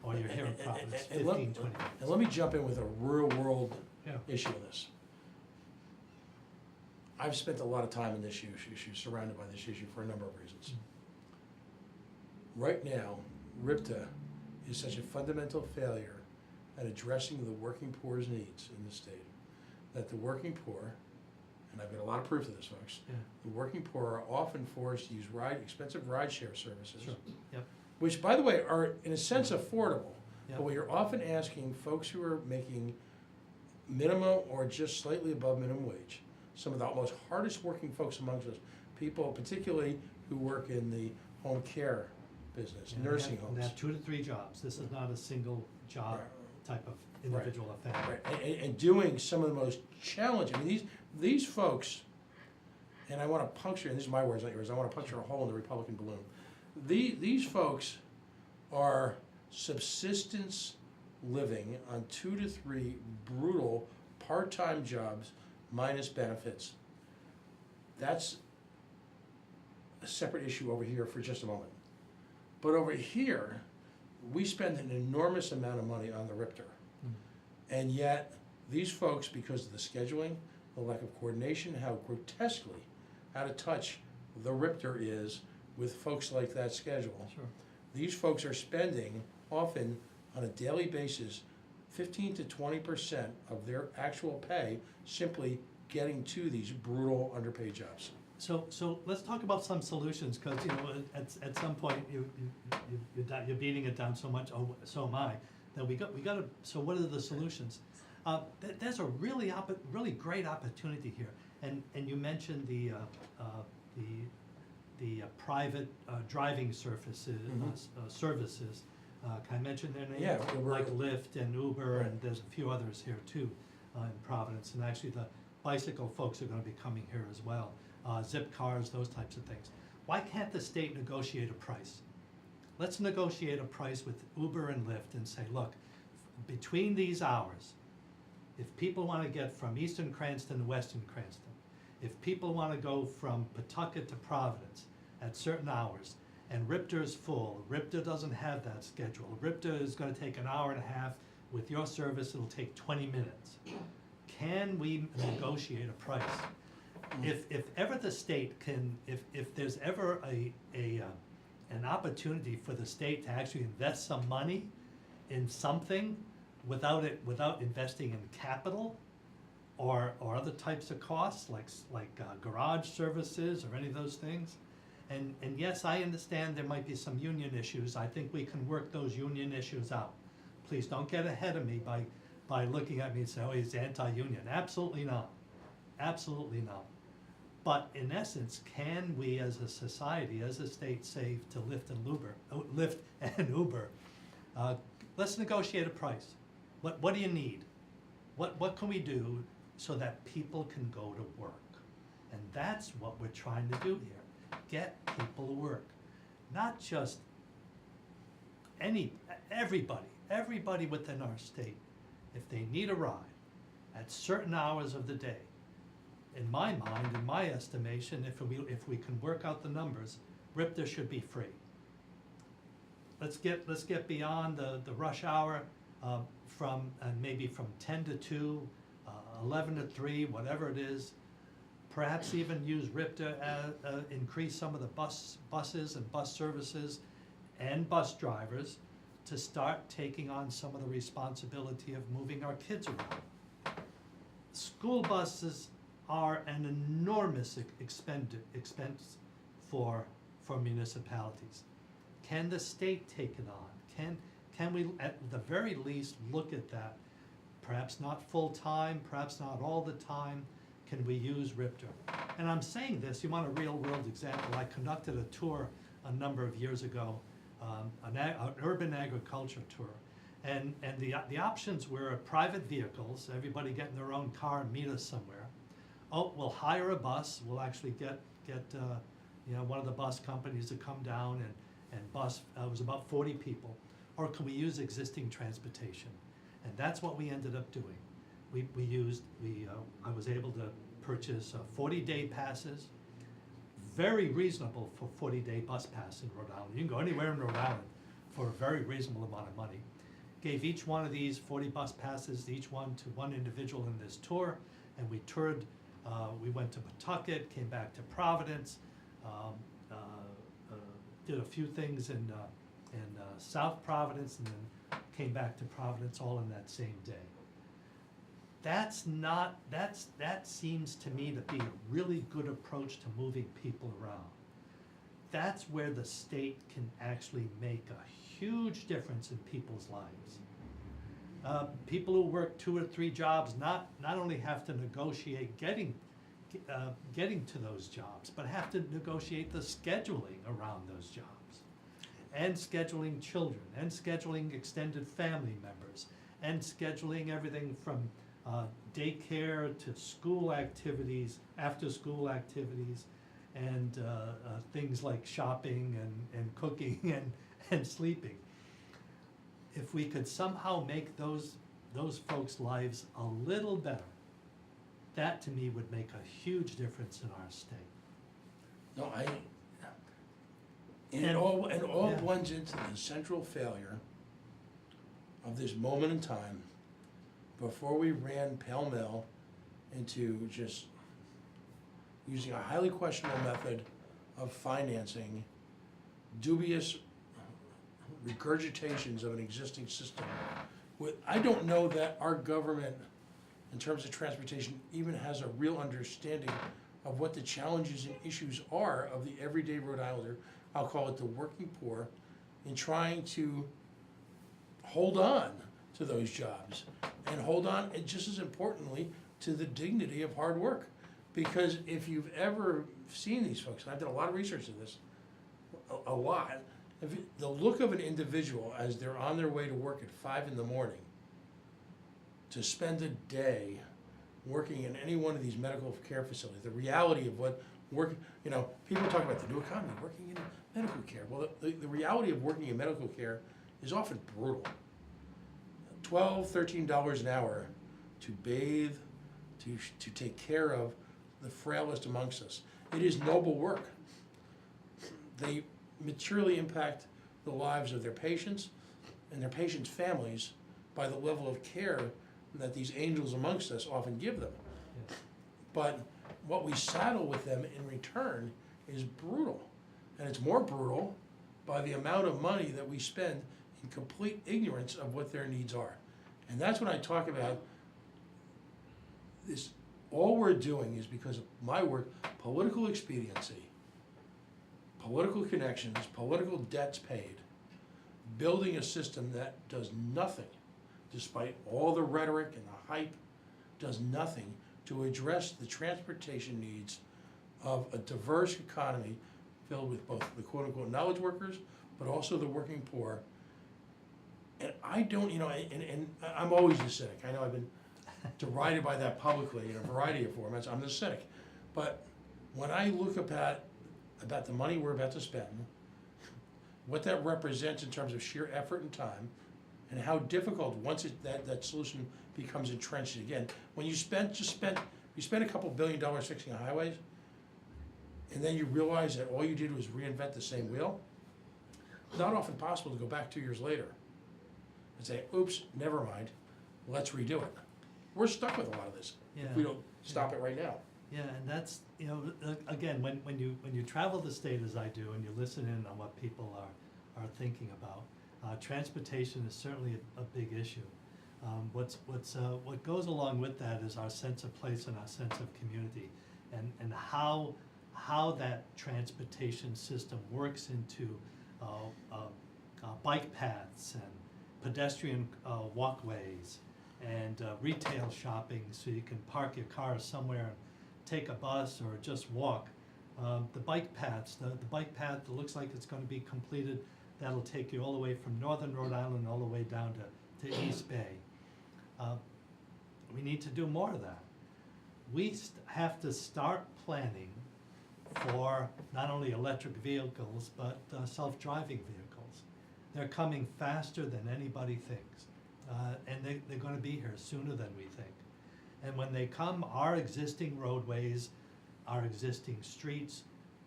or you're here in Providence, And 15, 20 minutes. And let me jump in with a real world Yeah. issue of this. I've spent a lot of time in this issue, surrounded by this issue for a number of reasons. Right now, RIPTA is such a fundamental failure at addressing the working poor's needs in the state, that the working poor, and I've got a lot of proof of this, folks, Yeah. the working poor are often forced to use expensive rideshare services, Sure. Yep. which, by the way, are in a sense affordable. Yep. But what you're often asking folks who are making minimum or just slightly above minimum wage, some of the most hardest working folks amongst us, people particularly who work in the home care business, And nursing they homes. have 2 to 3 jobs. This is not a single job type of individual affair. Right, and doing some of the most challenging, I mean, these folks, and I wanna puncture, and these are my words, not yours, I wanna puncture a hole in the Republican balloon. These folks are subsistence living on 2 to 3 brutal part-time jobs minus benefits. That's a separate issue over here for just a moment. But over here, we spend an enormous amount of money on the RIPTR. And yet, these folks, because of the scheduling, the lack of coordination, how grotesquely out of touch the RIPTR is with folks like that schedule. Sure. These folks are spending, often on a daily basis, 15 to 20% of their actual pay simply getting to these brutal underpaid jobs. So let's talk about some solutions, because at some point you're beating it down so much. Oh, so am I. That we got to. So what are the solutions? There's a really great opportunity here, and you mentioned the private driving services. Services. Can I mention their names? Yeah, like Lyft and Uber, and there's a few others here too in Providence, and actually the bicycle folks are going to be coming here as well. Zip cars, those types of things. Why can't the state negotiate a price? Let's negotiate a price with Uber and Lyft and say, look, between these hours, if people want to get from Eastern Cranston to Western Cranston, if people want to go from Pawtucket to Providence at certain hours, and RIPTA is full, RIPTA doesn't have that schedule. RIPTA is going to take an hour and a half. With your service, it'll take 20 minutes. Can we negotiate a price? If ever the state can, if there's ever an opportunity for the state to actually invest some money in something without investing in capital or other types of costs like garage services or any of those things, and yes, I understand there might be some union issues. I think we can work those union issues out. Please don't get ahead of me by looking at me and say, oh, he's anti-union. Absolutely not. Absolutely not. But in essence, can we as a society, as a state, say to Lyft and Uber, let's negotiate a price. What do you need? What can we do so that people can go to work? And that's what we're trying to do here. Get people to work. Not just everybody within our state. If they need a ride at certain hours of the day, in my mind, in my estimation, if we can work out the numbers, RIPTA should be free. Let's get beyond the rush hour maybe from 10 to 2, 11 to 3, whatever it is. Perhaps even use RIPTA increase some of the buses and bus services and bus drivers to start taking on some of the responsibility of moving our kids around. School buses are an enormous expense for municipalities. Can the state take it on? Can we at the very least look at that? Perhaps not full time, perhaps not all the time. Can we use RIPTA? And I'm saying this, you want a real world example. I conducted a tour a number of years ago, an urban agriculture tour. And the options were private vehicles, everybody get in their own car and meet us somewhere. Oh, we'll hire a bus, we'll actually get one of the bus companies to come down and bus, it was about 40 people. Or can we use existing transportation? And that's what we ended up doing. I was able to purchase 40-day passes, very reasonable for 40-day bus pass in Rhode Island. You can go anywhere in Rhode Island for a very reasonable amount of money. gave each one of these 40 bus passes, each one to one individual in this tour, and we toured. We went to Pawtucket, came back to Providence, did a few things in South Providence, and then came back to Providence all in that same day. That seems to me to be a really good approach to moving people around. That's where the state can actually make a huge difference in people's lives. People who work 2 or 3 jobs not only have to negotiate getting to those jobs, but have to negotiate the scheduling around those jobs, and scheduling children, and scheduling extended family members, and scheduling everything from daycare to school activities, after school activities, and things like shopping and cooking and sleeping. If we could somehow make those folks' lives a little better, that to me would make a huge difference in our state. No, it all Yeah. blends into the central failure of this moment in time before we ran pell-mell into just using a highly questionable method of financing dubious regurgitations of an existing system. I don't know that our government, in terms of transportation, even has a real understanding of what the challenges and issues are of the everyday Rhode Islander, I'll call it the working poor, in trying to hold on to those jobs and hold on, and just as importantly, to the dignity of hard work. Because if you've ever seen these folks, and I've done a lot of research in this, a lot, the look of an individual as they're on their way to work at 5 in the morning to spend a day working in any one of these medical care facilities, the reality of what work, people talk about the new economy, working in medical care. Well, the reality of working in medical care is often brutal. $12, $13 an hour to bathe, to take care of the frailest amongst us. It is noble work. They materially impact the lives of their patients and their patients' families by the level of care that these angels amongst us often give them. Yeah. But what we saddle with them in return is brutal. And it's more brutal by the amount of money that we spend in complete ignorance of what their needs are. And that's when I talk about this. All we're doing is, because of my work, political expediency, political connections, political debts paid, building a system that does nothing, despite all the rhetoric and the hype, does nothing to address the transportation needs of a diverse economy filled with both the quote-unquote knowledge workers, but also the working poor. And I don't, and I'm always a cynic. I know I've been derided by that publicly in a variety of formats. I'm the cynic. But when I look about the money we're about to spend, what that represents in terms of sheer effort and time, and how difficult once that solution becomes entrenched again. When you spend a couple $1 billion fixing highways, and then you realize that all you did was reinvent the same wheel, it's not often possible to go back 2 years later and say, oops, never mind, let's redo it. We're stuck with a lot of this if we don't stop it right now. Yeah, and that's, again, when you travel the state as I do, and you listen in on what people are thinking about, transportation is certainly a big issue. What goes along with that is our sense of place and our sense of community, and how that transportation system works into bike paths and pedestrian walkways and retail shopping, so you can park your car somewhere and take a bus or just walk. The bike paths, the bike path that looks like it's going to be completed, that'll take you all the way from northern Rhode Island all the way down to East Bay. We need to do more of that. We have to start planning for not only electric vehicles, but self-driving vehicles. They're coming faster than anybody thinks. And they're going to be here sooner than we think. And when they come, our existing roadways, our existing streets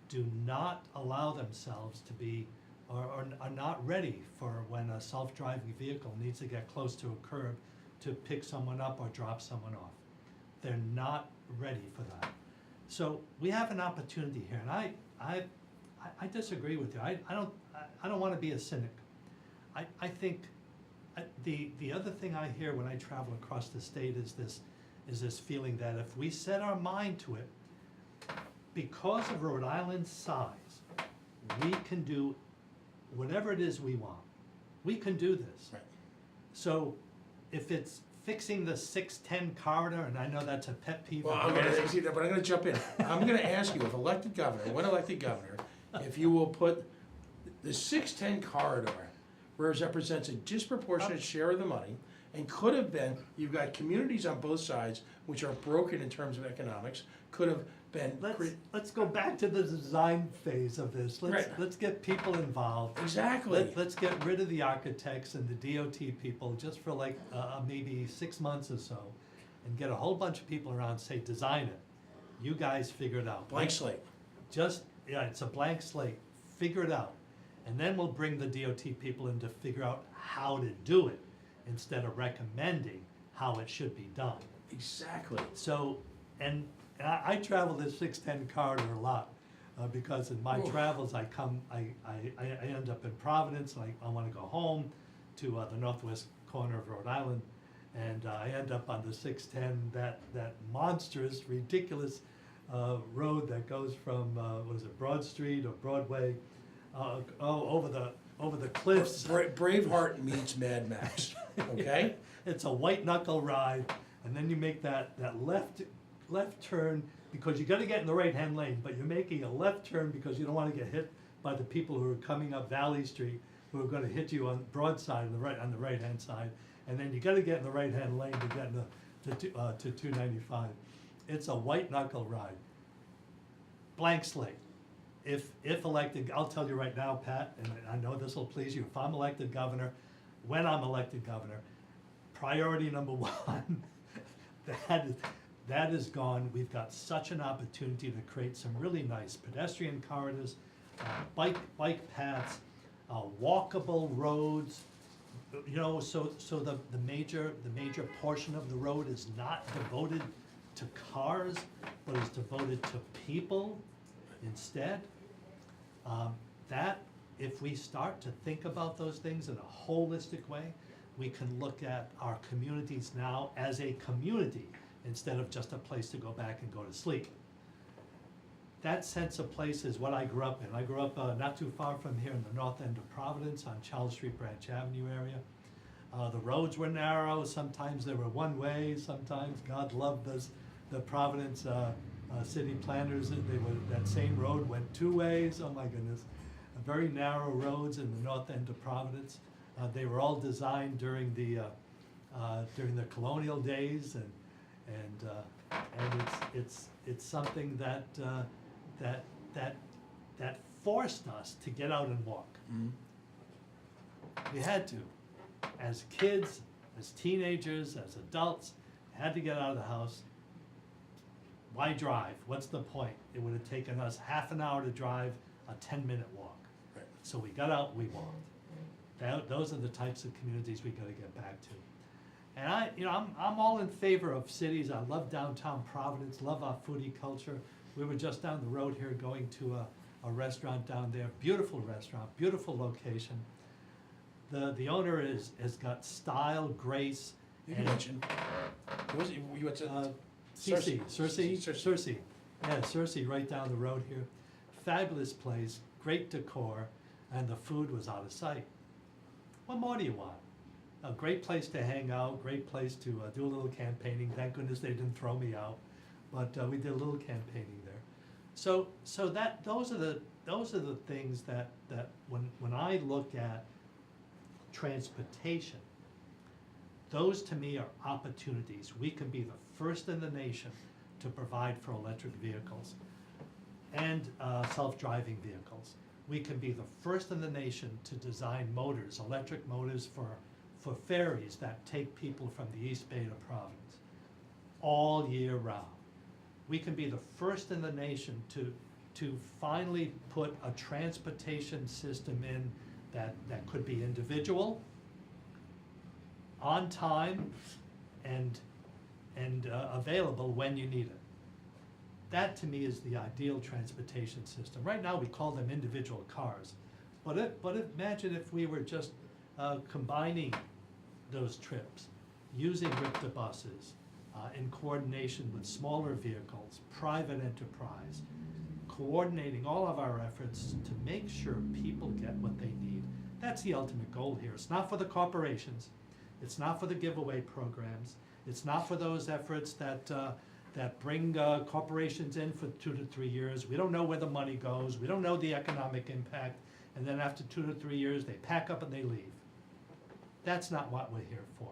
do not allow themselves to be are not ready for when a self-driving vehicle needs to get close to a curb to pick someone up or drop someone off. They're not ready for that. So we have an opportunity here, and I disagree with you. I don't want to be a cynic. I think the other thing I hear when I travel across the state is this feeling that if we set our mind to it, because of Rhode Island's size, we can do whatever it is we want. We can do this. Right. So if it's fixing the 610 corridor, and I know that's a pet peeve. Well, of but yours. I'm gonna jump in. I'm gonna ask you, if elected governor, when elected governor, if you will put the 610 corridor, where it represents a disproportionate share of the money, and could have been, you've got communities on both sides which are broken in terms of economics, could have been. Let's go back to the design phase of this. Right. Let's get people involved. Exactly. Let's get rid of the architects and the DOT people just for like maybe 6 months or so, and get a whole bunch of people around and say, design it. You guys figure it out. Blank slate. Yeah, it's a blank slate. Figure it out. And then we'll bring the DOT people in to figure out how to do it instead of recommending how it should be done. Exactly. So, and I travel this 610 corridor a lot because in my Oof. travels I end up in Providence and I want to go home to the northwest corner of Rhode Island, and I end up on the 610, that monstrous, ridiculous road that goes from what is it, Broad Street or Broadway, over the cliffs. Braveheart meets Mad Max, okay? It's a white knuckle ride, and then you make that left turn because you got to get in the right hand lane, but you're making a left turn because you don't want to get hit by the people who are coming up Valley Street, who are going to hit you on Broadside on the right hand side, and then you got to get in the right hand lane to get to 295. It's a white knuckle ride. Blank slate. If elected, I'll tell you right now, Pat, and I know this will please you. If I'm elected governor, when I'm elected governor, priority number one, that is gone. We've got such an opportunity to create some really nice pedestrian corridors, bike paths, walkable roads. You know, so the major portion of the road is not devoted to cars, but is devoted to people instead. That, if we start to think about those things in a holistic way, we can look at our communities now as a community instead of just a place to go back and go to sleep. That sense of place is what I grew up in. I grew up not too far from here in the north end of Providence on Charles Street, Branch Avenue area. The roads were narrow, sometimes they were one way, sometimes God loved the Providence city planners, that same road went two ways. Oh my goodness. Very narrow roads in the north end of Providence. They were all designed during the colonial days, and it's something that forced us to get out and walk. Mm-hmm. We had to, as kids, as teenagers, as adults, had to get out of the house. Why drive? What's the point? It would have taken us half an hour to drive, a 10-minute walk. Right. So we got out, we walked. Those are the types of communities we got to get back to. And I'm all in favor of cities. I love downtown Providence, love our foodie culture. We were just down the road here going to a restaurant down there, beautiful restaurant, beautiful location. The owner has got style, grace. You can mention. You went to Cersei. Yeah, Cersei right down the road here. Fabulous place, great decor, and the food was out of sight. What more do you want? A great place to hang out, great place to do a little campaigning. Thank goodness they didn't throw me out, but we did a little campaigning there. So those are the things that when I look at transportation, those to me are opportunities. We can be the first in the nation to provide for electric vehicles and self-driving vehicles. We can be the first in the nation to design motors, electric motors for ferries that take people from the East Bay to Providence all year round. We can be the first in the nation to finally put a transportation system in that could be individual, on time, and available when you need it. That to me is the ideal transportation system. Right now we call them individual cars, but imagine if we were just combining those trips, using RIPTA buses, in coordination with smaller vehicles, private enterprise, coordinating all of our efforts to make sure people get what they need. That's the ultimate goal here. It's not for the corporations. It's not for the giveaway programs. It's not for those efforts that bring corporations in for 2 to 3 years. We don't know where the money goes. We don't know the economic impact. And then after 2 to 3 years, they pack up and they leave. That's not what we're here for.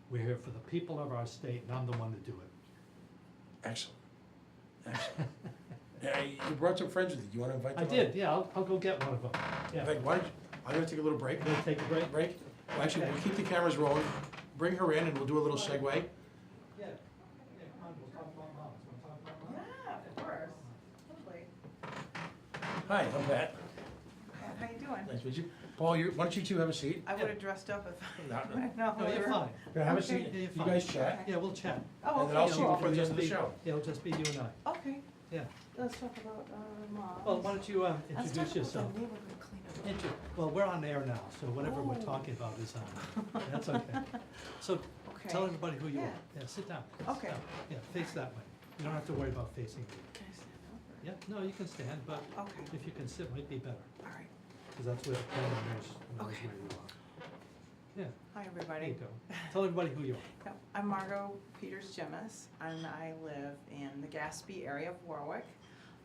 We're here for the people of our state, and I'm the one to do it. Excellent. Excellent. Yeah, you brought some friends with you. Do you want to invite them? I did, yeah, I'll go get one of them. Yeah. In fact, why don't you, I'm gonna take a little break. You gonna take a break? Break? Well, actually, we'll keep the cameras rolling. Bring her in and we'll do a little segue. Yeah, come on, we'll talk about moms. Wanna talk about moms? Yeah, of course. Lovely. Hi, I'm Pat. How you doing? Nice to meet you. Paul, why don't you two have a seat? I would have dressed up if No, no. no, No, you're fine. Yeah, have a Okay. seat. Yeah, you're You fine. guys chat. Yeah, we'll chat. Oh, And then I'll okay, see you cool. before the end of the Be- show. It'll just be you and I, Okay, yeah. let's talk about moms. Well, why don't you Let's introduce talk yourself? about the neighborhood cleanup. Well, we're on air now, so whatever we're Oh. talking about is on. That's okay. So Okay. tell everybody who you are. Yeah. Yeah, sit down. Sit Okay. down. Yeah, face that way. You don't have to worry about facing me. Can I stand Yeah, no, you can stand, but up? Okay, if you can sit, might be better, all right. because that's where the camera knows Okay. where you are. Yeah, Hi, there everybody. you go. Tell everybody who you are. Yep, I'm Margo Jimmis, and I live in the Gaspee area of Warwick.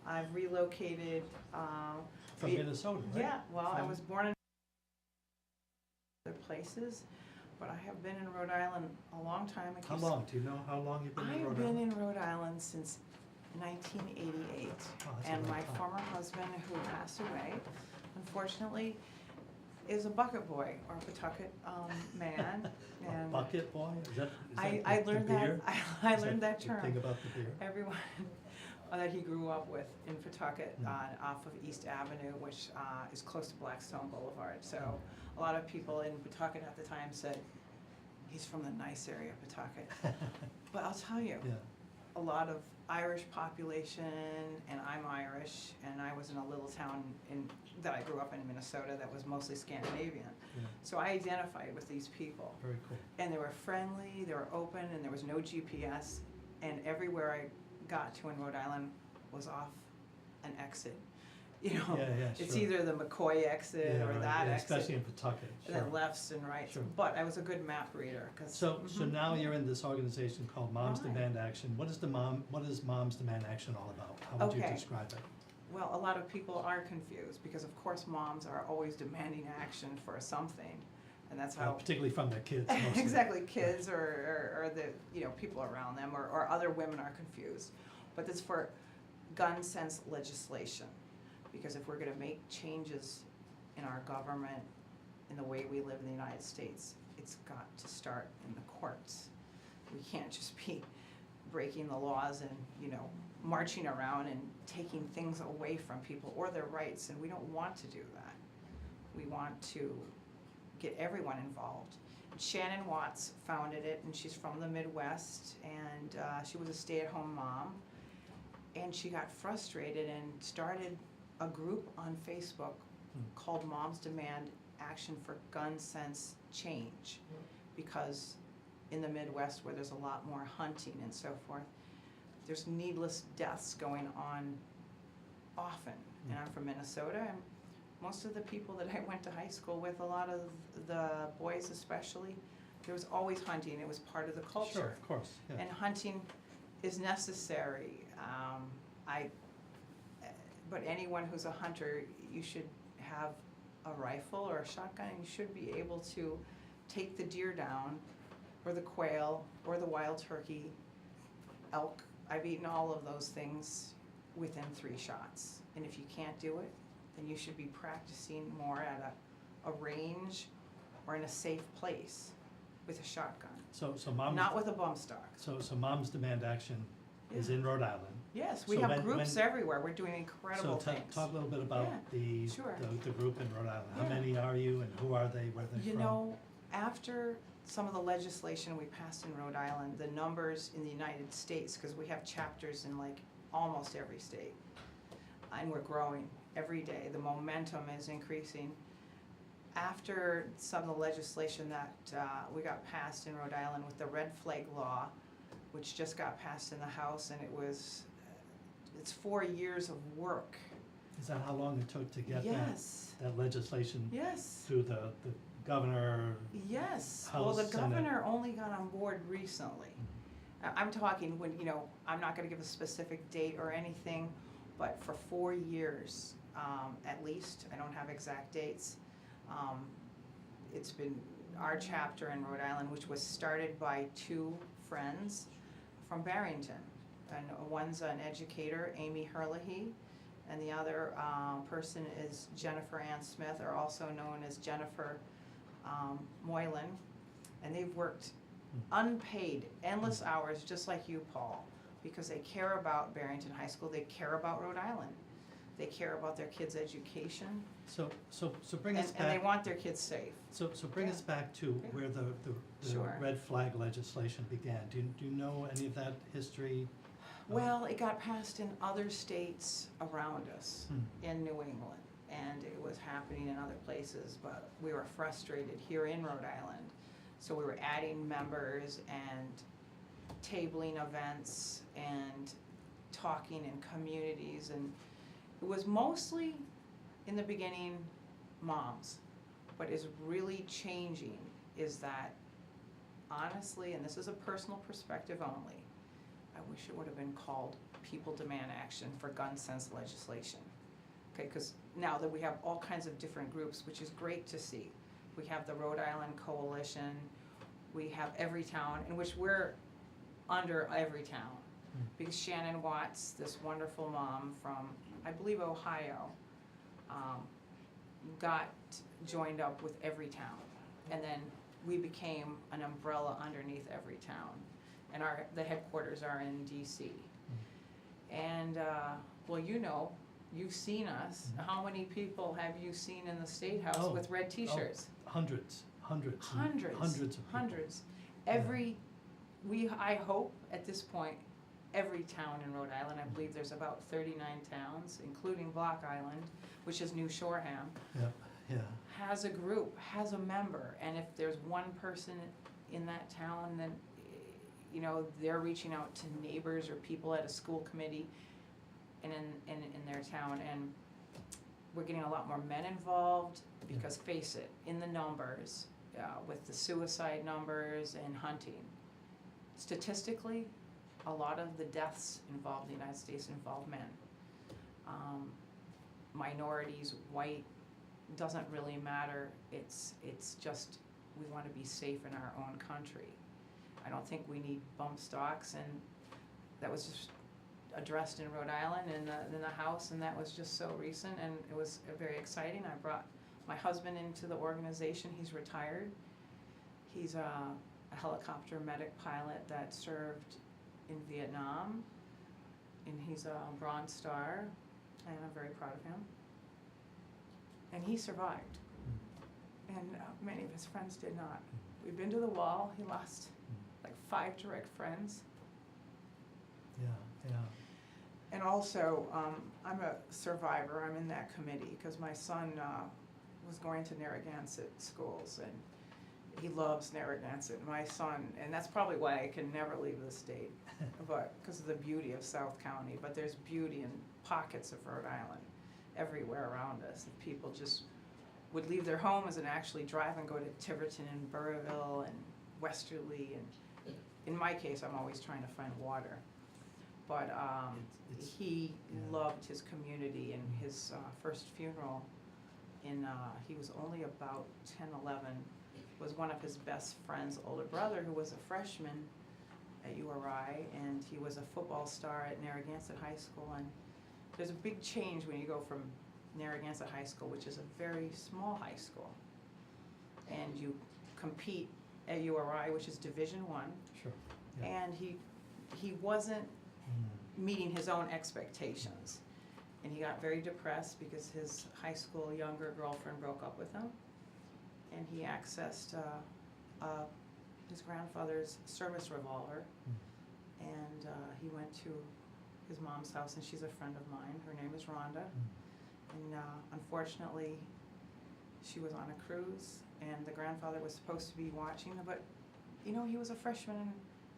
I've relocated, From Minnesota, right? yeah, well, I From- was born in other places, but I have been in Rhode Island a long time. I How keep- long? Do you know how long you've been in I've Rhode been Island? in Rhode Island since 1988, Oh, that's a and long my time. former husband, who passed away, unfortunately, is a bucket boy or a Pawtucket man. A And bucket boy? Is that I the learned beer? that. I Is learned that the term. thing about the beer? Everyone that he grew up with in Pawtucket, Mm. off of East Avenue, which is close to Blackstone Boulevard. So a lot of people in Pawtucket at the time said, he's from the nice area of Pawtucket. But I'll tell you, Yeah, a lot of Irish population, and I'm Irish, and I was in a little town that I grew up in Minnesota that was mostly Scandinavian. yeah, So I identified with these people. very cool. And they were friendly, they were open, and there was no GPS. And everywhere I got to in Rhode Island was off an exit. You know, Yeah, yeah, it's sure. either the McCoy exit Yeah, or right, that yeah, exit. especially in Pawtucket, And sure. then lefts and rights. Sure. But I was a good map reader, 'cause. So Mhm. now you're in this organization called Moms Right. Demand Action. What is Moms Demand Action all about? How would you Okay. describe it? Well, a lot of people are confused, because of course moms are always demanding action for something, and that's how. Particularly from their kids mostly. Exactly, kids or the, people around them, or other women are confused. But it's for gun sense legislation, because if we're gonna make changes in our government, in the way we live in the United States, it's got to start in the courts. We can't just be breaking the laws and, marching around and taking things away from people or their rights, and we don't want to do that. We want to get everyone involved. Shannon Watts founded it, and she's from the Midwest, and she was a stay-at-home mom, and she got frustrated and started a group on Facebook called Moms Demand Action for Gun Sense Change, because in the Midwest, where there's a lot more hunting and so forth, there's needless deaths going on often. And I'm from Minnesota, and most of the people that I went to high school with, a lot of the boys especially, there was always hunting. It was part of the culture. Sure, of course, yeah. And hunting is necessary. But anyone who's a hunter, you should have a rifle or a shotgun, and you should be able to take the deer down, or the quail, or the wild turkey, elk. I've eaten all of those things within 3 shots. And if you can't do it, then you should be practicing more at a range or in a safe place with a shotgun, So Moms. not with a bump stock. So Moms Demand Action is in Rhode Island. Yes, we So have when- groups when- everywhere, we're doing incredible So things. talk a little bit about Yeah, the, sure. the group in Rhode Island. How Yeah. many are you and who are they, where they're from? You know, after some of the legislation we passed in Rhode Island, the numbers in the United States, because we have chapters in like almost every state, and we're growing every day, the momentum is increasing. After some of the legislation that we got passed in Rhode Island with the red flag law, which just got passed in the House, and it's 4 years of work. Is that how long it took to get Yes, that legislation yes. through the governor? Yes, well, the House, Senate. governor only got on board recently. I'm talking when, I'm not gonna give a specific date or anything, but for 4 years, at least, I don't have exact dates. It's been our chapter in Rhode Island, which was started by 2 friends from Barrington. And one's an educator, Amy Herlihy, and the other person is Jennifer Ann Smith, or also known as Jennifer Moylan. And they've worked unpaid, endless hours, just like you, Paul, because they care about Barrington High School, they care about Rhode Island. They care about their kids' education, So bring us and they back, want their kids safe. so bring Yeah. us back to where the Sure. red flag legislation began. Do you know any of that history? Well, it got passed in other states around us, Hmm. in New England, and it was happening in other places, but we were frustrated here in Rhode Island. So we were adding members and tabling events and talking in communities, and it was mostly, in the beginning, moms. What is really changing is that, honestly, and this is a personal perspective only, I wish it would have been called People Demand Action for Gun Sense legislation. Okay, because now that we have all kinds of different groups, which is great to see. We have the Rhode Island Coalition, we have Everytown, in which we're under Everytown. Because Shannon Watts, this wonderful mom from, I believe, Ohio, got joined up with Everytown. And then we became an umbrella underneath Everytown. And the headquarters are in DC. And, well, you've seen us. How many people have you seen in the State House Oh, with red t-shirts? Hundreds. Hundreds. Hundreds of people. Hundreds. Yeah. I hope at this point, every town in Rhode Island, I believe there's about 39 towns, including Block Island, which is New Shoreham, Yeah. has a group, has a member, and if there's one person in that town, then, they're reaching out to neighbors or people at a school committee and in their town, and we're getting a lot more men involved, because face it, in the numbers, with the suicide numbers and hunting, statistically, a lot of the deaths involved in the United States involve men. Minorities, white, doesn't really matter. It's just, we want to be safe in our own country. I don't think we need bump stocks, and that was just addressed in Rhode Island in the House, and that was just so recent, and it was very exciting. I brought my husband into the organization. He's retired. He's a helicopter medic pilot that served in Vietnam, and he's a Bronze Star, and I'm very proud of him. And he survived, and many of his friends did not. We've been to the wall. He lost like 5 direct friends. Yeah. And also, I'm a survivor. I'm in that committee because my son was going to Narragansett schools, and he loves Narragansett. My son, and that's probably why I can never leave the state, but because of the beauty of South County. But there's beauty in pockets of Rhode Island everywhere around us. If people just would leave their homes and actually drive and go to Tiverton and Burrillville and Westerly, and in my case, I'm always trying to find water. But he loved his community, and his first funeral he was only about 10, 11, was one of his best friend's older brother, who was a freshman at URI, and he was a football star at Narragansett High School. And there's a big change when you go from Narragansett High School, which is a very small high school, and you compete at URI, which is Division I. Sure. Yeah. And he wasn't meeting his own expectations. And he got very depressed because his high school younger girlfriend broke up with him. And he accessed his grandfather's service revolver. And he went to his mom's house, and she's a friend of mine. Her name is Rhonda. And unfortunately, she was on a cruise, and the grandfather was supposed to be watching her, but you know, he was a freshman in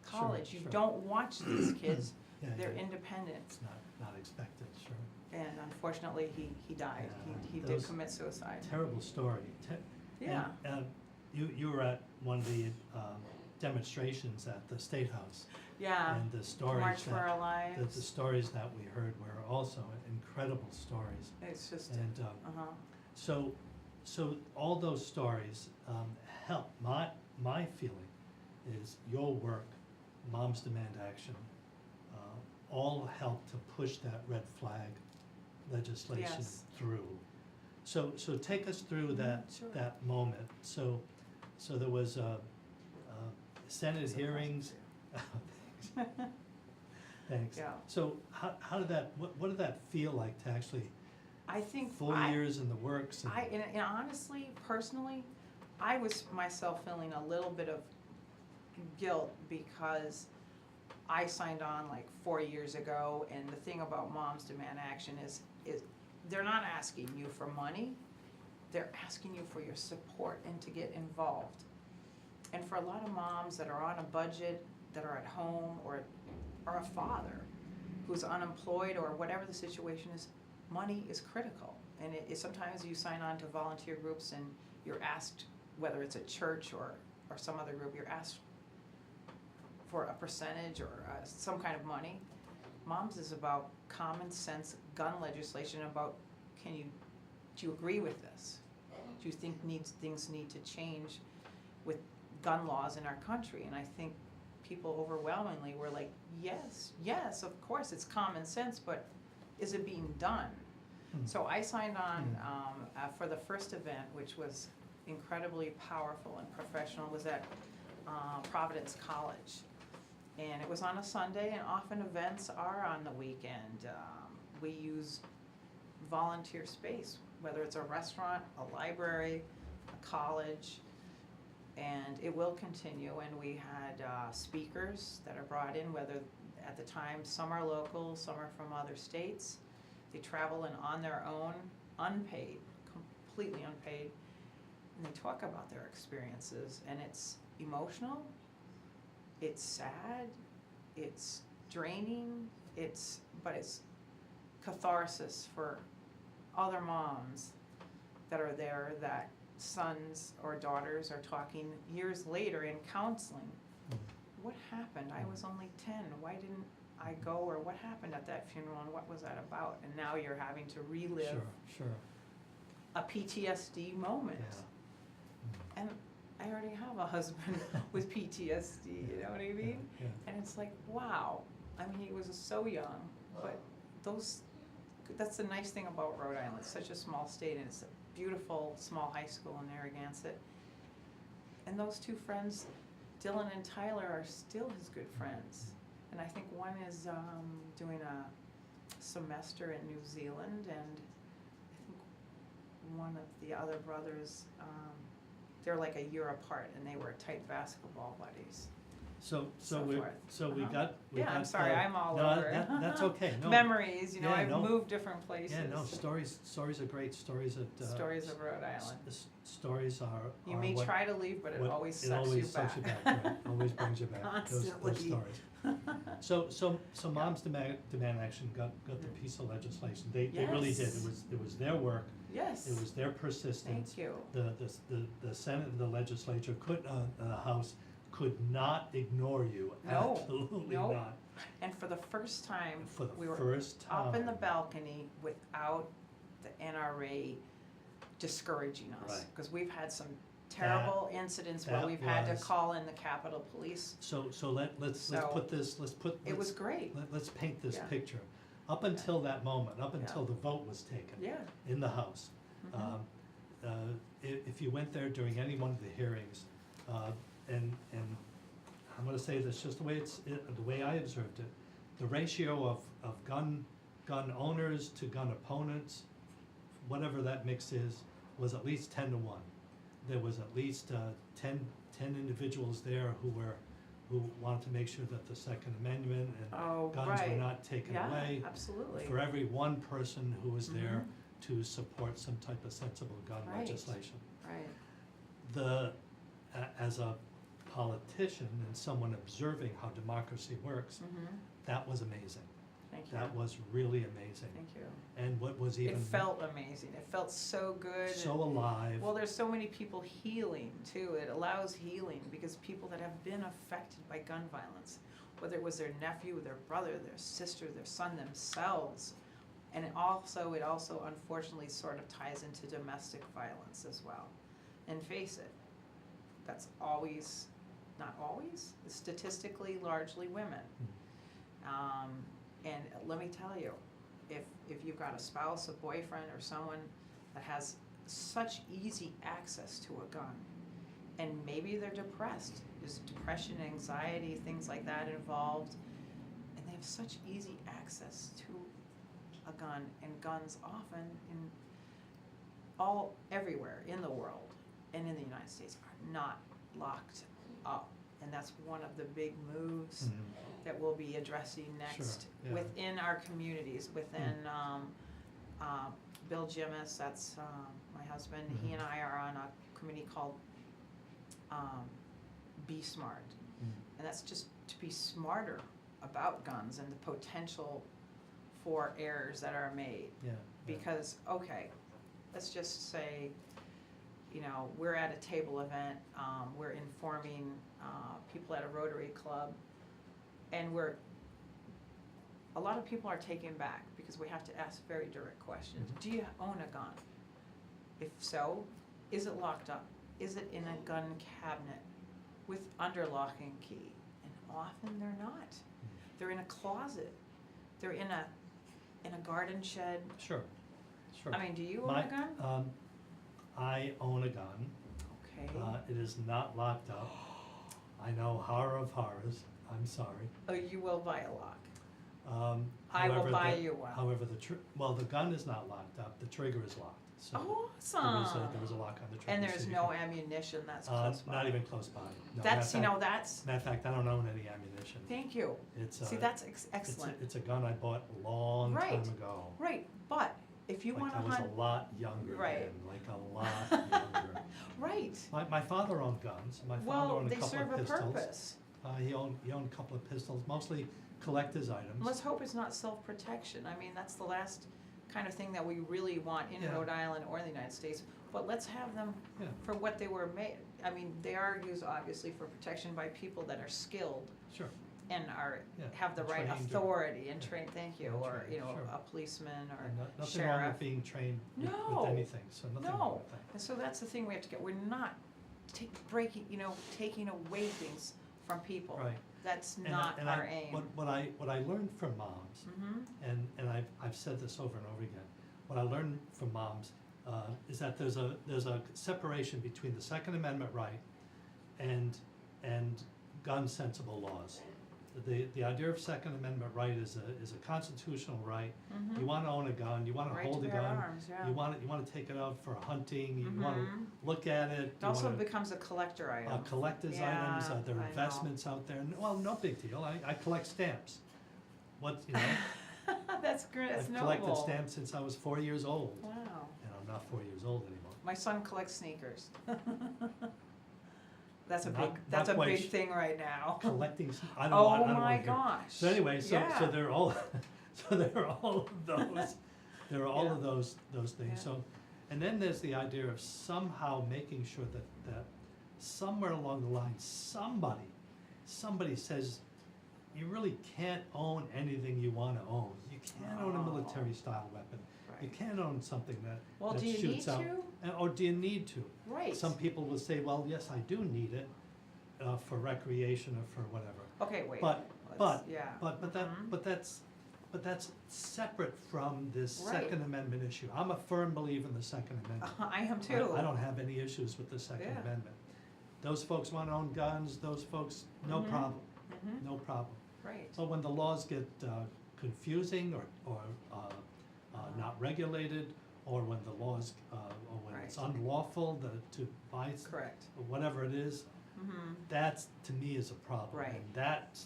college. Sure, You sure. don't watch these kids. Yeah, They're yeah. independent. It's not expected, sure. And unfortunately, he died. Yeah, He did those- commit suicide. Terrible story. Yeah. And you were at one of the demonstrations at the State House. Yeah. And the stories March for Our the Lives. stories that we heard were also incredible stories. It's just, And uh-huh. so all those stories help. My feeling is your work, Moms Demand Action, all help to push that red flag legislation Yes. through. So take us through that Sure. that moment. So there was Senate It's a hearings. Thanks. Yeah. So how did that, what did that feel like to actually, I think 4 years in the works? And and honestly, personally, I was myself feeling a little bit of guilt because I signed on like 4 years ago, and the thing about Moms Demand Action is they're not asking you for money, they're asking you for your support and to get involved. And for a lot of moms that are on a budget, that are at home, or a father who's unemployed or whatever the situation is, money is critical. And sometimes you sign on to volunteer groups and you're asked, whether it's a church or some other group, you're asked for a percentage or some kind of money. Moms is about common sense gun legislation, about do you agree with this? Do you think things need to change with gun laws in our country? And I think people overwhelmingly were like, yes, of course, it's common sense, but is it being done? So I signed on for the first event, which was incredibly powerful and professional, was at Providence College. And it was on a Sunday, and often events are on the weekend. We use volunteer space, whether it's a restaurant, a library, a college, and it will continue. And we had speakers that are brought in, whether at the time some are local, some are from other states. They travel in on their own, unpaid, completely unpaid, and they talk about their experiences. And it's emotional, it's sad, it's draining, but it's catharsis for other moms that are there, that sons or daughters are talking years later in counseling. What happened? I was only 10. Why didn't I go? Or what happened at that funeral, and what was that about? And now you're having to relive Sure. a PTSD moment. Yeah. And I already have a husband with PTSD, you know what I mean? Yeah. And it's like, wow. I mean, he was so young, but that's the nice thing about Rhode Island. It's such a small state, and it's a beautiful small high school in Narragansett. And those two friends, Dylan and Tyler, are still his good friends. And I think one is doing a semester in New Zealand, and I think one of the other brothers, they're like a year apart, and they were tight basketball buddies. So forth. we got. Yeah, I'm sorry, I'm all no, over. That's okay. No. Memories, Yeah, I've no. moved different places. Yeah, no, stories are great. Stories that. Stories of Rhode Island. Stories are. You may what, try to leave, but it what- always sucks you back. Right? Always brings you back. Those Constantly. stories. So Moms Demand Action got the piece of legislation. They really did. Yes. It was their work. Yes. It was their persistence. Thank you. The Senate and the legislature the House could not ignore you. No, Absolutely no. not. And for the first time, For the we were first time. up in the balcony without the NRA discouraging us. Right. Because we've had some terrible incidents where that we've had to was- call in the Capitol Police. So let's So, put It was great. let's paint this Yeah. picture. Up until that moment, up until the vote was taken Yeah. in the House, Mhm. if you went there during any one of the hearings, and I'm going to say this just the way I observed it, the ratio of gun owners to gun opponents, whatever that mix is, was at least 10 to 1. There was at least 10 individuals there who wanted to make sure that the Second Amendment and guns were not taken away. Yeah, absolutely. For every one person who was there Mhm. to support some type of sensible gun Right. legislation. Right. As a politician and someone observing how democracy works, Mm-hmm. that was amazing. Thank you. That was really amazing. Thank you. And what was It even felt amazing. It felt so good. so alive. Well, there's so many people healing too. It allows healing because people that have been affected by gun violence, whether it was their nephew, their brother, their sister, their son, themselves, and it also unfortunately sort of ties into domestic violence as well. And face it, that's always, not always, statistically largely women. And let me tell you, if you've got a spouse, a boyfriend, or someone that has such easy access to a gun, and maybe they're depressed, there's depression, anxiety, things like that involved, and they have such easy access to a gun, and guns often everywhere in the world and in the United States are not locked up. And that's one of the big moves that we'll be addressing next yeah. within our communities, within Bill Jimmis, that's my husband, he and I are on a committee called Be Smart. And that's just to be smarter about guns and the potential for errors that are made. Yeah. Because, okay, let's just say, we're at a table event, we're informing people at a Rotary Club, and a lot of people are taken back because we have to ask very direct questions. Do you own a gun? If so, is it locked up? Is it in a gun cabinet with under lock and key? And often they're not. They're in a closet. They're in a garden shed. Sure. I mean, do you own a gun? I own a gun. Okay. It is not locked up. I know horror of horrors. I'm sorry. Oh, you will buy a lock. I However, will buy you one. However, the gun is not locked up. The trigger is locked. So Awesome. there was a lock on the trigger. And so there's you no can- ammunition that's close by. Not even close by. No, That's, matter of that's, matter of fact, I don't own any ammunition. thank you. It's See, that's excellent. It's a gun I bought a long Right. time ago. Right, but if you Like wanna I was hunt, a lot younger Right. then, like a lot younger. right, My father owned guns. My father well, owned a they couple serve of a pistols. purpose. He owned a couple of pistols, mostly collector's items. Let's hope it's not self-protection. I mean, that's the last kind of thing that we really want in Yeah. Rhode Island or in the United States. But let's have them Yeah. for what they were made. I mean, they are used obviously for protection by people that are skilled Sure. and Yeah, have the right trained or- authority and yeah, trained, thank you, and or, trained, sure. a policeman or And nothing wrong sheriff. with being trained with No. anything, so nothing wrong No, with that. and so that's the thing we have to get, we're not taking away things from people. Right. That's And not and our aim. What I learned from moms, Mm-hmm, and I've said this over and over again, what I learned from moms is that there's a separation between the Second Amendment right and gun sensible laws. The idea of Second Amendment right is a constitutional right. mm-hmm. You want to own a gun, you want to Right hold to a bear gun, arms, yeah. you want to take it out for hunting, you want to Mhm. look at it. It you also wanna- becomes a collector item. collector's Yeah, items, there I are know. investments out there. Well, no big deal. I collect stamps. That's great, that's I've noble. collected stamps since I was 4 years old, Wow. and I'm not 4 years old anymore. My son collects sneakers. That's a Not- big, that's not a quite big thing right now. Collecting, I don't Oh want. I don't my wanna hear. gosh. So anyway, so Yeah. there are all, so there are all of those, there are all Yeah. of those things. Yeah. So, and then there's the idea of somehow making sure that somewhere along the line, somebody says, you really can't own anything you want to own. You can't own a Oh. military style weapon. You Right. can't own something Well, that do you need shoots out. to? Or do you need to? Right. Some people will say, well, yes, I do need it for recreation or for whatever. Okay, wait. But- Let's- yeah. Mhm. But that's separate from this Right. Second Amendment issue. I'm a firm believer in the Second Amendment. I am too. I don't have any issues with the Second Yeah. Amendment. Those folks want to own guns, those folks, no Mhm. problem, Mhm. no problem. Right. But when the laws get confusing or not regulated, or when the laws, or when it's Right. unlawful to buy, Correct. or whatever it is, Mm-hmm. that's, to me, is a problem. Right. And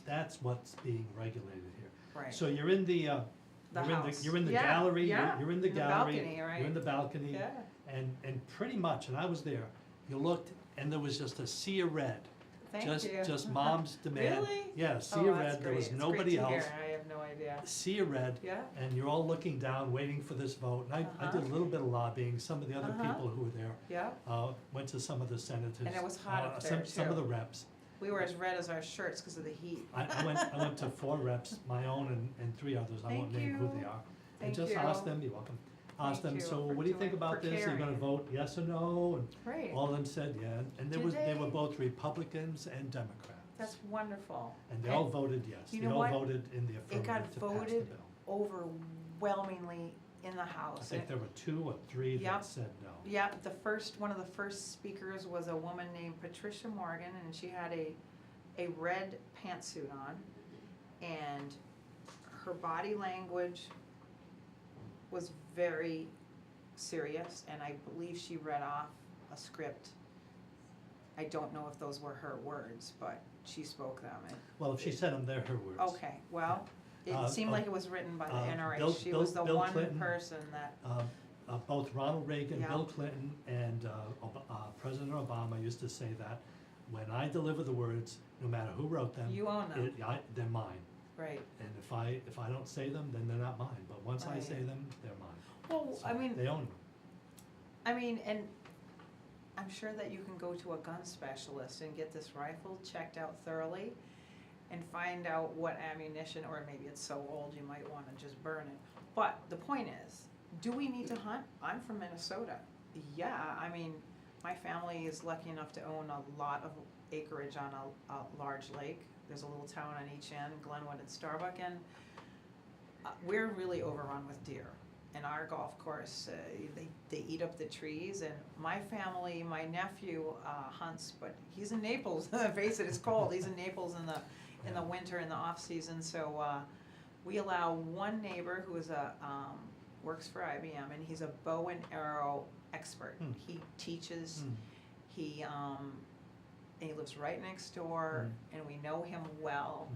that's what's being regulated here. Right. So you're in the, house. you're in the Yeah, gallery, yeah. you're in the gallery, balcony, right. you're in the balcony, Yeah. and pretty much, and I was there, you looked, and there was just a sea of red. Thank Just, you. just mom's demand. Really? Yeah, sea Oh, of that's red, there was great. nobody It's great to else. hear. I have no idea. Sea of red, Yeah. and you're all looking down, waiting for this vote. And I did a little bit of lobbying, some of the other Uh-huh. people who were there, Yeah. went to some of the senators. And it was hot up there, Some of too. the reps. We were as red as our shirts because of the heat. I went to 4 reps, my own and 3 others, I won't Thank name who you. they are. And Thank just you. asked them, you're welcome, asked Thank them, you so for what do you think doing- about for this? Are you gonna caring. vote yes or no? And Great. all of them said yeah, and Did they were they? both Republicans and Democrats. That's wonderful. And they all voted yes, you they know all what? voted in the It got affirmative to pass the voted bill. overwhelmingly in the House. I think And there were 2 or 3 Yep. that said no. yeah, one of the first speakers was a woman named Patricia Morgan, and she had a red pantsuit on, and her body language was very serious, and I believe she read off a script. I don't know if those were her words, but she spoke them. Well, if she said them, they're her words. Okay, well, it seemed like it was written by the NRA. Bill- She was the Bill one Clinton, person that, Both Ronald Reagan, Yeah. Bill Clinton, and President Obama used to say that when I deliver the words, no matter who wrote them, you own them, they're mine. right. And if I don't say them, then they're not mine. But once I Right. say them, they're mine. Well, So I mean, they own them. and I'm sure that you can go to a gun specialist and get this rifle checked out thoroughly and find out what ammunition, or maybe it's so old you might wanna just burn it. But the point is, do we need to hunt? I'm from Minnesota. Yeah, I mean, my family is lucky enough to own a lot of acreage on a large lake. There's a little town on each end, Glenwood and Starbuck, and we're really overrun with deer. And our golf course, they eat up the trees, and my family, my nephew hunts, but he's in Naples. Face it, it's cold. He's in Naples in the winter, in the off season. So we allow one neighbor who is works for IBM, and he's a bow and arrow expert. Hmm. He teaches. Hmm. He lives right next door, and we know him well,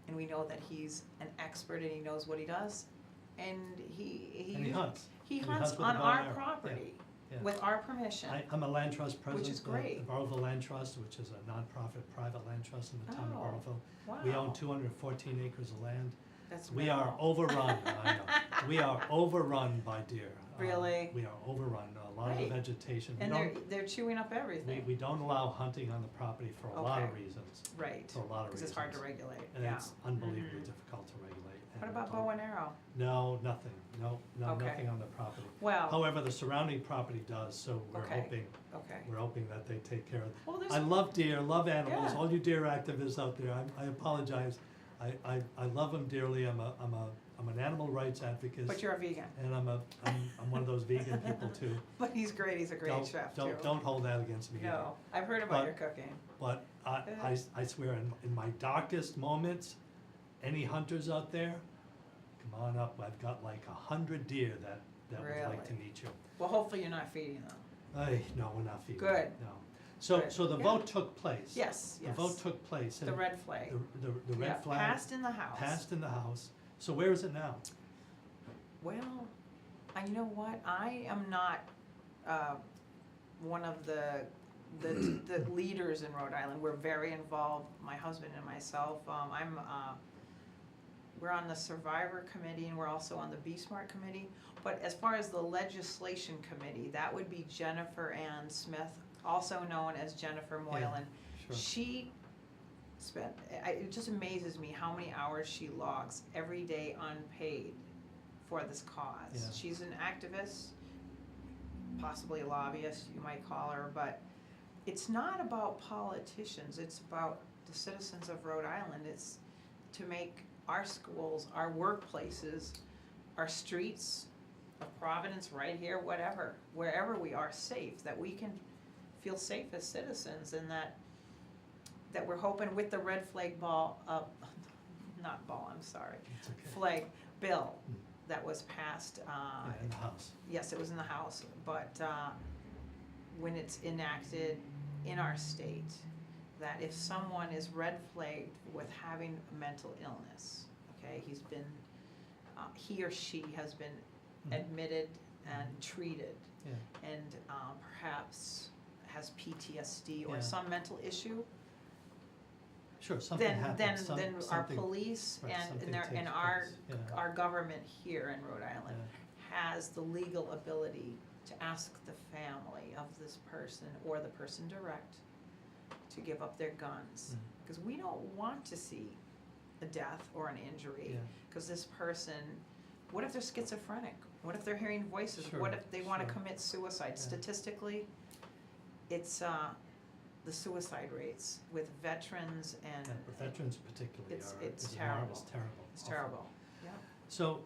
and we know that he's an expert and he knows what he does. And And he hunts. He And hunts with a on bow our and arrow. property Yeah. with our permission. I'm a land trust president. Which is great. The Burrillville Land Trust, which is a nonprofit private land trust in the town of Oh, Burrillville. Wow. We own 214 acres of land. That's We are minimal. overrun, I know. We are overrun by deer. Really? We are overrun, a lot of Right. the vegetation. We And don't, they're chewing up everything. we don't allow hunting on the property for a lot of Okay. reasons, Right. for a lot of Because reasons. it's hard to regulate. And Yeah. it's unbelievably Mhm. difficult to regulate. What and, about bow and arrow? No, nothing, no, Okay. nothing on the property. Well, However, the surrounding property does, so Okay. Okay. we're hoping that they take care of it. Well, there's I love deer, love animals, Yeah. all you deer activists out there, I apologize. I love them dearly, I'm an animal rights advocate. but you're a vegan. And I'm one of those vegan people too. But he's great. He's a great chef too. Don't hold that against me either. No, I've heard about But- your cooking. But I swear, in my darkest moments, any hunters out there, come on up, I've got like 100 deer that would like to Really? meet you. Well, hopefully you're not feeding them. No, we're not feeding. Good. No. So Good. the Yeah. vote took place. Yes, The yes. vote took place. The and red flag. The Yeah, red flag passed in the House. passed in the House. So where is it now? Well, you know what? I am not one of the leaders in Rhode Island. We're very involved. My husband and myself. We're on the Survivor Committee, and we're also on the Be Smart Committee. But as far as the Legislation Committee, that would be Jennifer Ann Smith, also known as Jennifer Moylan. Sure. She spent, it just amazes me how many hours she logs every day unpaid for this cause. Yeah. She's an activist, possibly a lobbyist, you might call her, but it's not about politicians, it's about the citizens of Rhode Island. It's to make our schools, our workplaces, our streets of Providence right here, whatever, wherever we are safe, that we can feel safe as citizens, and that we're hoping with the red flag not ball, I'm sorry, It's okay. flag bill Mm. that was passed, Yeah, in the House. yes, it was in the House, but when it's enacted in our state, that if someone is red flagged with having a mental illness, okay, he's been, he or she has been Mhm. admitted and treated, Yeah. and perhaps has PTSD or Yeah. some mental issue, Sure, something then happens, our something- police right, and something our takes our place. Yeah. our government here in Rhode Island Yeah. has the legal ability to ask the family of this person or the person direct to give up their guns. Mm. Because we don't want to see a death or an injury, Yeah. because this person, what if they're schizophrenic? What if they're hearing voices? Sure, What if they want to sure. commit suicide? Yeah. Statistically, it's the suicide rates with veterans and Yeah, but veterans particularly it's- are, it's is terrible. Is terrible. it's awful. terrible. Yeah. So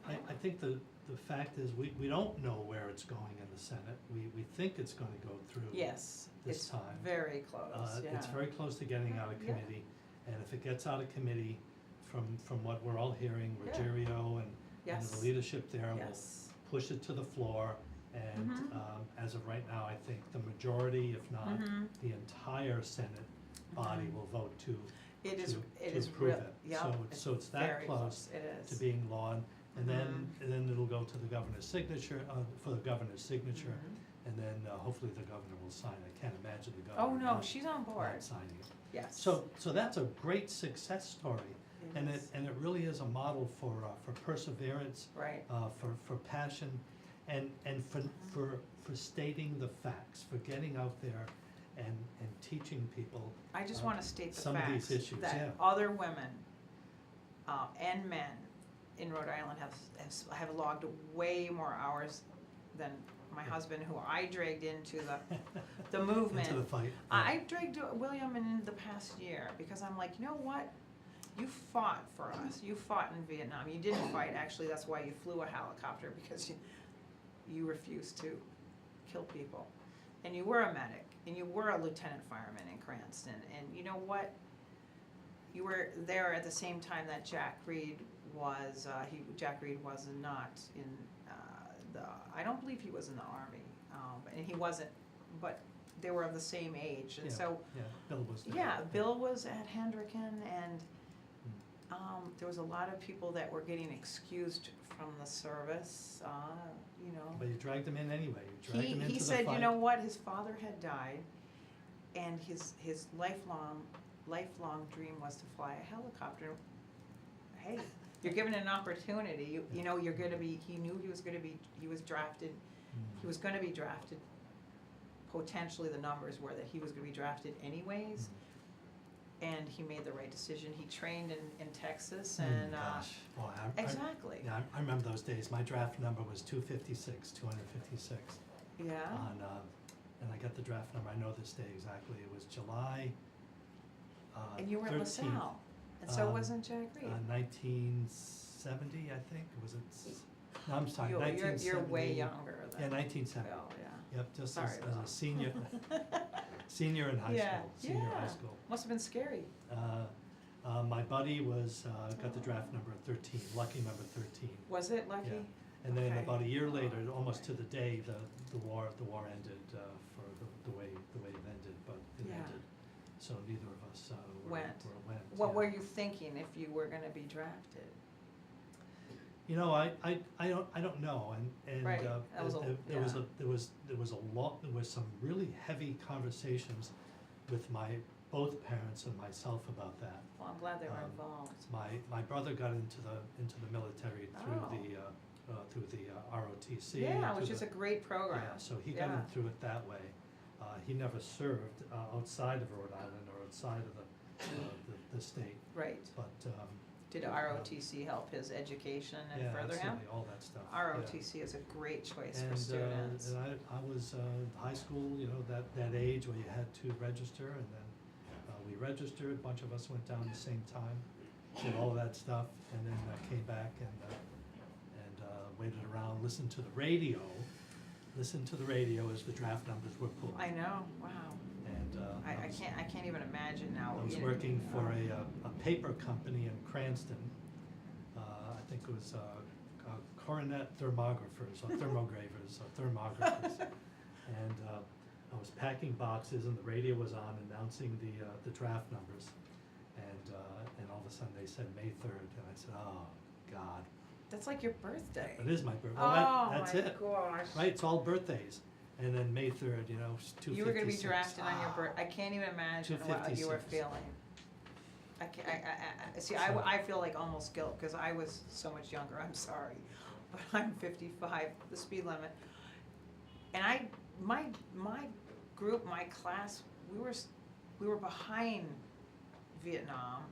I think the fact is, we don't know where it's going in the Senate. We think it's gonna go through. Yes, This it's time. very close, yeah. It's very close to getting out of Yeah. committee, and if it gets out of committee, from what we're all hearing, Yeah. Ruggiero and Yes. the leadership there will Yes. push it to the floor, and Mhm. as of right now, I think the majority, if not Mhm. the entire Senate body Mhm. will vote to It is, to it is approve real, it. yeah. So it's that very close It is. to being law, and then Mhm. it'll go to the governor's signature, for the governor's signature, Mhm. and then hopefully the governor will sign. I can't imagine the governor Oh, no, not- she's on not board, signing it. yes. So that's a great success story, and is. it really is a model for perseverance, Right, for passion, and for stating the facts, for getting out there and teaching people. I just uh, wanna state the some of these facts, issues, that yeah. other women, and men in Rhode Island have logged way more hours than my Yeah. husband, who I dragged into the movement. Into the fight. I dragged William in the past year, because I'm like, you know what? You fought for us, you fought in Vietnam, you didn't fight, actually, that's why you flew a helicopter, because you refused to kill people. And you were a medic, and you were a lieutenant fireman in Cranston, and you know what? You were there at the same time that Jack Reed was, Jack Reed was not in I don't believe he was in the Army, and he wasn't, but they were of the same age, and Yeah, so, yeah, Bill was there. yeah, Bill was at Hendricken, and there was a lot of people that were getting excused from the service, you know. But you dragged him in anyway, you dragged him into the fight. He said, you know what, his father had died, and his lifelong dream was to fly a helicopter. Hey, you're given an opportunity, you know, you're gonna be, he knew he was drafted, he was gonna be drafted. Potentially, the numbers were that he was gonna be drafted anyways, and he made the right decision. He trained in Texas, and, Gosh, boy, exactly, yeah, I remember those days. My draft number was 256, yeah. on, and I got the draft number, I know this day exactly, it was July, And you were at 13th, LaSalle, and so um, wasn't Jack Reed. 1970, I think, was it, no, I'm sorry, You're 1970. you're way younger than. Yeah, 1970, Bill, yeah. yep, just Sorry, as Bill. a senior, senior in high Yeah, school, senior high yeah. school. Must have been scary. My buddy got the draft number at 13, lucky number 13. Was it lucky? Yeah. And then Okay. about a year later, almost to the day, the war ended, for the way it ended, but it Yeah. ended. So neither of us Went. went. What yeah. were you thinking if you were gonna be drafted? You know, I don't know, and Right, that was there was some really heavy conversations with both parents and myself about that. Well, I'm glad they were Um, involved. My brother got into the military through the ROTC. Yeah, through which is the- a great program. Yeah, so he got Yeah. in through it that way. He never served outside of Rhode Island or outside of the state, Right. but Did ROTC help his education and yeah, further him? absolutely, all that stuff. yeah. ROTC is a great choice for And students. I was high school, you know, that age where you had to register, and then we registered. A bunch of us went down at the same time, did all that stuff, and then came back and waited around, listened to the radio as the draft numbers were pulled. I know, wow. And I can't even imagine now was Yeah. working for a paper company in Cranston. I think it was Coronet Thermographers or Thermogravers or Thermographers. And I was packing boxes and the radio was on announcing the draft numbers. And all of a sudden they said May 3rd, and I said, oh, God. That's like your birthday. It is my birthday. Oh, That's my it. gosh. Right, it's all birthdays. And then May 3rd, you know, 256. You were gonna be drafted on your birth, I can't even imagine what you were 256. feeling. See, So- I feel like almost guilt, cause I was so much younger, I'm sorry. But I'm 55, the speed limit. And my group, my class, we were behind Vietnam.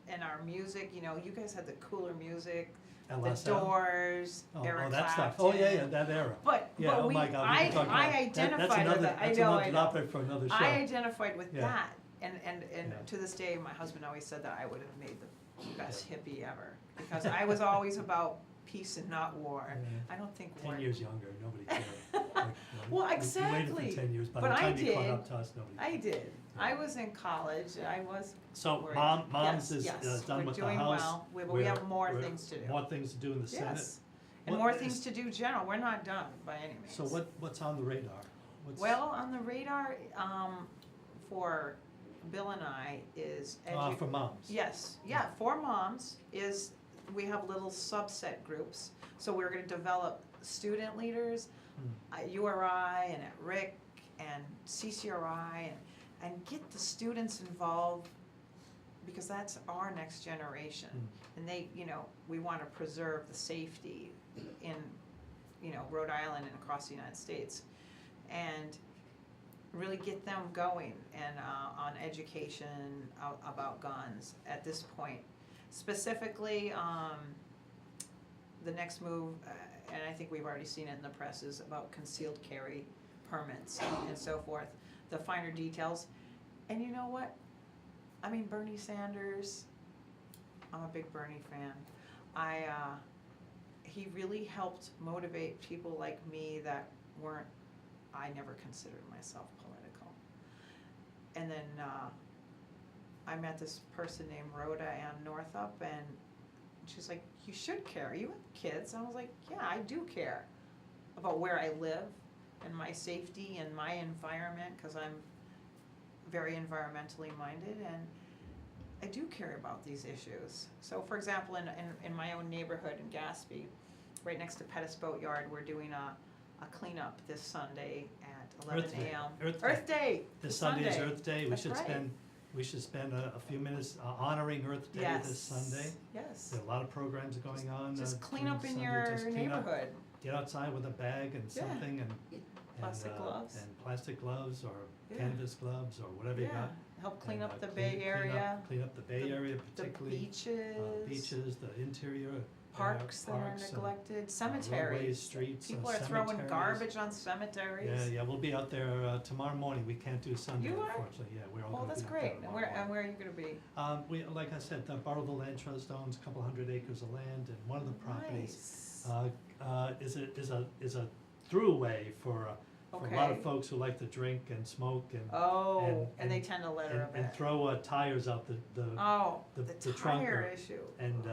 And our music, you know, you guys had the cooler music, the LSL? Doors, Eric that stuff. Clapton. Oh, yeah, that era. But Yeah, oh we, my God, we can talk about I that. identified with that, I That's know, another topic for another show. I identified with Yeah. that, and Yeah. to this day, my husband always said that I would have made the best hippie ever, because I was always about peace and not war. Yeah. I don't think war. 10 years younger, nobody cared. Like, Well, we waited exactly. for 10 years, by But the I time you caught did. up to us, nobody I cared. did. I was in college. I was. So worried. Mom's Yes, is yes, done with the We're doing House. well. We have more We're- things to do. More things to do in the Senate. Yes, and What more is- things to do. General. We're not done by any means. So what's on the radar? Well, on the radar, for Bill and I is For moms. Yes, yeah, for moms is, we have little subset groups, so we're gonna develop student leaders at URI and at RIC and CCRI and get the students involved, because that's our next generation. And they, you know, we wanna preserve the safety in, you know, Rhode Island and across the United States. And really get them going and on education about guns at this point. Specifically, the next move, and I think we've already seen it in the press, is about concealed carry permits and so forth, the finer details. And you know what? I mean, Bernie Sanders, I'm a big Bernie fan. He really helped motivate people like me that weren't, I never considered myself political. And then I met this person named Rhoda Ann Northup, and she's like, you should care, you have kids. I was like, yeah, I do care about where I live and my safety and my environment, because I'm very environmentally minded, and I do care about these issues. So for example, in my own neighborhood in Gaspé, right next to Pettis Boatyard, we're doing a cleanup this Sunday at 11 Earth Day. a.m. Earth Day. This Sunday is Earth Day. That's right. We should spend a few minutes honoring Earth Day Yes. this Sunday. Yes. There are a lot of programs going on. Just clean during up in Sunday. your Just clean up. neighborhood. Get outside with a bag and Yeah. something and Plastic gloves. and plastic gloves or Yeah. canvas gloves or whatever you Yeah, got. help clean And, up the clean- Bay Area, Clean up the Bay Area the particularly. beaches. Beaches, the interior. Parks that are parks and, neglected, roadways, cemeteries. streets, People are throwing cemeteries. garbage on cemeteries. Yeah, we'll be out there tomorrow morning. We can't do Sunday, You are? unfortunately. Yeah, we're all Oh, gonna that's be out there great. And tomorrow morning. where are you gonna be? We, like I said, Bartleville Land Trust owns a couple hundred acres of land, and one of the properties Nice. is a throughway for a lot of Okay. folks who like to drink and smoke and Oh, and they and- tend to litter a bit. and throw tires out the Oh, the the trunk tire or- issue. and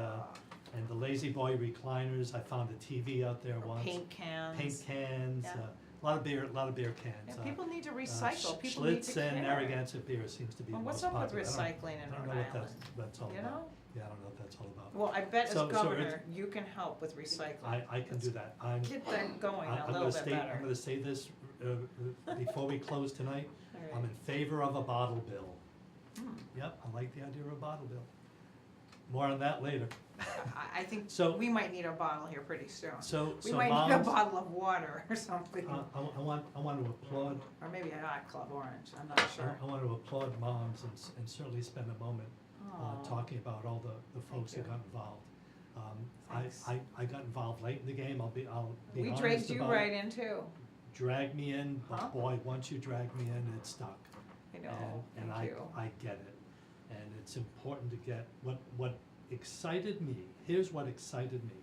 the Lazy Boy recliners. I found a TV out there Or once. paint cans. Paint cans. Yeah. A lot of beer cans. Yeah, people need to recycle, people need to Schlitz care. and Narragansett beer seems to be Well, the what's most up with popular. recycling in I don't Rhode know what Island? that's all You about. know? Yeah, I don't know what that's all about. Well, I bet as So governor, you can help with recycling. I can do that. Get that going a I'm little gonna bit state, better. I'm gonna say this before we close tonight. All I'm right. in favor of a bottle bill. Hmm. Yep, I like the idea of a bottle bill. More on that later. I think So- we might need a bottle here pretty soon. So We so might need a moms, bottle of water or something, I want to applaud, or maybe a hot club orange, I'm not sure. I want to applaud moms and certainly spend a moment Aw. talking about all the folks who you. got involved. Thanks. I got involved late in the game, I'll be We honest dragged you about right it. in too. Drag me in, Huh? but boy, once you drag me in, it stuck. I know, And thank you. I get it. And it's important to get, what excited me, here's what excited me,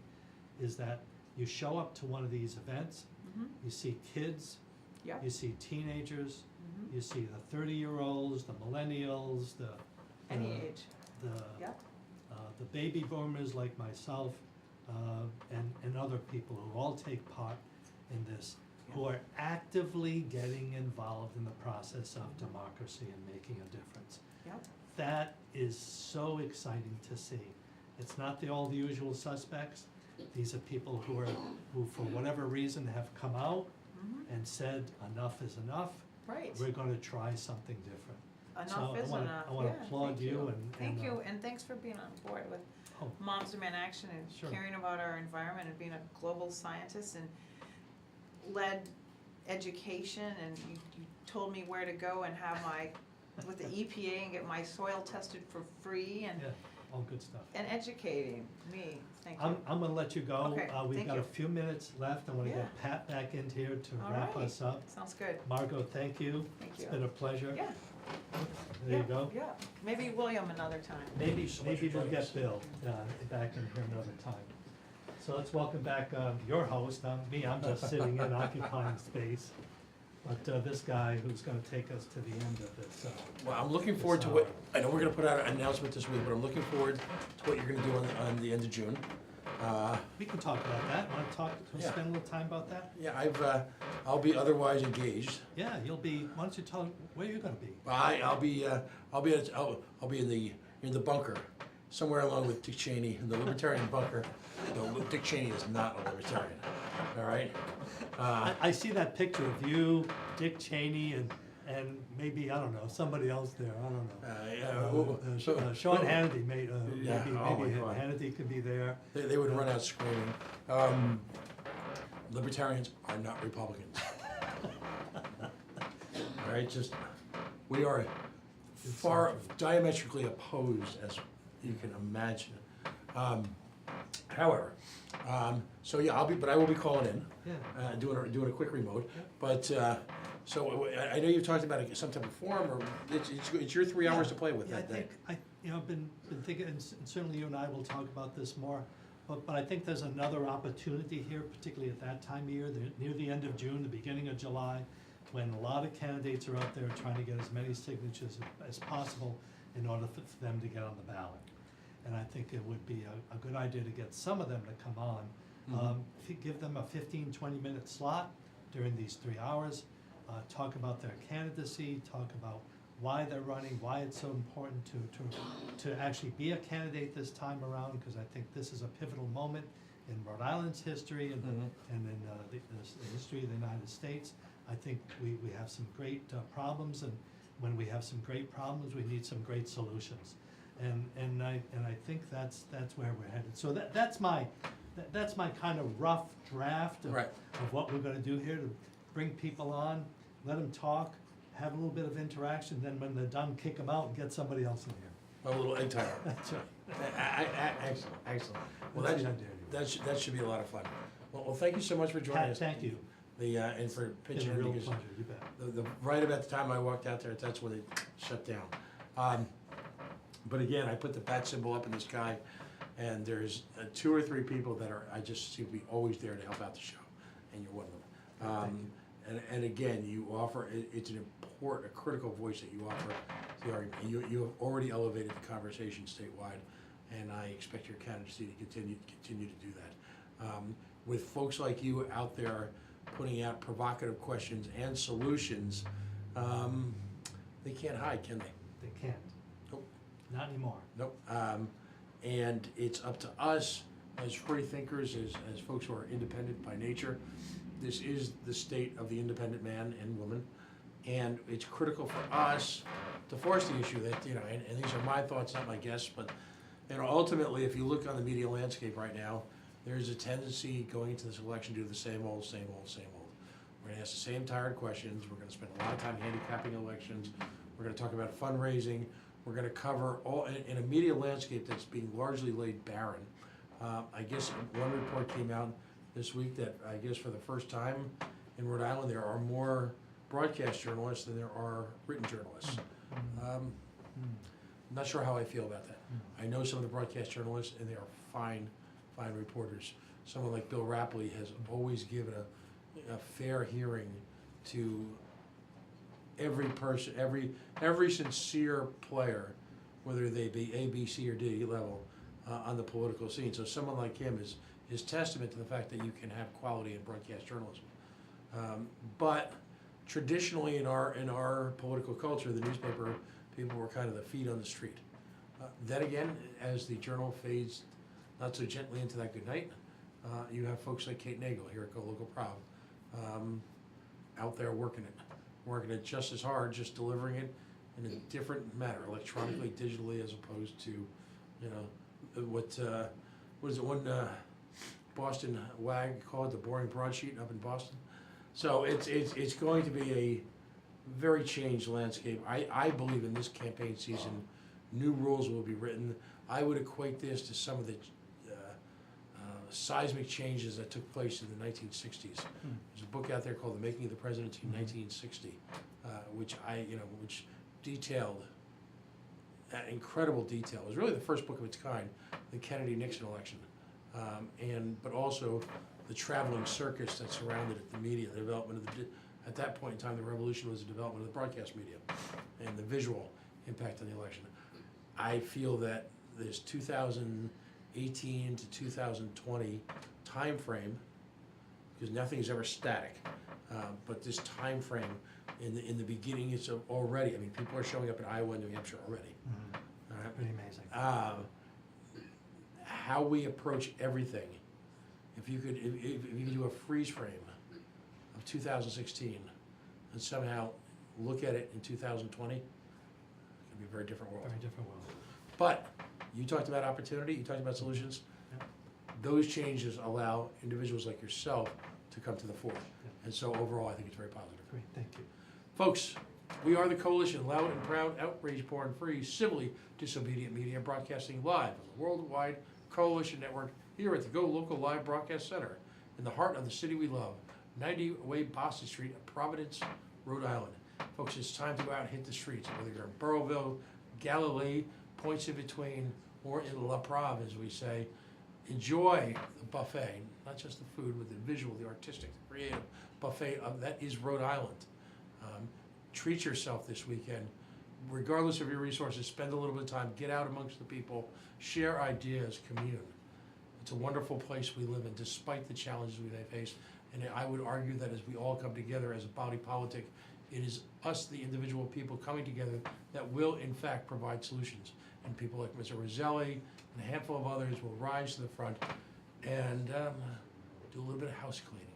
is that you show up to one of these events, Mhm. you see kids, Yep. you see teenagers, Mhm. you see the 30-year-olds, the millennials, Any age, the yep, the baby boomers like myself, and other people who all take part in this, who are actively getting involved in the process of democracy and making a difference. yep, That is so exciting to see. It's not all the usual suspects. These are people who for whatever reason have come out and said enough is enough. right. We're gonna try something different. Enough is enough, I wanna yeah, applaud thank you and. Thank you, and thanks for being on board with Oh, Moms Demand Action Sure. and caring about our environment and being a global scientist and led education, and you told me where to go and have my, with the EPA and get my soil tested for free and, yeah, all good stuff. and educating me, thank you. I'm gonna let you go. Okay, We've thank got you. a few minutes left. I wanna Yeah. get Pat back in here to All wrap right. us up. Sounds good, Margo, thank you. thank It's you. been a pleasure. Yeah. There you yeah, go. Yeah, maybe William another time. Maybe so much we'll for joining us. get Bill back in here another time. So let's welcome back your host, me, I'm just sitting in occupying space. But this guy who's gonna take us to the end of this, Well, I'm looking forward to what, I know we're gonna put out an announcement this week, but I'm looking forward to what you're gonna do on the end of June. we can talk about that. Wanna Yeah. spend a little time about that? Yeah, I'll be otherwise engaged. Yeah, why don't you tell, where you gonna be? I'll be in the bunker, somewhere along with Dick Cheney, in the libertarian bunker. No, Dick Cheney is not a libertarian, all right? I see that picture of you, Dick Cheney, and maybe, I don't know, somebody else there, I don't know. Sean Hannity, Yeah, maybe oh my God. Hannity could be there. They would run out screaming. Libertarians are not Republicans. All right, we are far diametrically opposed, as you can imagine. However, so yeah, I will be calling in, Yeah. doing a quick remote. Yeah. But so I know you've talked about some type of forum, or it's your 3 hours to play with Yeah, that day. I've been thinking, and certainly you and I will talk about this more, but I think there's another opportunity here, particularly at that time of year, near the end of June, the beginning of July, when a lot of candidates are out there trying to get as many signatures as possible in order for them to get on the ballot. And I think it would be a good idea to get some of them to come on. If you give them a 15-20-minute slot during these 3 hours, talk about their candidacy, talk about why they're running, why it's so important to actually be a candidate this time around, because I think this is a pivotal moment in Rhode Island's history and in the history of the United States. I think we have some great problems, and when we have some great problems, we need some great solutions. And I think that's where we're headed. So that's my kind of rough draft of, Right. of what we're gonna do here, to bring people on, let them talk, have a little bit of interaction, then when they're done, kick them out and get somebody else in here. A little egg timer. That's right. Excellent. Well, That's the idea. that should be a lot of fun. Well, thank you so much for joining Pat, us. thank you. And for It's pitching been a in, real because pleasure, you bet. right about the time I walked out there, that's when it shut down. But again, I put the bat symbol up in the sky, and there's 2 or 3 people that I just seem to be always there to help out the show, and you're one of them. And again, you offer, it's an important, a critical voice that you offer to the argument. You have already elevated the conversation statewide, and I expect your candidacy to continue to do that. With folks like you out there putting out provocative questions and solutions, they can't hide, can they? They can't. Nope. Not anymore. Nope. And it's up to us as free thinkers, as folks who are independent by nature. This is the state of the independent man and woman, and it's critical for us to force the issue that, and these are my thoughts, not my guests, but, ultimately, if you look on the media landscape right now, there's a tendency going into this election to do the same old. We're gonna ask the same tired questions, we're gonna spend a lot of time handicapping elections, we're gonna talk about fundraising, we're gonna cover all, in a media landscape that's being largely laid barren. I guess one report came out this week that I guess for the first time in Rhode Island, there are more broadcast journalists than there are written journalists. I'm not sure how I feel about that. I know some of the broadcast journalists, and they are fine reporters. Someone like Bill Rapley has always given a fair hearing to every person, every sincere player, whether they be A, B, C, or D level, on the political scene. So someone like him is testament to the fact that you can have quality in broadcast journalism. But traditionally in our political culture, the newspaper people were kind of the feet on the street. Then again, as the journal fades not so gently into that good night, you have folks like Kate Nagel here at Go Local Prov, out there working it just as hard, just delivering it in a different manner, electronically, digitally, as opposed to, you know, what is it, one Boston wag called the boring broadsheet up in Boston. So it's going to be a very changed landscape. I believe in this campaign season, new rules will be written. I would equate this to some of the seismic changes that took place in the 1960s. There's a book out there called The Making of the Presidency in 1960, which detailed incredible detail. It was really the first book of its kind, the Kennedy-Nixon election, but also the traveling circus that surrounded it, the media, the development of at that point in time, the revolution was the development of the broadcast media and the visual impact on the election. I feel that this 2018 to 2020 time frame, because nothing is ever static, but this time frame in the beginning, it's already, I mean, people are showing up in Iowa and New Hampshire already. All right? Pretty amazing. How we approach everything, if you could do a freeze frame of 2016 and somehow look at it in 2020, it could be a very different world. Very different world. But you talked about opportunity, you talked about solutions. Yep. Those changes allow individuals like yourself to come to the fore. Yep. And so overall, I think it's very positive. Great, thank you. Folks, we are the coalition, loud and proud, outrage porn free, civilly disobedient media, broadcasting live on the worldwide coalition network here at the Go Local Live Broadcast Center in the heart of the city we love, 90 Way Boston Street, Providence, Rhode Island. Folks, it's time to go out and hit the streets, whether you're in Burrowville, Galilee, points in between, or in La Prove, as we say. Enjoy the buffet, not just the food, but the visual, the artistic, the creative buffet that is Rhode Island. Treat yourself this weekend. Regardless of your resources, spend a little bit of time, get out amongst the people, share ideas, commune. It's a wonderful place we live in, despite the challenges we may face. And I would argue that as we all come together as a body politic, it is us, the individual people, coming together that will, in fact, provide solutions. And people like Mr. Roselli and a handful of others will rise to the front and do a little bit of house cleaning.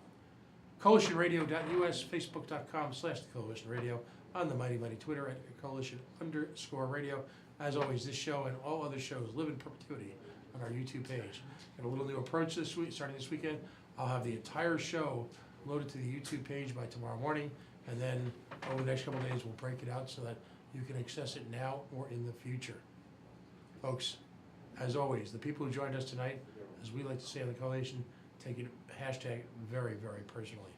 CoalitionRadio.us, Facebook.com/TheCoalitionRadio, on the mighty Twitter at Coalition_Radio. As always, this show and all other shows live in perpetuity on our YouTube page. Got a little new approach this week, starting this weekend. I'll have the entire show loaded to the YouTube page by tomorrow morning, and then over the next couple of days, we'll break it out so that you can access it now or in the future. Folks, as always, the people who joined us tonight, as we like to say on the Coalition, take it # very, very personally.